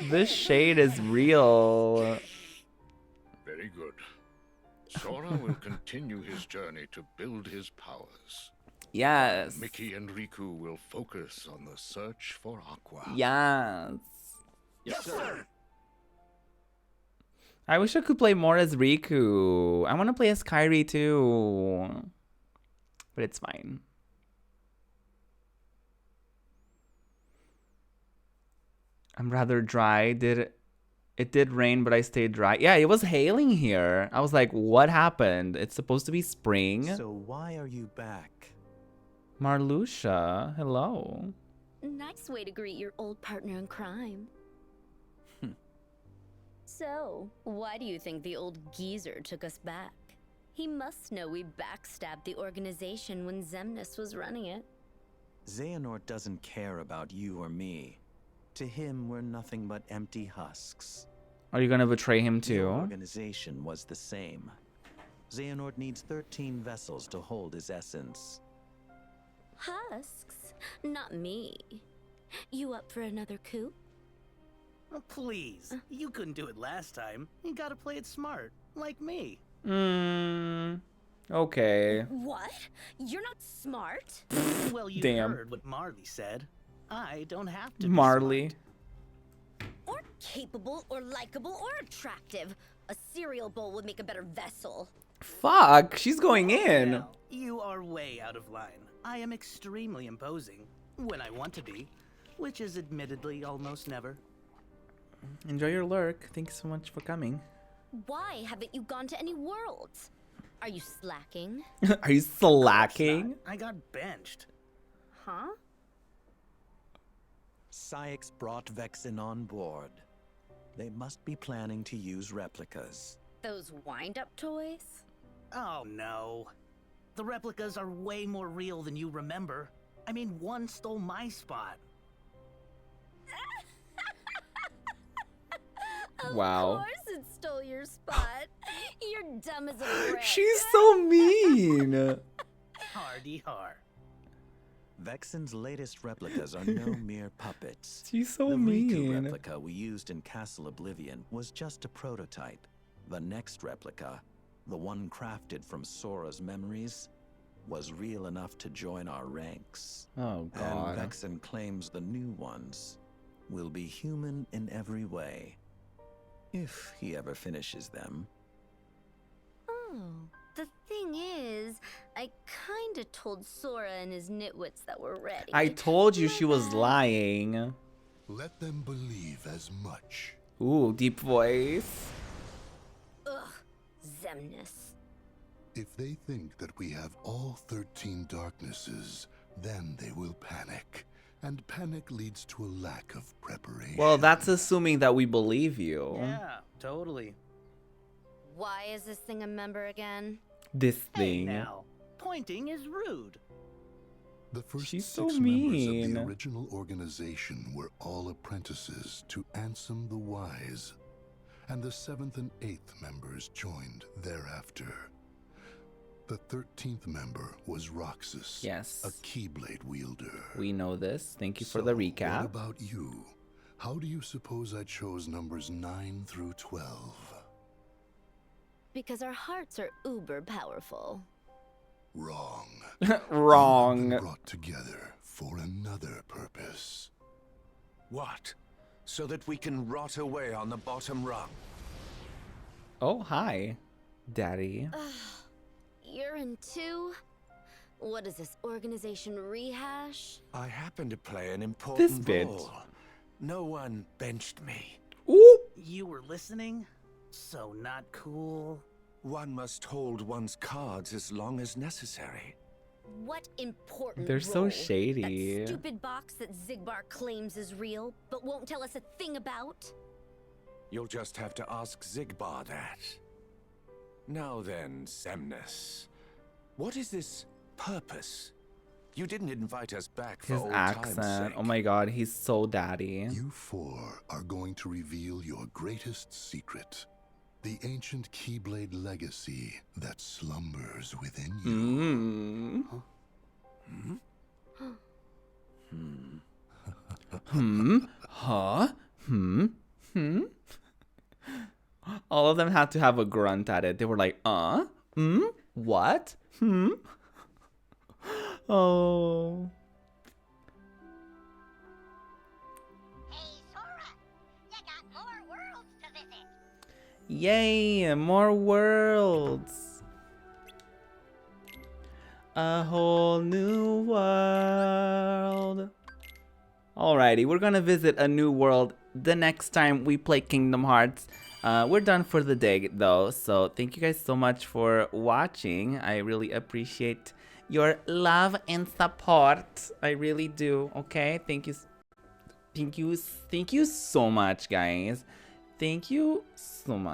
This shade is real. Very good. Sora will continue his journey to build his powers. Yes. Mickey and Riku will focus on the search for Aqua. Yes. Yes, sir. I wish I could play more as Riku. I want to play as Kairi too. But it's fine. I'm rather dry. It did rain, but I stayed dry. Yeah, it was hailing here. I was like, what happened? It's supposed to be spring. So why are you back? Marluxia, hello. Nice way to greet your old partner in crime. So, why do you think the old geezer took us back? He must know we backstabbed the organization when Xemnas was running it. Xehanort doesn't care about you or me. To him, we're nothing but empty husks. Are you gonna betray him Your too? organization was the same. Xehanort needs 13 vessels to hold his essence. Husks? Not me. You up for another coup? Oh, please. You couldn't do it last time. You gotta play it smart, like me. Okay. What? You're not smart? Well, you Damn. heard what Marley said. I don't have to be Marley. Or capable, or likable, or attractive. A cereal bowl would make a better vessel. Fuck, she's going in. Now, you are way out of line. I am extremely imposing, when I want to be, which is admittedly almost never. Enjoy your lurk. Thanks so much for coming. Why haven't you gone to any worlds? Are you slacking? Are you slacking? I got benched. Huh? Sykes brought Vexen on board. They must be planning to use replicas. Those wind-up toys? Oh no. The replicas are way more real than you remember. I mean, one stole my spot. Wow. Of course it stole your spot. You're dumb as a brick. She's so mean. Hardy har. Vexen's latest replicas are no mere puppets. She's so the mean. Riku replica we used in Castle Oblivion was just a prototype. The next replica, the one crafted from Sora's memories, was real enough to join our ranks. Oh, God. And Vexen claims the new ones will be human in every way. If he ever finishes them. Oh, the thing is, I kinda told Sora and his nitwits that we're ready. I told you she was lying. Let them believe as much. Ooh, deep voice. Ugh, Zemnis. If they think that we have all 13 darknesses, then they will panic. And panic leads to a lack of preparation. Well, that's assuming that we believe you. Yeah, totally. Why is this thing a member again? This Hey thing. now, pointing is rude. The first She's 6 so members of mean. the original organization were all apprentices to Ansem the Wise, and the 7th and 8th members joined thereafter. The 13th member was Roxas, Yes. a Keyblade wielder. We know this. Thank you for the What recap. about you? How do you suppose I chose numbers 9 through 12? Because our hearts are uber powerful. Wrong. Wrong. You've been brought together for another purpose. What? So that we can rot away on the bottom rung? Oh, hi, Daddy. You're in too? What is this organization rehash? I happen to play an important bit. role. No one benched me. Ooh. You were listening? So not cool. One must hold one's cards as long as necessary. What important They're so role? shady. That stupid box that Zigbar claims is real, but won't tell us a thing about? You'll just have to ask Zigbar that. Now then, Zemnis. What is this purpose? You didn't invite us back for His old time's accent. sake. Oh my God, he's so daddy. You 4 are going to reveal your greatest secret. The ancient Keyblade legacy that slumbers within you. Huh? All of them had to have a grunt at it. They were like, what? Oh. Hey, Sora, you got more worlds to visit. Yay, more worlds. A whole new world. Alrighty, we're gonna visit a new world the next time we play Kingdom Hearts. We're done for the day though, so thank you guys so much for watching. I really appreciate your love and support. I really do. Okay, thank you so much, guys. Thank you so much.